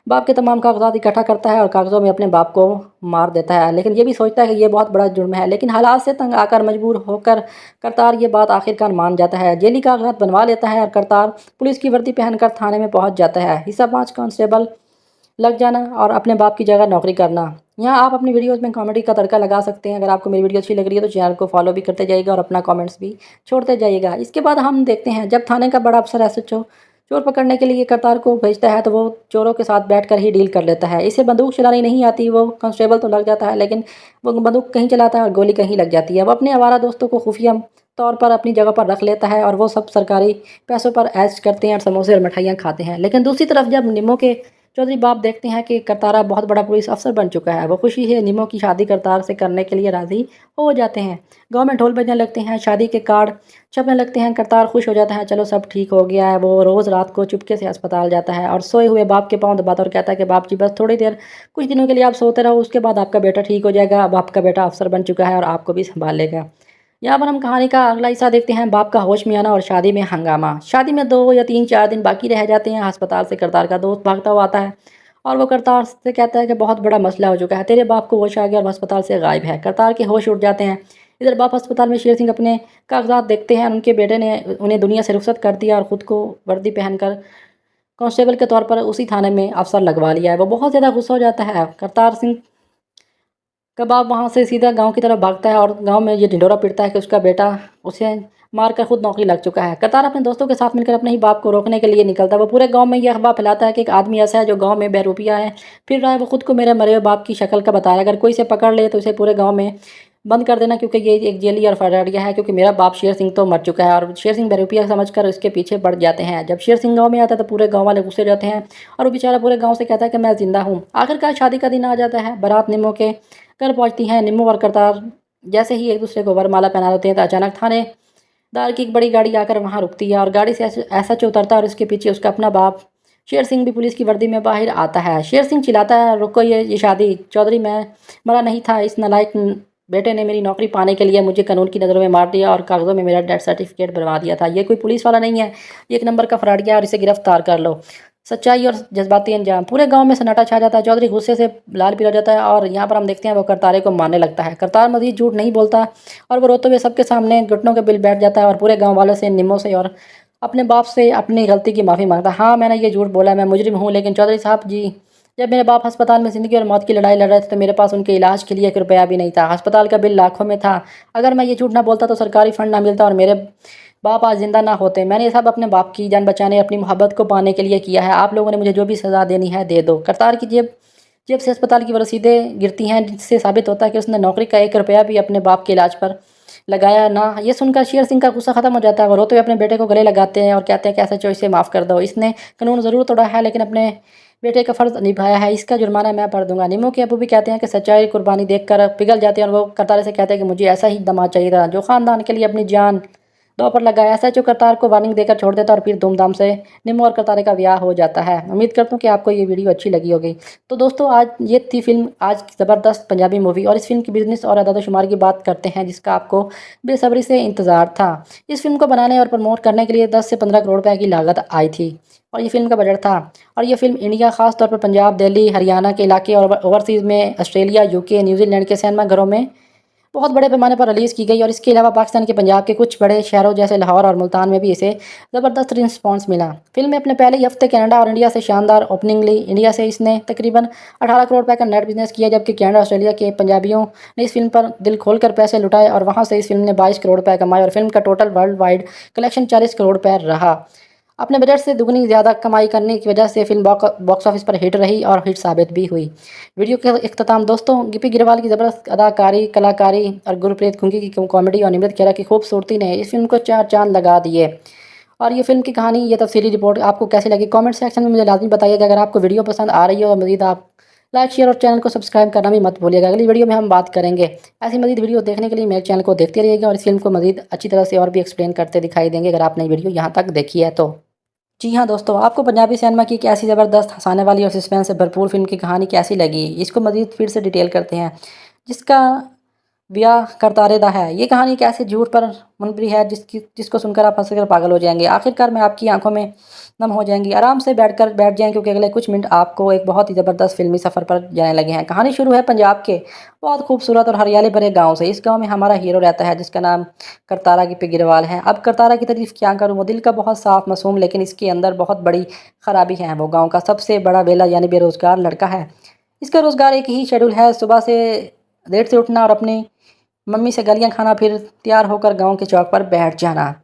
बाप के तमाम कागजात इकट्ठा करता है और कागज़ों में अपने बाप को मार देता है, लेकिन ये भी सोचता है कि ये बहुत बड़ा जुर्म है। लेकिन हालात से तंग आकर मजबूर होकर करतार ये बात आखिरकार मान जाता है। जेली कागजात बनवा लेता है और करतार पुलिस की वर्दी पहनकर थाने में पहुंच जाता है। हिस्सा 5, कांस्टेबल लग जाना और अपने बाप की जगह नौकरी करना। यहाँ आप अपनी वीडियोज़ में कॉमेडी का तड़का लगा सकते हैं। अगर आपको मेरी वीडियो अच्छी लग रही है तो चैनल को फॉलो भी करते जाइएगा और अपना कमेंट्स भी छोड़ते जाइएगा। इसके बाद हम देखते हैं जब थाने का बड़ा अफसर एसएचओ चोर पकड़ने के लिए करतार को भेजता है तो वो चोरों के साथ बैठकर ही डील कर लेता है। इसे बंदूक चलानी नहीं आती, वो कांस्टेबल तो लग जाता है लेकिन वो बंदूक कहीं चलाता है और गोली कहीं लग जाती है। वो अपने आवारा दोस्तों को खुफिया तौर पर अपनी जगह पर रख लेता है और वो सब सरकारी पैसों पर ऐश करते हैं और समोसे और मिठाइयाँ खाते हैं। लेकिन दूसरी तरफ जब निमो के चौधरी बाप देखते हैं कि करतारा बहुत बड़ा पुलिस अफसर बन चुका है, वो खुशी है निमो की शादी करतार से करने के लिए राज़ी हो जाते हैं। गांव में ढोल बजने लगते हैं, शादी के कार्ड छपने लगते हैं। करतार खुश हो जाता है, चलो सब ठीक हो गया है। वो रोज़ रात को चुपके से अस्पताल जाता है और सोए हुए बाप के पाँव दबाता और कहता है कि बाप जी बस थोड़ी देर, कुछ दिनों के लिए आप सोते रहो, उसके बाद आपका बेटा ठीक हो जाएगा। अब आपका बेटा अफसर बन चुका है और आपको भी संभाल लेगा। यहाँ पर हम कहानी का अगला हिस्सा देखते हैं, बाप का होश में आना और शादी में हंगामा। शादी में 2 या 3-4 दिन बाकी रह जाते हैं। अस्पताल से करतार का दोस्त भागता हुआ आता है और वो करतार से कहता है कि बहुत बड़ा मसला हो चुका है, तेरे बाप को होश आ गया और वो अस्पताल से गायब है। करतार के होश उड़ जाते हैं। इधर बाप अस्पताल में शेर सिंह अपने कागजात देखते हैं, उनके बेटे ने उन्हें दुनिया से रुखसत कर दिया और ख़ुद को वर्दी पहनकर कांस्टेबल के तौर पर उसी थाने में अफसर लगवा लिया है। वो बहुत ज़्यादा गुस्सा हो जाता है। करतार सिंह का बाप वहाँ से सीधा गांव की तरफ भागता है और गांव में ये ढिंढोरा पीटता है कि उसका बेटा उसे मारकर खुद नौकरी लग चुका है। करतार अपने दोस्तों के साथ मिलकर अपने ही बाप को रोकने के लिए निकलता है। वो पूरे गांव में ये अफवाह फैलाता है कि एक आदमी ऐसा है जो गांव में बहरूपिया है, फिर रहा है, वो खुद को मेरे मरे हुए बाप की शक्ल का बता रहा है। अगर कोई इसे पकड़ ले तो इसे पूरे गाँव में बंद कर देना, क्योंकि ये एक जेली और फरारिया है, क्योंकि मेरा बाप शेर सिंह तो मर चुका है। और शेर सिंह बहरूपिया समझकर इसके पीछे पड़ जाते हैं। जब शेर सिंह गाँव में आता है तो पूरे गाँव वाले गुस्से जाते हैं और वो बेचारा पूरे गाँव से कहता है कि मैं जिंदा हूँ। आखिरकार शादी का दिन आ जाता है। बारात निमो के घर पहुँचती हैं। निमो और करतार जैसे ही एक दूसरे को वरमाला पहना देते हैं तो अचानक थानेदार की एक बड़ी गाड़ी आकर वहाँ रुकती है और गाड़ी से ऐसा उतरता है और उसके पीछे उसका अपना बाप शेर सिंह भी पुलिस की वर्दी में बाहर आता है। शेर सिंह चिल्लाता है, रुको, ये शादी, चौधरी मैं मरा नहीं था, इस नालायक बेटे ने मेरी नौकरी पाने के लिए मुझे कानून की नज़रों में मार दिया और कागज़ों में मेरा डेथ सर्टिफिकेट बनवा दिया था। ये कोई पुलिस वाला नहीं है, ये एक नंबर का फराडिया है और इसे गिरफ्तार कर लो। सच्चाई और जज्बाती अंजाम। पूरे गांव में सन्नाटा छा जाता है। चौधरी गुस्से से लाल पीला जाता है और यहाँ पर हम देखते हैं वो करतारे को मारने लगता है। करतार मजीद झूठ नहीं बोलता और वो रोते हुए सबके सामने घुटनों के बिल बैठ जाता है और पूरे गाँव वालों से, निमो से और अपने बाप से अपनी गलती की माफ़ी मांगता है। हाँ, मैंने ये झूठ बोला, मैं मुजरिम हूँ, लेकिन चौधरी साहब जी, जब मेरे बाप अस्पताल में ज़िंदगी और मौत की लड़ाई लड़ रहे थे तो मेरे पास उनके इलाज के लिए 1 रुपया भी नहीं था। अस्पताल का बिल लाखों में था। अगर मैं ये झूठ ना बोलता तो सरकारी फंड ना मिलता और मेरे बाप आज जिंदा ना होते। मैंने ये सब अपने बाप की जान बचाने, अपनी मोहब्बत को पाने के लिए किया है। आप लोगों ने मुझे जो भी सज़ा देनी है दे दो। करतार की जेब से अस्पताल की रसीदें गिरती हैं, जिससे साबित होता है कि उसने नौकरी का 1 रुपया भी अपने बाप के इलाज पर लगाया ना। ये सुनकर शेर सिंह का गुस्सा खत्म हो जाता है। वो रोते हुए अपने बेटे को गले लगाते हैं और कहते हैं कि ऐसा चो, इसे माफ़ कर दो, इसने कानून ज़रूर तोड़ा है लेकिन अपने बेटे का फ़र्ज़ निभाया है, इसका जुर्माना मैं भर दूंगा। निमो के अबू भी कहते हैं कि सच्चाई कुर्बानी देखकर पिघल जाते हैं और वो करतार से कहते हैं कि मुझे ऐसा ही दामाद चाहिए था जो ख़ानदान के लिए अपनी जान दांव पर लगाया। ऐसा जो करतार को वार्निंग देकर छोड़ देता और फिर धूमधाम से निमो और करतारे का ब्याह हो जाता है। उम्मीद करता हूँ कि आपको ये वीडियो अच्छी लगी होगी। तो दोस्तों, आज ये थी फिल्म, आज की ज़बरदस्त पंजाबी मूवी, और इस फिल्म की बिजनेस और अदाद-ओ-शुमार की बात करते हैं जिसका आपको बेसब्री से इंतज़ार था। इस फिल्म को बनाने और प्रमोट करने के लिए 10 से 15 करोड़ रुपए की लागत आई थी और ये फिल्म का बजट था। और ये फिल्म इंडिया, ख़ास तौर पर पंजाब, दिल्ली, हरियाणा के इलाके और ओवरसीज़ में ऑस्ट्रेलिया, यूके, न्यूजीलैंड के सिनेमा घरों में बहुत बड़े पैमाने पर रिलीज़ की गई और इसके अलावा पाकिस्तान के पंजाब के कुछ बड़े शहरों जैसे लाहौर और मुल्तान में भी इसे ज़बरदस्त रिस्पॉन्स मिला। फिल्म में अपने पहले ही हफ्ते कनाडा और इंडिया से शानदार ओपनिंग ली। इंडिया से इसने तकरीबन 18 करोड़ रुपए का नेट बिजनेस किया, जबकि कनाडा ऑस्ट्रेलिया के पंजाबियों ने इस फिल्म पर दिल खोलकर पैसे लुटाए और वहाँ से इस फिल्म ने 22 करोड़ रुपए कमाए और फिल्म का total world wide collection 40 crore रुपए रहा। अपने बजट से दुगनी ज़्यादा कमाई करने की वजह से फिल्म बॉक्स ऑफिस पर हिट रही और हिट साबित भी हुई। वीडियो के इख्तिताम दोस्तों, गिप्पी गिरवाल की ज़बरदस्त अदाकारी, कलाकारी और गुरप्रीत खुंगी की कॉमेडी और निमृत खेरा की खूबसूरती ने इस फिल्म को 4 चांद लगा दिए। और ये फिल्म की कहानी, ये तफसीली रिपोर्ट आपको कैसी लगी कमेंट सेक्शन में मुझे लाजमी बताइएगा। अगर आपको वीडियो पसंद आ रही हो और मज़ीद आप लाइक शेयर और चैनल को सब्सक्राइब करना भी मत भूलिएगा। अगली वीडियो में हम बात करेंगे। ऐसी मज़ीद वीडियो देखने के लिए मेरे चैनल को देखते रहिएगा और इस फिल्म को मज़ीद अच्छी तरह से और भी एक्सप्लेन करते दिखाई देंगे अगर आपने वीडियो यहाँ तक देखी है तो। जी हाँ दोस्तों, आपको पंजाबी सिनेमा की एक ऐसी ज़बरदस्त, हँसाने वाली और सस्पेंस से भरपूर फिल्म की कहानी कैसी लगी, इसको मज़ीद फिर से डिटेल करते हैं। जिसका ब्याह करतारे दा है। ये कहानी एक ऐसे झूठ पर मुनबरी है जिसको सुनकर आप हंसकर पागल हो जाएंगे। आखिरकार में आपकी आंखों में नम हो जाएंगी। आराम से बैठ जाएं क्योंकि अगले कुछ मिनट आपको एक बहुत ही ज़बरदस्त फिल्मी सफ़र पर जाने लगे हैं। कहानी शुरू है पंजाब के बहुत खूबसूरत और हरियाली भरे गाँव से। इस गाँव में हमारा हीरो रहता है जिसका नाम करतारा गिप्पी गिरवाल है। अब करतारा की तारीफ क्या करूँ, वो दिल का बहुत साफ मासूम, लेकिन इसके अंदर बहुत बड़ी खराबी है। वो गाँव का सबसे बड़ा वेला यानी बेरोज़गार लड़का है। इसका रोज़गार एक ही शेड्यूल है, सुबह से देर से उठना और अपनी मम्मी से गालियाँ खाना, फिर तैयार होकर गांव के चौक पर बैठ जाना।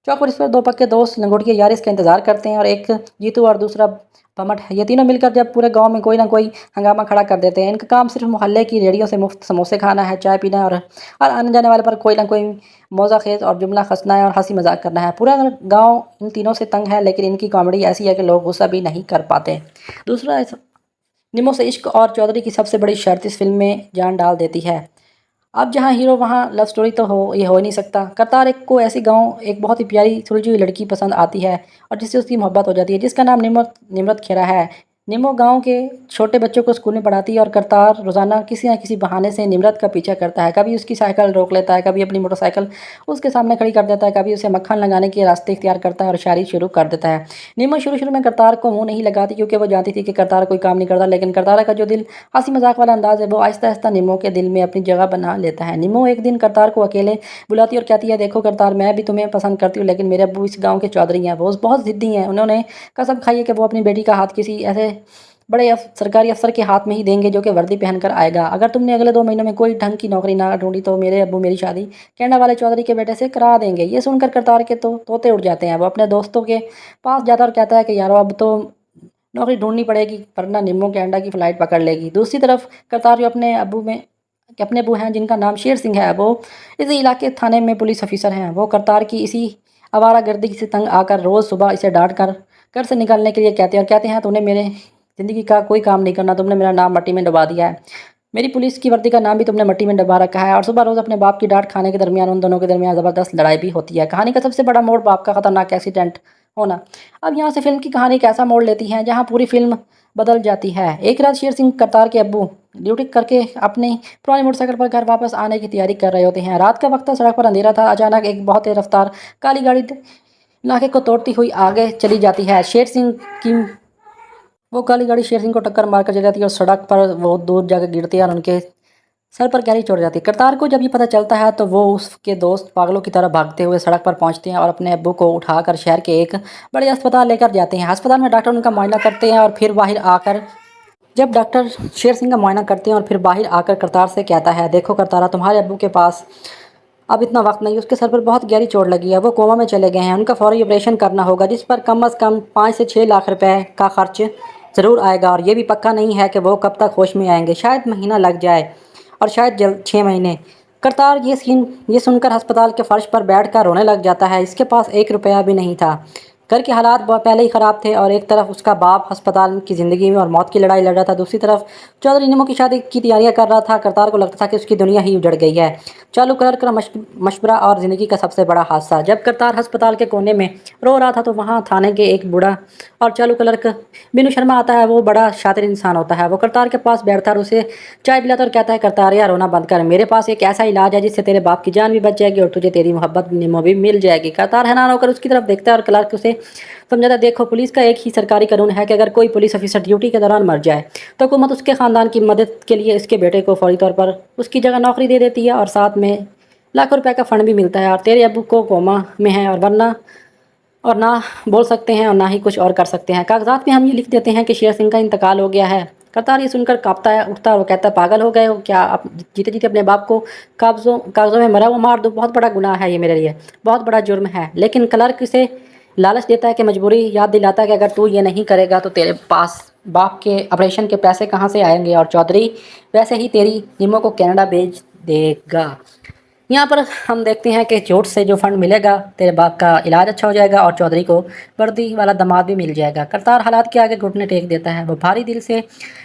चौक पर इस पर दो पक्के दोस्त लंगोटिया यार इसका इंतज़ार करते हैं और एक जीतू और दूसरा पमट है। ये तीनों मिलकर जब पूरे गांव में कोई ना कोई हंगामा खड़ा कर देते हैं। इनका काम सिर्फ मोहल्ले की रेडियो से मुफ्त समोसे खाना है, चाय पीना और आने जाने वाले पर कोई ना कोई मौजा खेज और जुमला खसना है और हंसी मजाक करना है। पूरा गाँव इन तीनों से तंग है, लेकिन इनकी कॉमेडी ऐसी है कि लोग गुस्सा भी नहीं कर पाते। दूसरा, निमो से इश्क और चौधरी की सबसे बड़ी शर्त इस फिल्म में जान डाल देती है। अब जहाँ हीरो वहाँ लव स्टोरी तो ये हो ही नहीं सकता। करतार एक को ऐसी गांव एक बहुत ही प्यारी सुलझी हुई लड़की पसंद आती है और जिससे उसकी मोहब्बत हो जाती है, जिसका नाम निमरत खेरा है। निमो गांव के छोटे बच्चों को स्कूल में पढ़ाती है और करतार रोज़ाना किसी न किसी बहाने से निमरत का पीछा करता है। कभी उसकी साइकिल रोक लेता है, कभी अपनी मोटरसाइकिल उसके सामने खड़ी कर देता है, कभी उसे मक्खन लगाने के रास्ते इख्तियार करता है और शायरी शुरू कर देता है। निमो शुरू में करतार को मुँह नहीं लगाती क्योंकि वो जानती थी कि करतार कोई काम नहीं करता, लेकिन करतारा का जो दिल हंसी मजाक वाला अंदाज है वो आहिस्ता आहिस्ता निमो के दिल में अपनी जगह बना लेता है। निमो एक दिन करतार को अकेले बुलाती और कहती है, देखो करतार, मैं भी तुम्हें पसंद करती हूँ, लेकिन मेरे अब्बू इस गांव के चौधरी हैं, वो बहुत ज़िद्दी हैं। उन्होंने कसम खाई है कि वो अपनी बेटी का हाथ किसी ऐसे बड़े सरकारी अफसर के हाथ में ही देंगे जो कि वर्दी पहनकर आएगा। अगर तुमने अगले 2 महीनों में कोई ढंग की नौकरी ना ढूंढी तो मेरे अब्बू मेरी शादी कनाडा वाले चौधरी के बेटे से करा देंगे। ये सुनकर करतार के तो तोते उड़ जाते हैं। वो अपने दोस्तों के पास जाता और कहता है कि यारो अब तो नौकरी ढूंढनी पड़ेगी वरना निम्मो कनाडा की फ़्लाइट पकड़ लेगी। दूसरी तरफ करतार जो अपने अबू हैं जिनका नाम शेर सिंह है, वो इस इलाके थाने में पुलिस ऑफिसर हैं। वो करतार की इसी आवारागर्दी से तंग आकर रोज़ सुबह इसे डांट कर घर से निकलने के लिए कहते हैं, तूने मेरे ज़िंदगी का कोई काम नहीं करना, तुमने मेरा नाम मट्टी में डुबा दिया है, मेरी पुलिस की वर्दी का नाम भी तुमने मट्टी में डुबा रखा है। और सुबह रोज़ अपने बाप की डांट खाने के दरमियान उन दोनों के दरमियान ज़बरदस्त लड़ाई भी होती है। कहानी का सबसे बड़ा मोड़ बाप का ख़तरनाक एक्सीडेंट होना। अब यहाँ से फिल्म की कहानी एक ऐसा मोड़ लेती है जहाँ पूरी फिल्म बदल जाती है। एक रात शेर सिंह करतार के अब्बू ड्यूटी करके अपनी पुरानी मोटरसाइकिल पर घर वापस आने की तैयारी कर रहे होते हैं। रात का वक्त था, सड़क पर अंधेरा था। अचानक एक बहुत तेज रफ्तार काली गाड़ी इलाके को तोड़ती हुई आगे चली जाती है। की वो काली गाड़ी शेर सिंह को टक्कर मारकर चली जाती है और सड़क पर वो दूर जाकर गिरती है और उनके सर पर गहरी चोट जाती है। करतार को जब ये पता चलता है तो वो उसके दोस्त पागलों की तरह भागते हुए सड़क पर पहुंचते हैं और अपने अब्बू को उठाकर शहर के एक बड़े अस्पताल लेकर जाते हैं। अस्पताल में डॉक्टर उनका मुआयना करते हैं और फिर बाहर आकर जब डॉक्टर शेर सिंह का मुआयना करते हैं और फिर बाहर आकर करतार से कहता है, देखो करतारा, तुम्हारे अब्बू के पास अब इतना वक्त नहीं, उसके सर पर बहुत गहरी चोट लगी है, वो कोमा में चले गए हैं, उनका फौरी ऑपरेशन करना होगा जिस पर कम से कम 5 से 6 लाख रुपए का खर्च ज़रूर आएगा और ये भी पक्का नहीं है कि वो कब तक होश में आएंगे, शायद महीना लग जाए और शायद जल्द 6 महीने। करतार ये सुनकर अस्पताल के फर्श पर बैठकर रोने लग जाता है। इसके पास 1 रुपया भी नहीं था। घर के हालात बहुत पहले ही ख़राब थे और एक तरफ उसका बाप अस्पताल की ज़िंदगी में और मौत की लड़ाई लड़ रहा था, दूसरी तरफ चौधरी निमो की शादी की तैयारियां कर रहा था। करतार को लगता था कि उसकी दुनिया ही उजड़ गई है। चालू कलर का मशवरा और ज़िंदगी का सबसे बड़ा हादसा। जब करतार अस्पताल के कोने में रो रहा था तो वहाँ थाने के एक बूढ़ा और चालू कलर का बिनू शर्मा आता है। वो बड़ा शातिर इंसान होता है। वो करतार के पास बैठता और उसे चाय पिलाता और कहता है, करतार यार रोना बंद कर, मेरे पास एक ऐसा इलाज है जिससे तेरे बाप की जान भी बच जाएगी और तुझे तेरी मोहब्बत निमो भी मिल जाएगी। करतार हैरान होकर उसकी तरफ देखता है और क्लर्क उसे समझाता है, देखो पुलिस का एक ही सरकारी कानून है कि अगर कोई पुलिस ऑफिसर ड्यूटी के दौरान मर जाए तो हुकूमत उसके ख़ानदान की मदद के लिए उसके बेटे को फौरी तौर पर उसकी जगह नौकरी दे देती है और साथ में लाखों रुपए का फ़ंड भी मिलता है। और तेरे अब्बू को कोमा में है और ना बोल सकते हैं और ना ही कुछ और कर सकते हैं। कागजात में हम ये लिख देते हैं कि शेर सिंह का इंतकाल हो गया है। करतार ये सुनकर कांपता है, उठता है, वो कहता है, पागल हो गए हो क्या आप? जीते जीते अपने बाप को कागजों में मरा हुआ मार दो, बहुत बड़ा गुनाह है ये मेरे लिए, बहुत बड़ा जुर्म है। लेकिन क्लर्क इसे लालच देता है कि मजबूरी याद दिलाता है कि अगर तू ये नहीं करेगा तो तेरे पास बाप के ऑपरेशन के पैसे कहाँ से आएंगे, और चौधरी वैसे ही तेरी निमो को कनाडा भेज देगा। यहाँ पर हम देखते हैं कि झूठ से जो फंड मिलेगा तेरे बाप का इलाज अच्छा हो जाएगा और चौधरी को वर्दी वाला दामाद भी मिल जाएगा। करतार हालात के आगे घुटने टेक देता है, वो भारी दिल से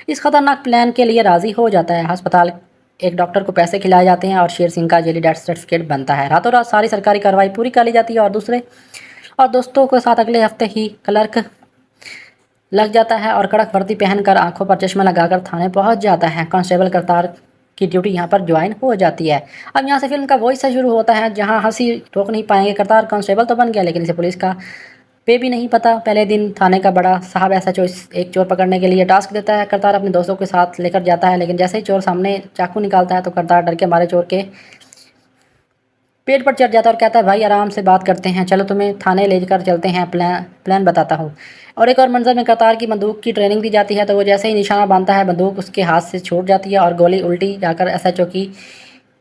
इस खतरनाक प्लान के लिए राज़ी हो जाता है। अस्पताल एक डॉक्टर को पैसे खिलाए जाते हैं और शेर सिंह का जेली डेथ सर्टिफिकेट बनता है। रातों रात सारी सरकारी कार्रवाई पूरी कर ली जाती है और दोस्तों के साथ अगले हफ्ते ही क्लर्क लग जाता है और कड़क वर्दी पहनकर आंखों पर चश्मा लगाकर थाने पहुंच जाता है। कांस्टेबल करतार की ड्यूटी यहाँ पर ज्वाइन हो जाती है। अब यहाँ से फिल्म का वो हिस्सा शुरू होता है जहाँ हंसी रोक नहीं पाएंगे। करतार कांस्टेबल तो बन गया लेकिन इसे पुलिस का पे भी नहीं पता। पहले दिन थाने का बड़ा साहब SHO एक चोर पकड़ने के लिए टास्क देता है। करतार अपने दोस्तों के साथ लेकर जाता है, लेकिन जैसे ही चोर सामने चाकू निकालता है तो करतार डर के मारे चोर के पेट पर चढ़ जाता है और कहता है, भाई आराम से बात करते हैं, चलो तुम्हें थाने ले कर चलते हैं, प्लान बताता हूँ। और एक और मंजर में करतार की बंदूक की ट्रेनिंग दी जाती है तो वो जैसे ही निशाना बांधता है बंदूक उसके हाथ से छूट जाती है और गोली उल्टी जाकर SHO की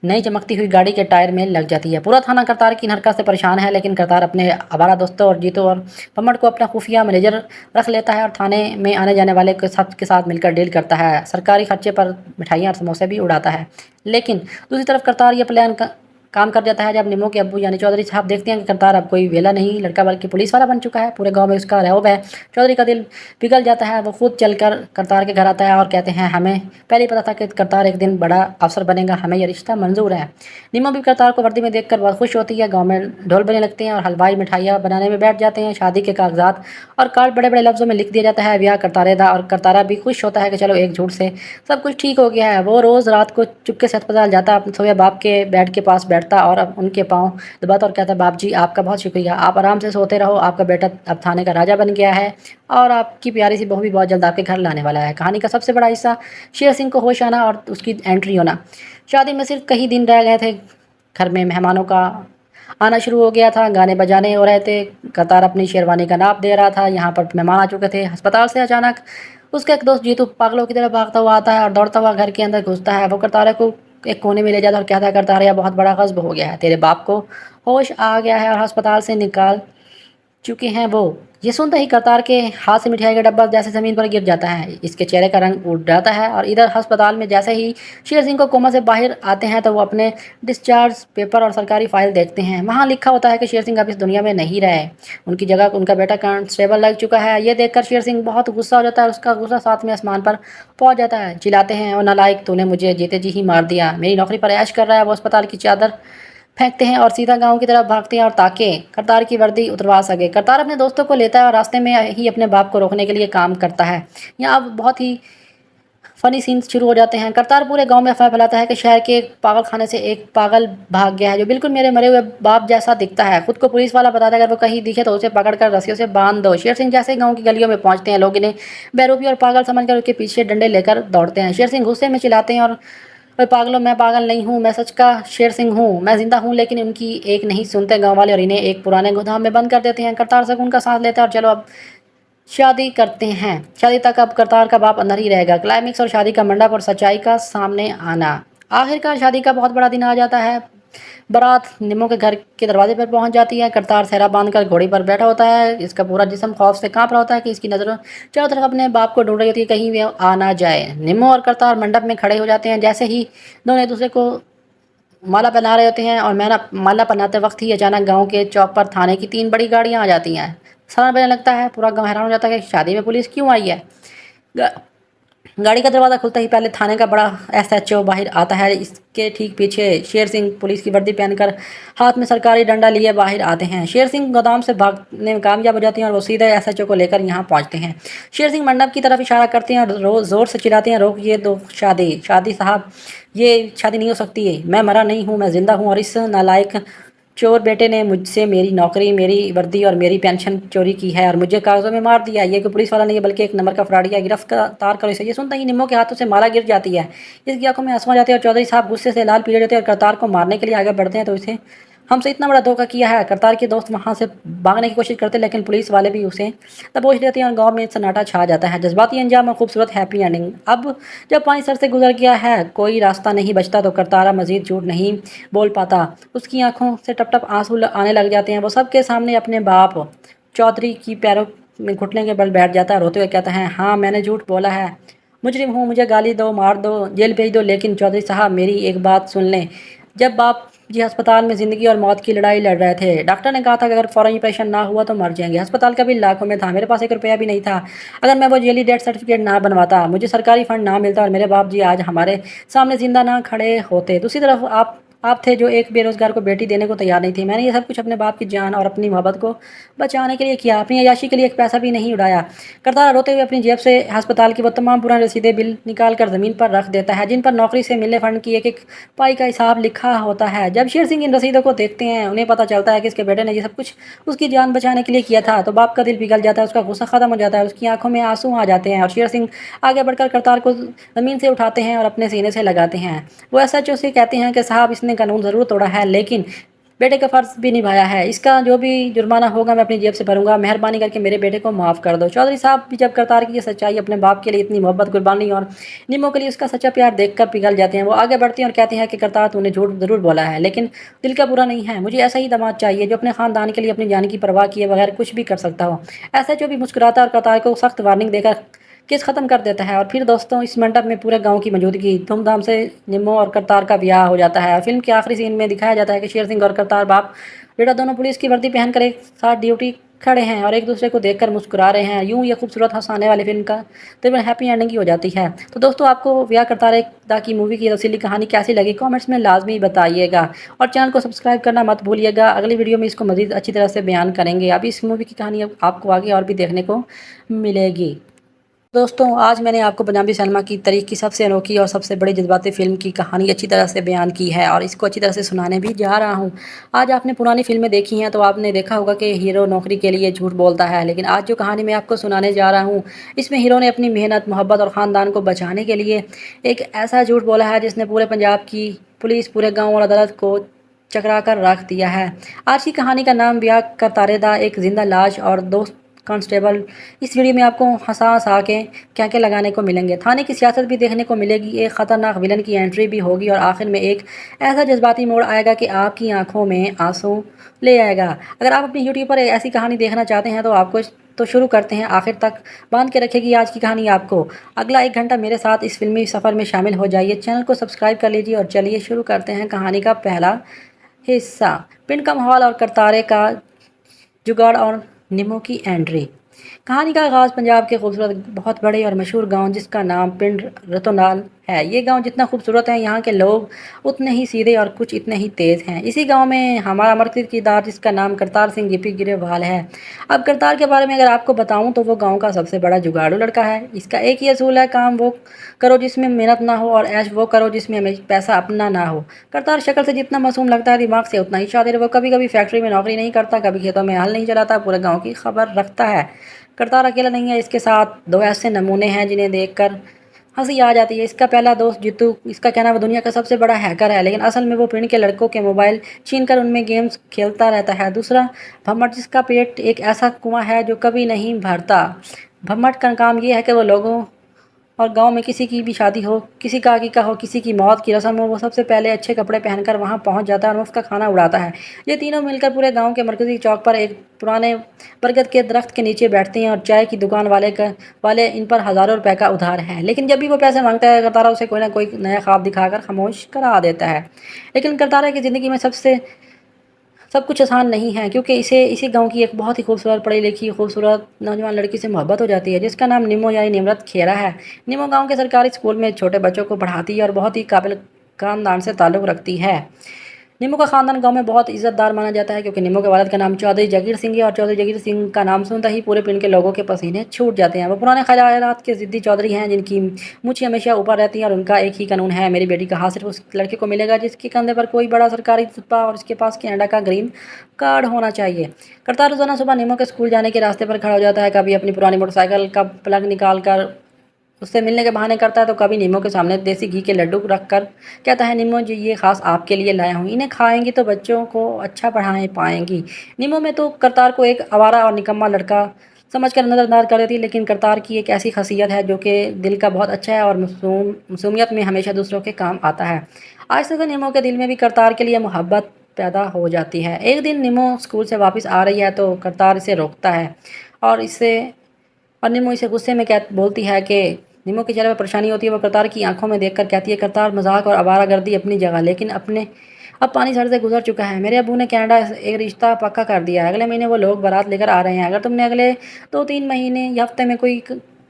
नई चमकती हुई गाड़ी के टायर में लग जाती है। पूरा थाना करतार की इन हरकत से परेशान है, लेकिन करतार अपने आवारा दोस्तों और जीतू और पम्मड़ को अपना खुफिया मैनेजर रख लेता है और थाने में आने जाने वाले के साथ मिलकर डील करता है। सरकारी खर्चे पर मिठाइयाँ और समोसे भी उड़ाता है। लेकिन दूसरी तरफ करतार ये प्लान काम कर जाता है जब निमो के अब्बू यानी चौधरी साहब देखते हैं कि करतार अब कोई वेला नहीं लड़का बल्कि पुलिस वाला बन चुका है, पूरे गांव में उसका रौब है। चौधरी का दिल पिघल जाता है, वो खुद चलकर करतार के घर आता है और कहते हैं, हमें पहले ही पता था कि करतार एक दिन बड़ा अफसर बनेगा, हमें यह रिश्ता मंजूर है। निमो भी करतार को वर्दी में देखकर बहुत खुश होती है। गाँव में ढोल बजने लगते हैं और हलवाई मिठाइयाँ बनाने में बैठ जाते हैं। शादी के कागजात और कार्ड बड़े बड़े लफ्ज़ों में लिख दिया जाता है, ब्याह करतारे दा। और करतारा भी खुश होता है कि चलो एक झूठ से सब कुछ ठीक हो गया है। वो रोज़ रात को चुपके से अस्पताल जाता, अपने सोए बाप के बेड के पास बैठता और अब उनके पाँव दबाता और कहता, बाप जी आपका बहुत शुक्रिया, आप आराम से सोते रहो, आपका बेटा अब थाने का राजा बन गया है और आपकी प्यारी सी बहू भी बहुत जल्द आपके घर लाने वाला है। कहानी का सबसे बड़ा हिस्सा शेर सिंह को होश आना और उसकी एंट्री होना। शादी में सिर्फ कई दिन रह गए थे, घर में मेहमानों का आना शुरू हो गया था, गाने बजाने हो रहे थे। करतार अपनी शेरवानी का नाप दे रहा था, यहाँ पर मेहमान आ चुके थे। अस्पताल से अचानक उसका एक दोस्त जीतू पागलों की तरह भागता हुआ आता है और दौड़ता हुआ घर के अंदर घुसता है। वो करतारे को एक कोने में ले जाता और कहता है, करतार यह बहुत बड़ा गज़ब हो गया है, तेरे बाप को होश आ गया है और अस्पताल से निकाल चुके हैं वो। ये सुनते ही करतार के हाथ से मिठाई का डब्बा जैसे ज़मीन पर गिर जाता है, इसके चेहरे का रंग उड़ जाता है। और इधर अस्पताल में जैसे ही शेर सिंह को कोमा से बाहर आते हैं तो वो अपने डिस्चार्ज पेपर और सरकारी फाइल देखते हैं। वहाँ लिखा होता है कि शेर सिंह अब इस दुनिया में नहीं रहे, उनकी जगह उनका बेटा कांस्टेबल लग चुका है। ये देखकर शेर सिंह बहुत गुस्सा हो जाता है, उसका गुस्सा साथ में आसमान पर पहुँच जाता है। चिल्लाते हैं, और नालायक, तूने मुझे जीते जी ही मार दिया, मेरी नौकरी पर ऐश कर रहा है। वो अस्पताल की चादर फेंकते हैं और सीधा गांव की तरफ भागते हैं और ताकि करतार की वर्दी उतरवा सके। करतार अपने दोस्तों को लेता है और रास्ते में ही अपने बाप को रोकने के लिए काम करता है। यहाँ अब बहुत ही फनी सीन्स शुरू हो जाते हैं। करतार पूरे गांव में अफवाह फैलाता है कि शहर के एक पागल खाने से एक पागल भाग गया है जो बिल्कुल मेरे मरे हुए बाप जैसा दिखता है। खुद को पुलिस वाला बताता है, अगर वो कहीं दिखे तो उसे पकड़कर रस्सियों से बांध दो। शेर सिंह जैसे गांव की गलियों में पहुंचते हैं, लोग इन्हें बेरूपी और पागल समझकर उसके पीछे डंडे लेकर दौड़ते हैं। शेर सिंह गुस्से में चिल्लाते हैं, और पागलों, मैं पागल नहीं हूँ, मैं सच का शेर सिंह हूँ, मैं जिंदा हूँ। लेकिन उनकी एक नहीं सुनते गांव वाले और इन्हें एक पुराने गोदाम में बंद कर देते हैं। करतार सकून का सांस लेता है और चलो अब शादी करते हैं। शादी तक अब करतार का बाप अंदर ही रहेगा। क्लाइमेक्स और शादी का मंडप और सच्चाई का सामने आना। आखिरकार शादी का बहुत बड़ा दिन आ जाता है। बारात निमो के घर के दरवाजे पर पहुंच जाती है। करतार सेहरा बांधकर घोड़ी पर बैठा होता है, इसका पूरा जिस्म खौफ से कांप रहा होता है कि इसकी नज़रों चारों तरफ अपने बाप को ढूंढ रही होती है, कहीं वे आ ना जाए। निमो और करतार मंडप में खड़े हो जाते हैं। जैसे ही दोनों एक दूसरे को माला पहना रहे होते हैं और माला पहनाते वक्त ही अचानक गांव के चौक पर थाने की 3 बड़ी गाड़ियां आ जाती हैं। सारा बजने लगता है, पूरा गांव हैरान हो जाता है कि शादी में पुलिस क्यों आई है। गाड़ी का दरवाज़ा खुलता ही पहले थाने का बड़ा SHO बाहर आता है। इसके ठीक पीछे शेर सिंह पुलिस की वर्दी पहनकर हाथ में सरकारी डंडा लिए बाहर आते हैं। शेर सिंह गोदाम से भागने में कामयाब हो जाते हैं और वो सीधे SHO को लेकर यहाँ पहुँचते हैं। शेर सिंह मंडप की तरफ इशारा करते हैं और ज़ोर से चिल्लाते हैं, रोकिए दो शादी साहब, ये शादी नहीं हो सकती है, मैं मरा नहीं हूँ, मैं ज़िंदा हूँ और इस नालायक चोर बेटे ने मुझसे मेरी नौकरी, मेरी वर्दी और मेरी पेंशन चोरी की है और मुझे कागजों में मार दिया। ये कोई पुलिस वाला नहीं है बल्कि एक नंबर का फ्रॉडिया, गिरफ्तार करो इसे। ये सुनते ही निम्मो के हाथों से माला गिर जाती है। इसकी आंखों में आंसू आ जाते हैं और चौधरी साहब गुस्से से लाल पीले होते हैं और करतार को मारने के लिए आगे बढ़ते हैं। तो इसे हमसे इतना बड़ा धोखा किया है। करतार के दोस्त वहाँ से भागने की कोशिश करते हैं लेकिन पुलिस वाले भी उसे दबोच लेते हैं और गांव में सन्नाटा छा जाता है। जज्बाती अंजाम और खूबसूरत हैप्पी एंडिंग। अब जब पानी सर से गुजर गया है, कोई रास्ता नहीं बचता, तो करतारा मजीद झूठ नहीं बोल पाता। उसकी आंखों से टप टप आंसू आने लग जाते हैं। वो सबके सामने अपने बाप चौधरी की पैरों में घुटने के बल बैठ जाता है। रोते हुए कहता है, हाँ मैंने झूठ बोला है, मुजरिम हूँ, मुझे गाली दो, मार दो, जेल भेज दो, लेकिन चौधरी साहब मेरी एक बात सुन लें। जब बाप जी अस्पताल में ज़िंदगी और मौत की लड़ाई लड़ रहे थे, डॉक्टर ने कहा था कि अगर फ़ौरन ऑपरेशन ना हुआ तो मर जाएंगे। अस्पताल का बिल लाखों में था, मेरे पास 1 रुपया भी नहीं था। अगर मैं वो जेली डेथ सर्टिफिकेट ना बनवाता, मुझे सरकारी फंड ना मिलता और मेरे बाप जी आज हमारे सामने जिंदा ना खड़े होते। दूसरी तरफ आप थे जो एक बेरोजगार को बेटी देने को तैयार नहीं थे। मैंने ये सब कुछ अपने बाप की जान और अपनी मोहब्बत को बचाने के लिए किया, अपनी अय्याशी के लिए एक पैसा भी नहीं उड़ाया। करतारा रोते हुए अपनी जेब से अस्पताल की वो तमाम पुराने रसीदे बिल निकाल कर ज़मीन पर रख देता है जिन पर नौकरी से मिलने फंड की एक एक पाई का हिसाब लिखा होता है। जब शेर सिंह इन रसीदों को देखते हैं, उन्हें पता चलता है कि इसके बेटे ने ये सब कुछ उसकी जान बचाने के लिए किया था, तो बाप का दिल पिघल जाता है, उसका गुस्सा खत्म हो जाता है, उसकी आंखों में आंसू आ जाते हैं और शेर सिंह आगे बढ़कर करतार को ज़मीन से उठाते हैं और अपने सीने से लगाते हैं। वो एसएचओ से कहते हैं कि साहब इसने कानून ज़रूर तोड़ा है लेकिन बेटे का फ़र्ज़ भी निभाया है। इसका जो भी जुर्माना होगा मैं अपनी जेब से भरूंगा, मेहरबानी करके मेरे बेटे को माफ़ कर दो। चौधरी साहब भी जब करतार की ये सच्चाई, अपने बाप के लिए इतनी मोहब्बत, कुर्बानी और निमो के लिए उसका सच्चा प्यार देखकर पिघल जाते हैं। वो आगे बढ़ते हैं और कहते हैं कि करतार तूने झूठ ज़रूर बोला है लेकिन दिल का बुरा नहीं है। मुझे ऐसा ही दामाद चाहिए जो अपने ख़ानदान के लिए अपनी जान की परवाह किए बगैर कुछ भी कर सकता हो। ऐसा जो भी मुस्कुराता और करतार को सख्त वार्निंग देकर केस ख़त्म कर देता है। और फिर दोस्तों इस मंडप में पूरे गांव की मौजूदगी, धूमधाम से निम्मो और करतार का ब्याह हो जाता है। फिल्म के आखिरी सीन में दिखाया जाता है कि शेर सिंह और करतार बाप बेटा दोनों पुलिस की वर्दी पहनकर एक साथ ड्यूटी खड़े हैं और एक दूसरे को देखकर मुस्कुरा रहे हैं। यूं ये खूबसूरत हंसाने वाली फिल्म का तकरीबन हैप्पी एंडिंग की हो जाती है। तो दोस्तों आपको व्या करतार दा की मूवी की तफसीली कहानी कैसी लगी कमेंट्स में लाजमी बताइएगा और चैनल को सब्सक्राइब करना मत भूलिएगा। अगली वीडियो में इसको मज़ीद अच्छी तरह से बयान करेंगे। अभी इस मूवी की कहानी आपको आगे और भी देखने को मिलेगी। दोस्तों आज मैंने आपको पंजाबी सिनेमा की तारीख की सबसे अनोखी और सबसे बड़ी जज्बाती फ़िल्म की कहानी अच्छी तरह से बयान की है और इसको अच्छी तरह से सुनाने भी जा रहा हूँ। आज आपने पुरानी फ़िल्में देखी हैं तो आपने देखा होगा कि हीरो नौकरी के लिए झूठ बोलता है, लेकिन आज जो कहानी मैं आपको सुनाने जा रहा हूँ इसमें हीरो ने अपनी मेहनत, मोहब्बत और ख़ानदान को बचाने के लिए एक ऐसा झूठ बोला है जिसने पूरे पंजाब की पुलिस, पूरे गाँव और अदालत को चकरा कर रख दिया है। आज की कहानी का नाम ब्याह करतारे दा, एक जिंदा लाश और दोस्त कांस्टेबल। इस वीडियो में आपको हंसा हंसा के क्या क्या लगाने को मिलेंगे, थाने की सियासत भी देखने को मिलेगी, एक ख़तरनाक विलन की एंट्री भी होगी और आखिर में एक ऐसा जज्बाती मोड़ आएगा कि आपकी आंखों में आंसू ले आएगा। अगर आप अपनी यूट्यूब पर ऐसी कहानी देखना चाहते हैं तो आपको तो शुरू करते हैं, आखिर तक बांध के रखेगी आज की कहानी आपको। अगला 1 घंटा मेरे साथ इस फिल्मी सफ़र में शामिल हो जाइए। चैनल को सब्सक्राइब कर लीजिए और चलिए शुरू करते हैं कहानी का पहला हिस्सा। पिंड का माहौल और करतारे का जुगाड़ और निमो की एंट्री। कहानी का आगाज़ पंजाब के खूबसूरत बहुत बड़े और मशहूर गांव जिसका नाम पिंड रतोनाल है। ये गांव जितना खूबसूरत है यहाँ के लोग उतने ही सीधे और कुछ इतने ही तेज़ हैं। इसी गांव में हमारा अमरकीर्त किरदार जिसका नाम करतार सिंह गिपी गिरेवाल है। अब करतार के बारे में अगर आपको बताऊं तो वो गांव का सबसे बड़ा जुगाड़ू लड़का है। इसका एक ही असूल है, काम वो करो जिसमें मेहनत ना हो और ऐश वो करो जिसमें पैसा अपना ना हो। करतार शक्ल से जितना मासूम लगता है दिमाग से उतना ही शातिर। वो कभी कभी फैक्ट्री में नौकरी नहीं करता, कभी खेतों में हल नहीं चलाता, पूरे गाँव की खबर रखता है। करतार अकेला नहीं है, इसके साथ 2 ऐसे नमूने हैं जिन्हें देखकर हंसी आ जाती है। इसका पहला दोस्त जितू, इसका कहना वो दुनिया का सबसे बड़ा हैकर है लेकिन असल में वो पिंड के लड़कों के मोबाइल छीन कर उनमें गेम्स खेलता रहता है। दूसरा भम्मट, जिसका पेट एक ऐसा कुआं है जो कभी नहीं भरता। भम्मट का काम ये है कि वो लोगों और गांव में किसी की भी शादी हो, किसी का आकी का हो, किसी की मौत की रस्म हो, वो सबसे पहले अच्छे कपड़े पहनकर वहां पहुंच जाता है और मुफ्त का खाना उड़ाता है। ये तीनों मिलकर पूरे गांव के मरकजी चौक पर एक पुराने बरगद के दरख्त के नीचे बैठते हैं और चाय की दुकान वाले इन पर हज़ारों रुपए का उधार है। लेकिन जब भी वो पैसे मांगता है करतारा उसे कोई ना कोई नया ख्वाब दिखाकर खामोश करा देता है। लेकिन करतारा की ज़िंदगी में सब कुछ आसान नहीं है क्योंकि इसे इसी गांव की एक बहुत ही खूबसूरत पढ़ी लिखी खूबसूरत नौजवान लड़की से मोहब्बत हो जाती है जिसका नाम निमो यानी निमरत खेरा है। निमो गांव के सरकारी स्कूल में छोटे बच्चों को पढ़ाती है और बहुत ही काबिल खानदान से ताल्लुक़ रखती है। निमो का ख़ानदान गांव में बहुत इज़्ज़तदार माना जाता है क्योंकि निमो के वालिद का नाम चौधरी जगीर सिंह है और चौधरी जगीर सिंह का नाम सुनते ही पूरे पिंड के लोगों के पसीने छूट जाते हैं। वो पुराने ख़यालात के ज़िद्दी चौधरी हैं जिनकी मूछें हमेशा ऊपर रहती हैं और उनका एक ही कानून है, मेरी बेटी का हाथ सिर्फ उस लड़के को मिलेगा जिसके कंधे पर कोई बड़ा सरकारी रुतबा और उसके पास कनाडा का ग्रीन कार्ड होना चाहिए। करतार रोज़ाना सुबह निमो के स्कूल जाने के रास्ते पर खड़ा हो जाता है, कभी अपनी पुरानी मोटरसाइकिल का प्लग निकाल कर उससे मिलने के बहाने करता है तो कभी निमो के सामने देसी घी के लड्डू रख कर कहता है, निमो जी ये खास आपके लिए लाया हूँ, इन्हें खाएंगी तो बच्चों को अच्छा पढ़ाएं पाएंगी। निमो में तो करतार को एक आवारा और निकम्मा लड़का समझकर नज़रअंदाज कर देती है, लेकिन करतार की एक ऐसी खासियत है जो कि दिल का बहुत अच्छा है और मासूमियत में हमेशा दूसरों के काम आता है। आज से निमो के दिल में भी करतार के लिए मोहब्बत पैदा हो जाती है। एक दिन निमो स्कूल से वापस आ रही है तो करतार इसे रोकता है और निमो इसे गुस्से में बोलती है कि निमो के चेहरे पर परेशानी होती है। वो करतार की आंखों में देखकर कहती है, करतार मजाक और आवारागर्दी अपनी जगह, लेकिन अब पानी सर से गुजर चुका है। मेरे अबू ने कनाडा एक रिश्ता पक्का कर दिया है, अगले महीने वो लोग बारात लेकर आ रहे हैं। अगर तुमने अगले 2-3 महीने या हफ्ते में कोई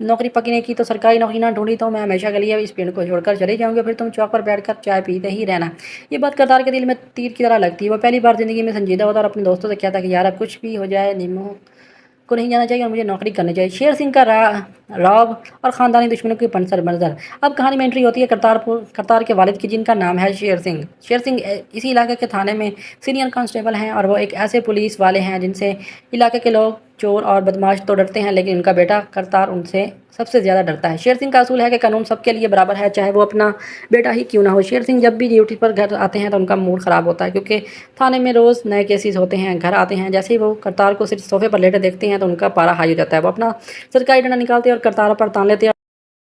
नौकरी पक्की नहीं की तो सरकारी नौकरी ना ढूंढी तो मैं हमेशा के लिए इस पिंड को छोड़कर चली जाऊंगी, फिर तुम चौक पर बैठकर चाय पीते ही रहना। ये बात करतार के दिल में तीर की तरह लगती है। वो पहली बार ज़िंदगी में संजीदा होता और अपने दोस्तों से कहता कि यार अब कुछ भी हो जाए निमो को नहीं जाना चाहिए और मुझे नौकरी करनी चाहिए। शेर सिंह का रौब और ख़ानदानी दुश्मनों की पंसर मंजर। अब कहानी में एंट्री होती है करतार के वालिद की जिनका नाम है शेर सिंह। शेर सिंह इसी इलाके के थाने में सीनियर कांस्टेबल हैं और वो एक ऐसे पुलिस वाले हैं जिनसे इलाके के लोग चोर और बदमाश तो डरते हैं, लेकिन उनका बेटा करतार उनसे सबसे ज़्यादा डरता है। शेर सिंह का असूल है कि कानून सबके लिए बराबर है, चाहे वो अपना बेटा ही क्यों ना हो। शेर सिंह जब भी ड्यूटी पर घर आते हैं तो उनका मूड ख़राब होता है क्योंकि थाने में रोज़ नए केसेस होते हैं। घर आते हैं जैसे ही वो करतार को सिर्फ सोफे पर लेटे देखते हैं तो उनका पारा हाई हो जाता है। वो अपना सरकारी डंडा निकालते हैं और करतार पर तान लेते हैं।